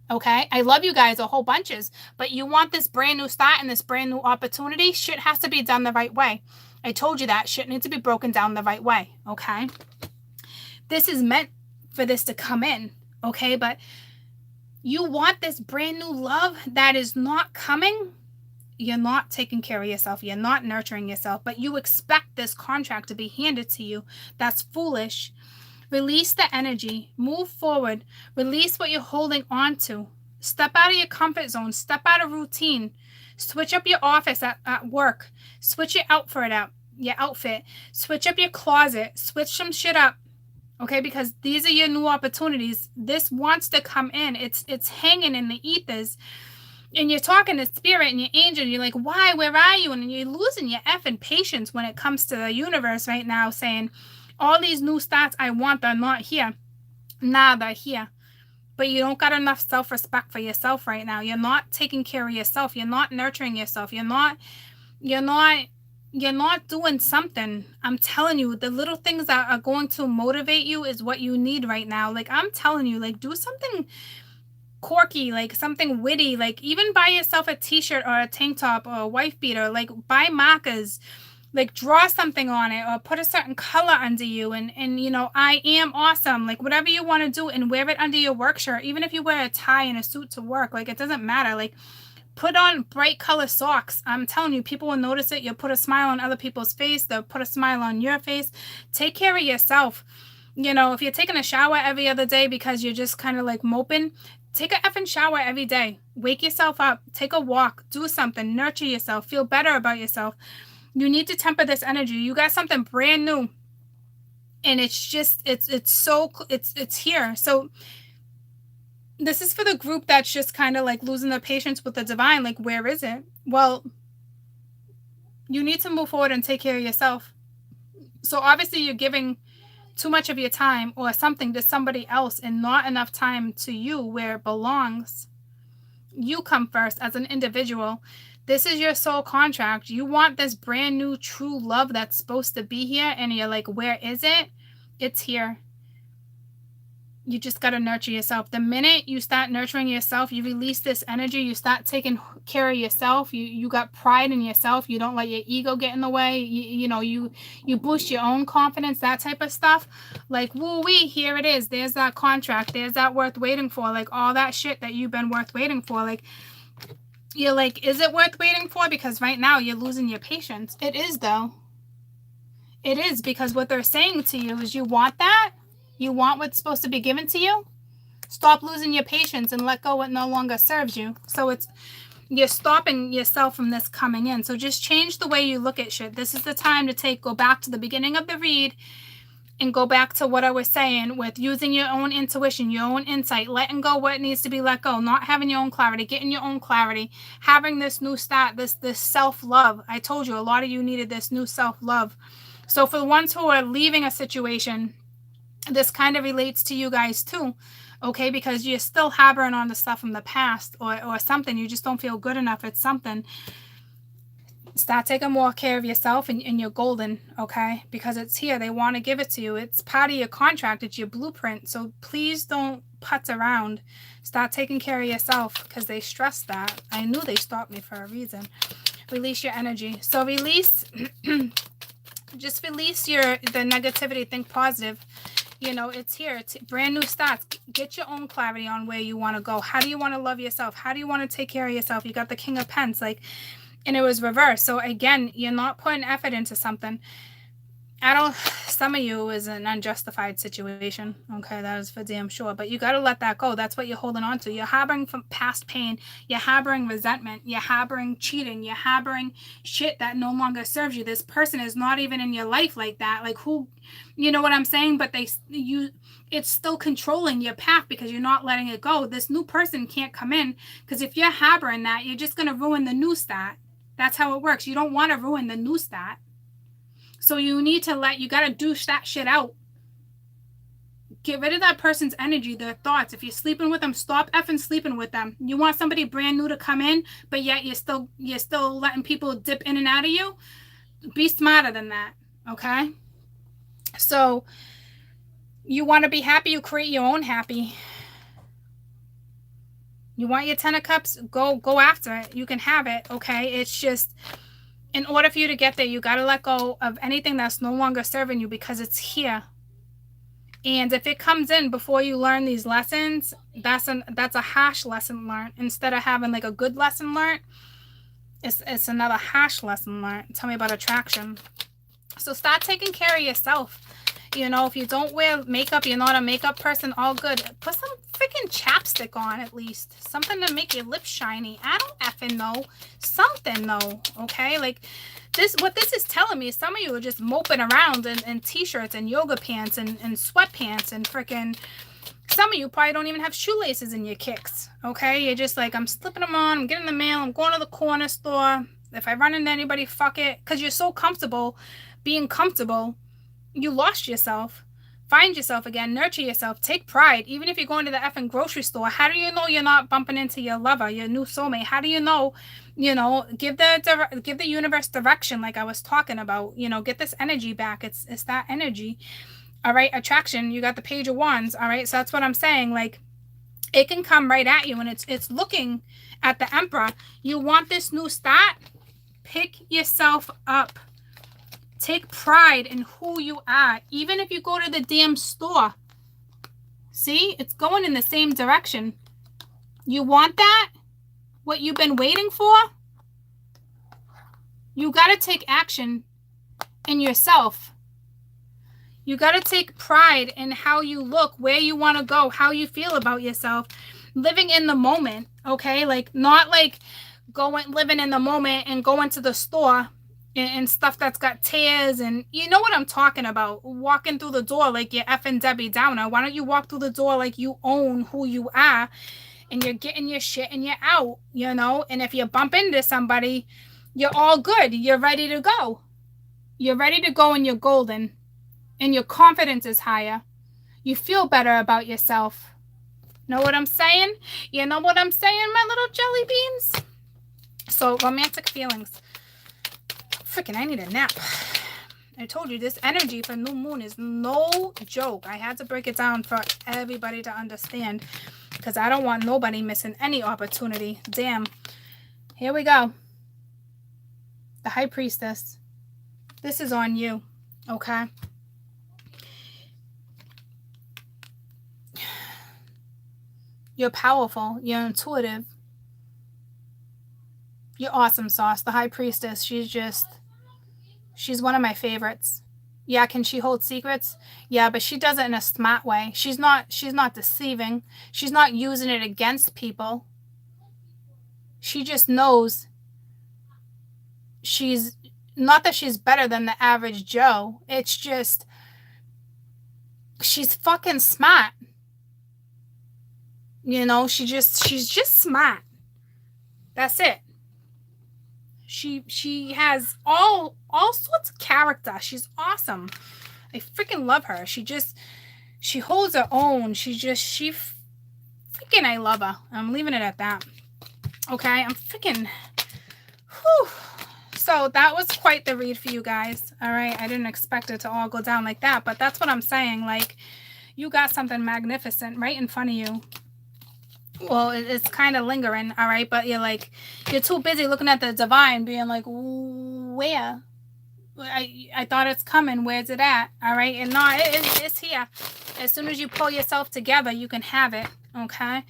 Speaker 1: okay? I love you guys a whole bunches, but you want this brand new start and this brand new opportunity. Shit has to be done the right way. I told you that. Shit needs to be broken down the right way, okay? This is meant for this to come in, okay? But you want this brand new love that is not coming. You're not taking care of yourself. You're not nurturing yourself, but you expect this contract to be handed to you. That's foolish. Release the energy. Move forward. Release what you're holding on to, Step out of your comfort zone. Step out of routine. Switch up your office at work. Switch your outfit. Switch up your closet. Switch some shit up. Okay, because these are your new opportunities. This wants to come in. It's hanging in the ethers. And you're talking to spirit and your angel. You're like, why? Where are you? And you're losing your effing patience when it comes to the universe right now, saying, all these new starts I want, they're not here. Nah, they're here. But you don't got enough self-respect for yourself right now. You're not taking care of yourself. You're not nurturing yourself. You're not doing something. I'm telling you, the little things that are going to motivate you is what you need right now. Like, I'm telling you, like, do something quirky, like something witty, like even buy yourself a t-shirt or a tank top or a wife beater, like buy markers, like draw something on it or put a certain color under you and you know, I am awesome, like whatever you want to do, and wear it under your work shirt. Even if you wear a tie and a suit to work, like it doesn't matter. Like put on bright color socks. I'm telling you, people will notice it. You'll put a smile on other people's face. They'll put a smile on your face. Take care of yourself. You know, if you're taking a shower every other day because you're just kind of like moping, take a effing shower every day. Wake yourself up. Take a walk. Do something. Nurture yourself. Feel better about yourself. You need to temper this energy. You got something brand new. And it's just, it's here. So this is for the group that's just kind of like losing their patience with the divine. Like, where is it? Well, you need to move forward and take care of yourself. So obviously you're giving too much of your time or something to somebody else and not enough time to you where it belongs. You come first as an individual. This is your soul contract. You want this brand new true love that's supposed to be here, and you're like, where is it? It's here. You just got to nurture yourself. The minute you start nurturing yourself, you release this energy. You start taking care of yourself. You got pride in yourself. You don't let your ego get in the way. You boost your own confidence, that type of stuff. Like, woo-wee, here it is. There's that contract. There's that worth waiting for. Like, all that shit that you've been worth waiting for. Like, you're like, is it worth waiting for? Because right now you're losing your patience. It is, though. It is, because what they're saying to you is, you want that? You want what's supposed to be given to you? Stop losing your patience and let go what no longer serves you. So you're stopping yourself from this coming in. So just change the way you look at shit. This is the time to go back to the beginning of the read and go back to what I was saying with using your own intuition, your own insight, letting go what needs to be let go, not having your own clarity, getting your own clarity, having this new start, this self-love. I told you, a lot of you needed this new self-love. So for the ones who are leaving a situation, this kind of relates to you guys too, okay? Because you're still harboring on the stuff from the past or something. You just don't feel good enough. It's something. Start taking more care of yourself and you're golden, okay? Because it's here. They want to give it to you. It's part of your contract. It's your blueprint. So please don't putz around. Start taking care of yourself, because they stress that. I knew they stopped me for a reason. Release your energy. So release, just release the negativity. Think positive. You know, it's here. It's brand new starts. Get your own clarity on where you want to go. How do you want to love yourself? How do you want to take care of yourself? You got the King of Pence, like, and it was reversed. So again, you're not putting effort into something. Some of you is an unjustified situation. Okay, that is for damn sure. But you got to let that go. That's what you're holding on to. You're harboring from past pain. You're harboring resentment. You're harboring cheating. You're harboring shit that no longer serves you. This person is not even in your life like that. Like, who, you know what I'm saying? But it's still controlling your path because you're not letting it go. This new person can't come in, because if you're harboring that, you're just going to ruin the new start. That's how it works. You don't want to ruin the new start. So you got to douche that shit out. Get rid of that person's energy, their thoughts. If you're sleeping with them, stop effing sleeping with them. You want somebody brand new to come in, but yet you're still letting people dip in and out of you. Be smarter than that, okay? So you want to be happy, you create your own happy. You want your 10 of Cups, go after it. You can have it, okay? It's just, in order for you to get there, you got to let go of anything that's no longer serving you, because it's here. And if it comes in before you learn these lessons, that's a harsh lesson learned. Instead of having like a good lesson learned, it's another harsh lesson learned. Tell me about attraction. So start taking care of yourself. You know, if you don't wear makeup, you're not a makeup person, all good. Put some freaking chapstick on at least. Something to make your lips shiny. I don't effing know. Something though, okay? Like this, what this is telling me is some of you are just moping around in t-shirts and yoga pants and sweatpants and freaking, some of you probably don't even have shoelaces in your kicks, okay? You're just like, I'm slipping them on, I'm getting the mail, I'm going to the corner store. If I run into anybody, fuck it. Because you're so comfortable being comfortable, you lost yourself. Find yourself again, nurture yourself, take pride. Even if you're going to the effing grocery store, how do you know you're not bumping into your lover, your new soulmate? How do you know, give the universe direction like I was talking about, get this energy back. It's that energy. All right, attraction, you got the Page of Wands. All right, so that's what I'm saying. Like, it can come right at you, and it's looking at the Emperor. You want this new start? Pick yourself up. Take pride in who you are. Even if you go to the damn store. See? It's going in the same direction. You want that? What you've been waiting for? You got to take action in yourself. You got to take pride in how you look, where you want to go, how you feel about yourself. Living in the moment, okay? Like, not like living in the moment and going to the store and stuff that's got tears, and you know what I'm talking about. Walking through the door like you're effing Debbie Downer. Why don't you walk through the door like you own who you are and you're getting your shit and you're out, And if you bump into somebody, you're all good. You're ready to go. You're ready to go and you're golden. And your confidence is higher. You feel better about yourself. Know what I'm saying? You know what I'm saying, my little jelly beans? So, romantic feelings. Freaking, I need a nap. I told you, this energy for new moon is no joke. I had to break it down for everybody to understand, because I don't want nobody missing any opportunity. Damn. Here we go. The High Priestess. This is on you, okay? You're powerful. You're intuitive. You're awesome sauce. The High Priestess, she's one of my favorites. Yeah, can she hold secrets? Yeah, but she does it in a smart way. She's not deceiving. She's not using it against people. She just knows she's not that she's better than the average Joe. It's just she's fucking smart. She's just smart. That's it. She has all sorts of character. She's awesome. I freaking love her. She holds her own. Freaking, I love her. I'm leaving it at that. Okay, I'm freaking, whew. So that was quite the read for you guys. All right, I didn't expect it to all go down like that, but that's what I'm saying. Like, you got something magnificent right in front of you. Well, it's kind of lingering, all right? But you're too busy looking at the divine, being like, where? I thought it's coming. Where's it at? All right? And no, it's here. As soon as you pull yourself together, you can have it, okay?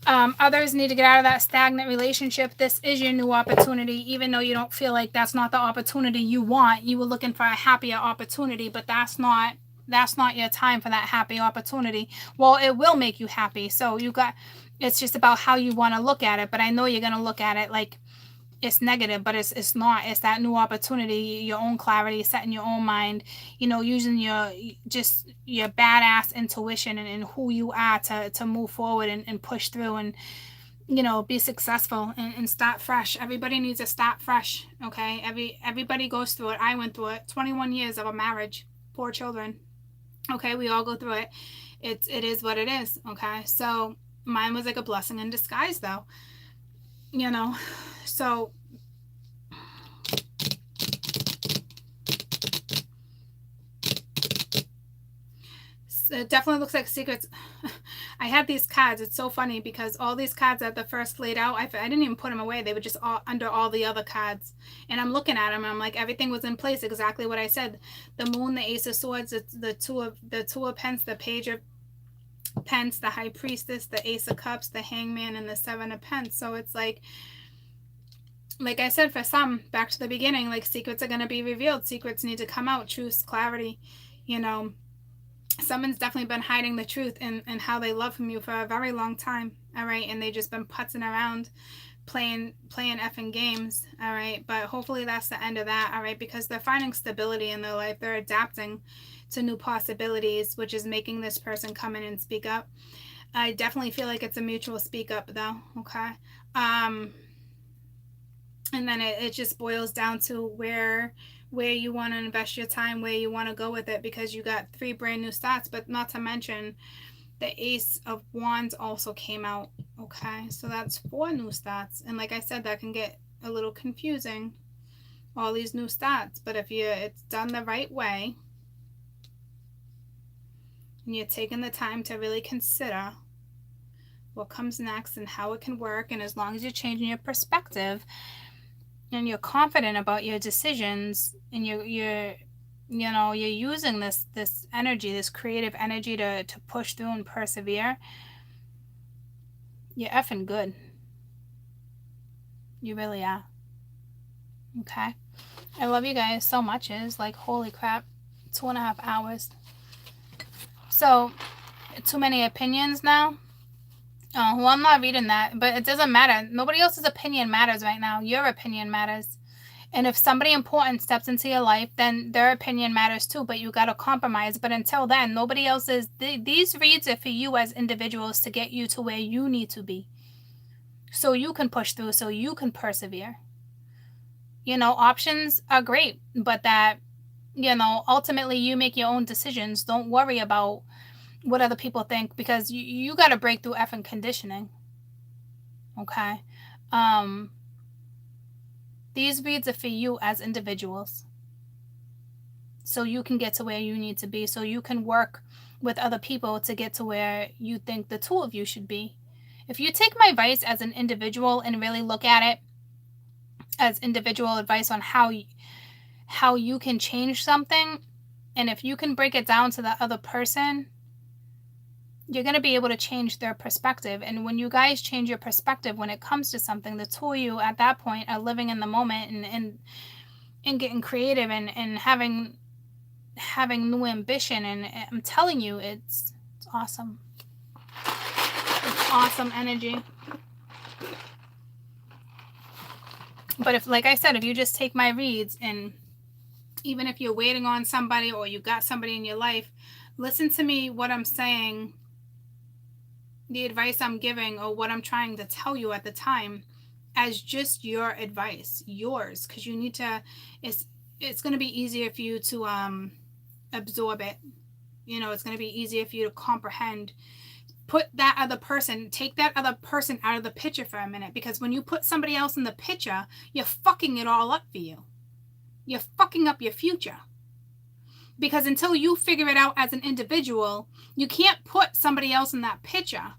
Speaker 1: Others need to get out of that stagnant relationship. This is your new opportunity, even though you don't feel like that's not the opportunity you want. You were looking for a happier opportunity, but that's not your time for that happy opportunity. Well, it will make you happy. So it's just about how you want to look at it. But I know you're going to look at it like it's negative, but it's not. It's that new opportunity, your own clarity, setting your own mind, using your badass intuition and who you are to move forward and push through and, be successful and start fresh. Everybody needs to start fresh. Okay. Everybody goes through it. I went through it. 21 years of a marriage, 4 children. Okay, we all go through it. It is what it is. Okay, so mine was like a blessing in disguise, though. So it definitely looks like secrets. I have these cards. It's so funny because all these cards that the first laid out, I didn't even put them away. They were just all under all the other cards. And I'm looking at them and I'm like, everything was in place, exactly what I said. The Moon, the Ace of Swords, the two of Pence, the Page of Pence, the High Priestess, the Ace of Cups, the Hangman, and the 7 of Pence. So it's like I said, for some, back to the beginning, like, secrets are going to be revealed. Secrets need to come out. Truth, clarity, Someone's definitely been hiding the truth and how they love from you for a very long time, all right? And they just been putzing around, playing effing games, all right? But hopefully that's the end of that, all right? Because they're finding stability in their life. They're adapting to new possibilities, which is making this person come in and speak up. I definitely feel like it's a mutual speak up, though, okay? And then it just boils down to where you want to invest your time, where you want to go with it, because you got 3 brand new starts, but not to mention the Ace of Wands also came out, okay? So that's 4 new starts. And like I said, that can get a little confusing, all these new starts. But if it's done the right way, and you're taking the time to really consider what comes next and how it can work, and as long as you're changing your perspective and you're confident about your decisions, and you're using this energy, this creative energy to push through and persevere, you're effing good. You really are. Okay. I love you guys so much. It's like, holy crap, 2.5 hours. So, too many opinions now. Well, I'm not reading that, but it doesn't matter. Nobody else's opinion matters right now. Your opinion matters. And if somebody important steps into your life, then their opinion matters too, but you got to compromise. But until then, nobody else's. These reads are for you as individuals to get you to where you need to be, so you can push through, so you can persevere. Options are great, but that, ultimately you make your own decisions. Don't worry about what other people think, because you got to break through effing conditioning. Okay? These reads are for you as individuals, so you can get to where you need to be, so you can work with other people to get to where you think the 2 of you should be. If you take my advice as an individual and really look at it as individual advice on how you can change something, and if you can break it down to the other person, you're going to be able to change their perspective. And when you guys change your perspective when it comes to something, the 2 of you at that point are living in the moment and getting creative and having new ambition. And I'm telling you, it's awesome. It's awesome energy. But if, like I said, if you just take my reads, and even if you're waiting on somebody or you got somebody in your life, listen to me, what I'm saying, the advice I'm giving, or what I'm trying to tell you at the time, as just your advice, yours, because you need to, it's going to be easier for you to absorb it. It's going to be easier for you to comprehend. Put that other person, take that other person out of the picture for a minute, because when you put somebody else in the picture, you're fucking it all up for you. You're fucking up your future. Because until you figure it out as an individual, you can't put somebody else in that picture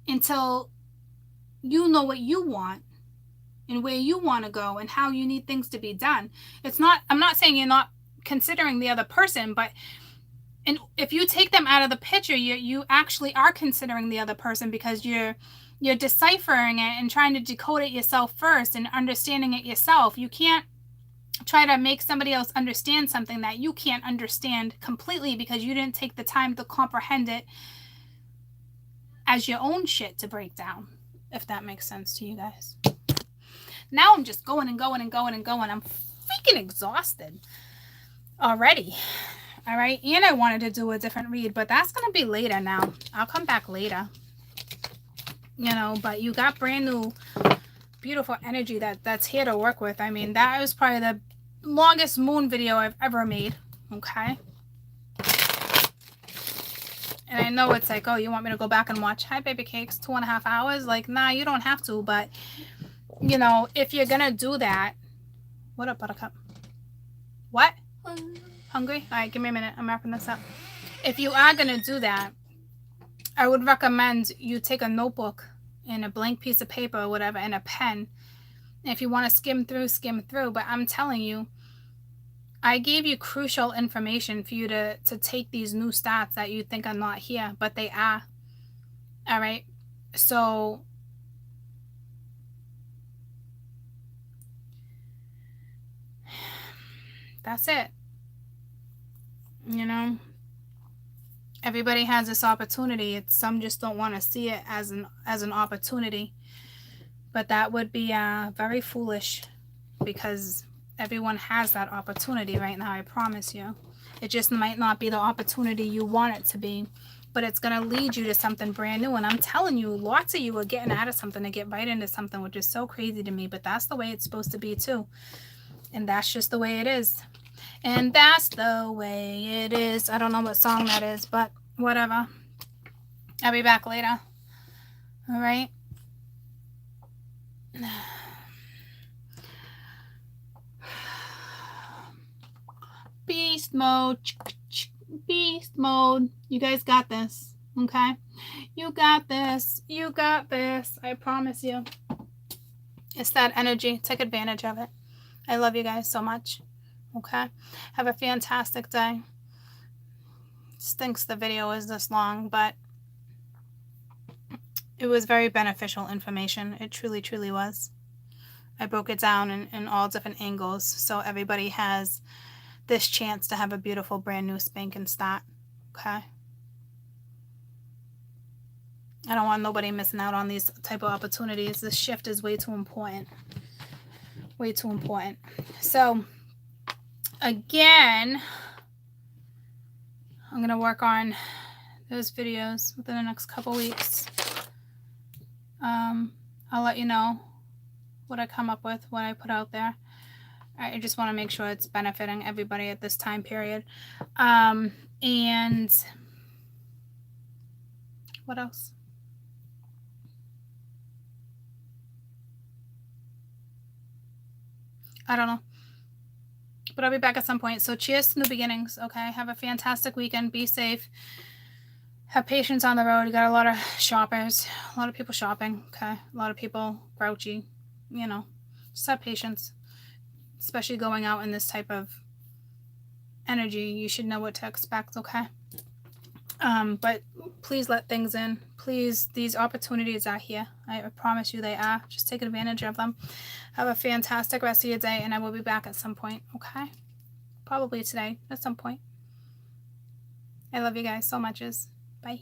Speaker 1: until you know what you want and where you want to go and how you need things to be done. I'm not saying you're not considering the other person, but and if you take them out of the picture, you actually are considering the other person, because you're deciphering it and trying to decode it yourself first and understanding it yourself. You can't try to make somebody else understand something that you can't understand completely, because you didn't take the time to comprehend it as your own shit to break down, if that makes sense to you guys. Now I'm just going and going and going and going. I'm freaking exhausted already. All right. And I wanted to do a different read, but that's going to be later now. I'll come back later. But you got brand new, beautiful energy that's here to work with. I mean, that was probably the longest moon video I've ever made. Okay. And I know it's like, oh, you want me to go back and watch Hi Baby Cakes 2.5 hours? Like, nah, you don't have to. But, if you're going to do that. What up, Buttercup? What? Hungry? All right, give me a minute. I'm wrapping this up. If you are going to do that, I would recommend you take a notebook and a blank piece of paper or whatever and a pen. And if you want to skim through. But I'm telling you, I gave you crucial information for you to take these new stats that you think are not here, but they are. All right? So that's it. Everybody has this opportunity. Some just don't want to see it as an opportunity. But that would be very foolish, because everyone has that opportunity right now, I promise you. It just might not be the opportunity you want it to be, but it's going to lead you to something brand new. And I'm telling you, lots of you are getting out of something to get right into something, which is so crazy to me, but that's the way it's supposed to be too. And that's just the way it is. And that's the way it is. I don't know what song that is, but whatever. I'll be back later. All right. Beast mode. Beast mode. You guys got this. Okay? You got this. You got this. I promise you. It's that energy. Take advantage of it. I love you guys so much. Okay? Have a fantastic day. Stinks the video is this long, but it was very beneficial information. It truly, truly was. I broke it down in all different angles, so everybody has this chance to have a beautiful brand new spanking start. Okay? I don't want nobody missing out on these type of opportunities. This shift is way too important. Way too important. So, again, I'm going to work on those videos within the next couple weeks. I'll let you know what I come up with, what I put out there. I just want to make sure it's benefiting everybody at this time period. And what else? I don't know. But I'll be back at some point. So cheers to new beginnings, okay? Have a fantastic weekend. Be safe. Have patience on the road. You got a lot of shoppers. A lot of people shopping, okay? A lot of people grouchy. You know, just have patience. Especially going out in this type of energy. You should know what to expect, okay? But please let things in. Please, these opportunities are here. I promise you they are. Just take advantage of them. Have a fantastic rest of your day, and I will be back at some point, okay? Probably today, at some point. I love you guys so much. Bye.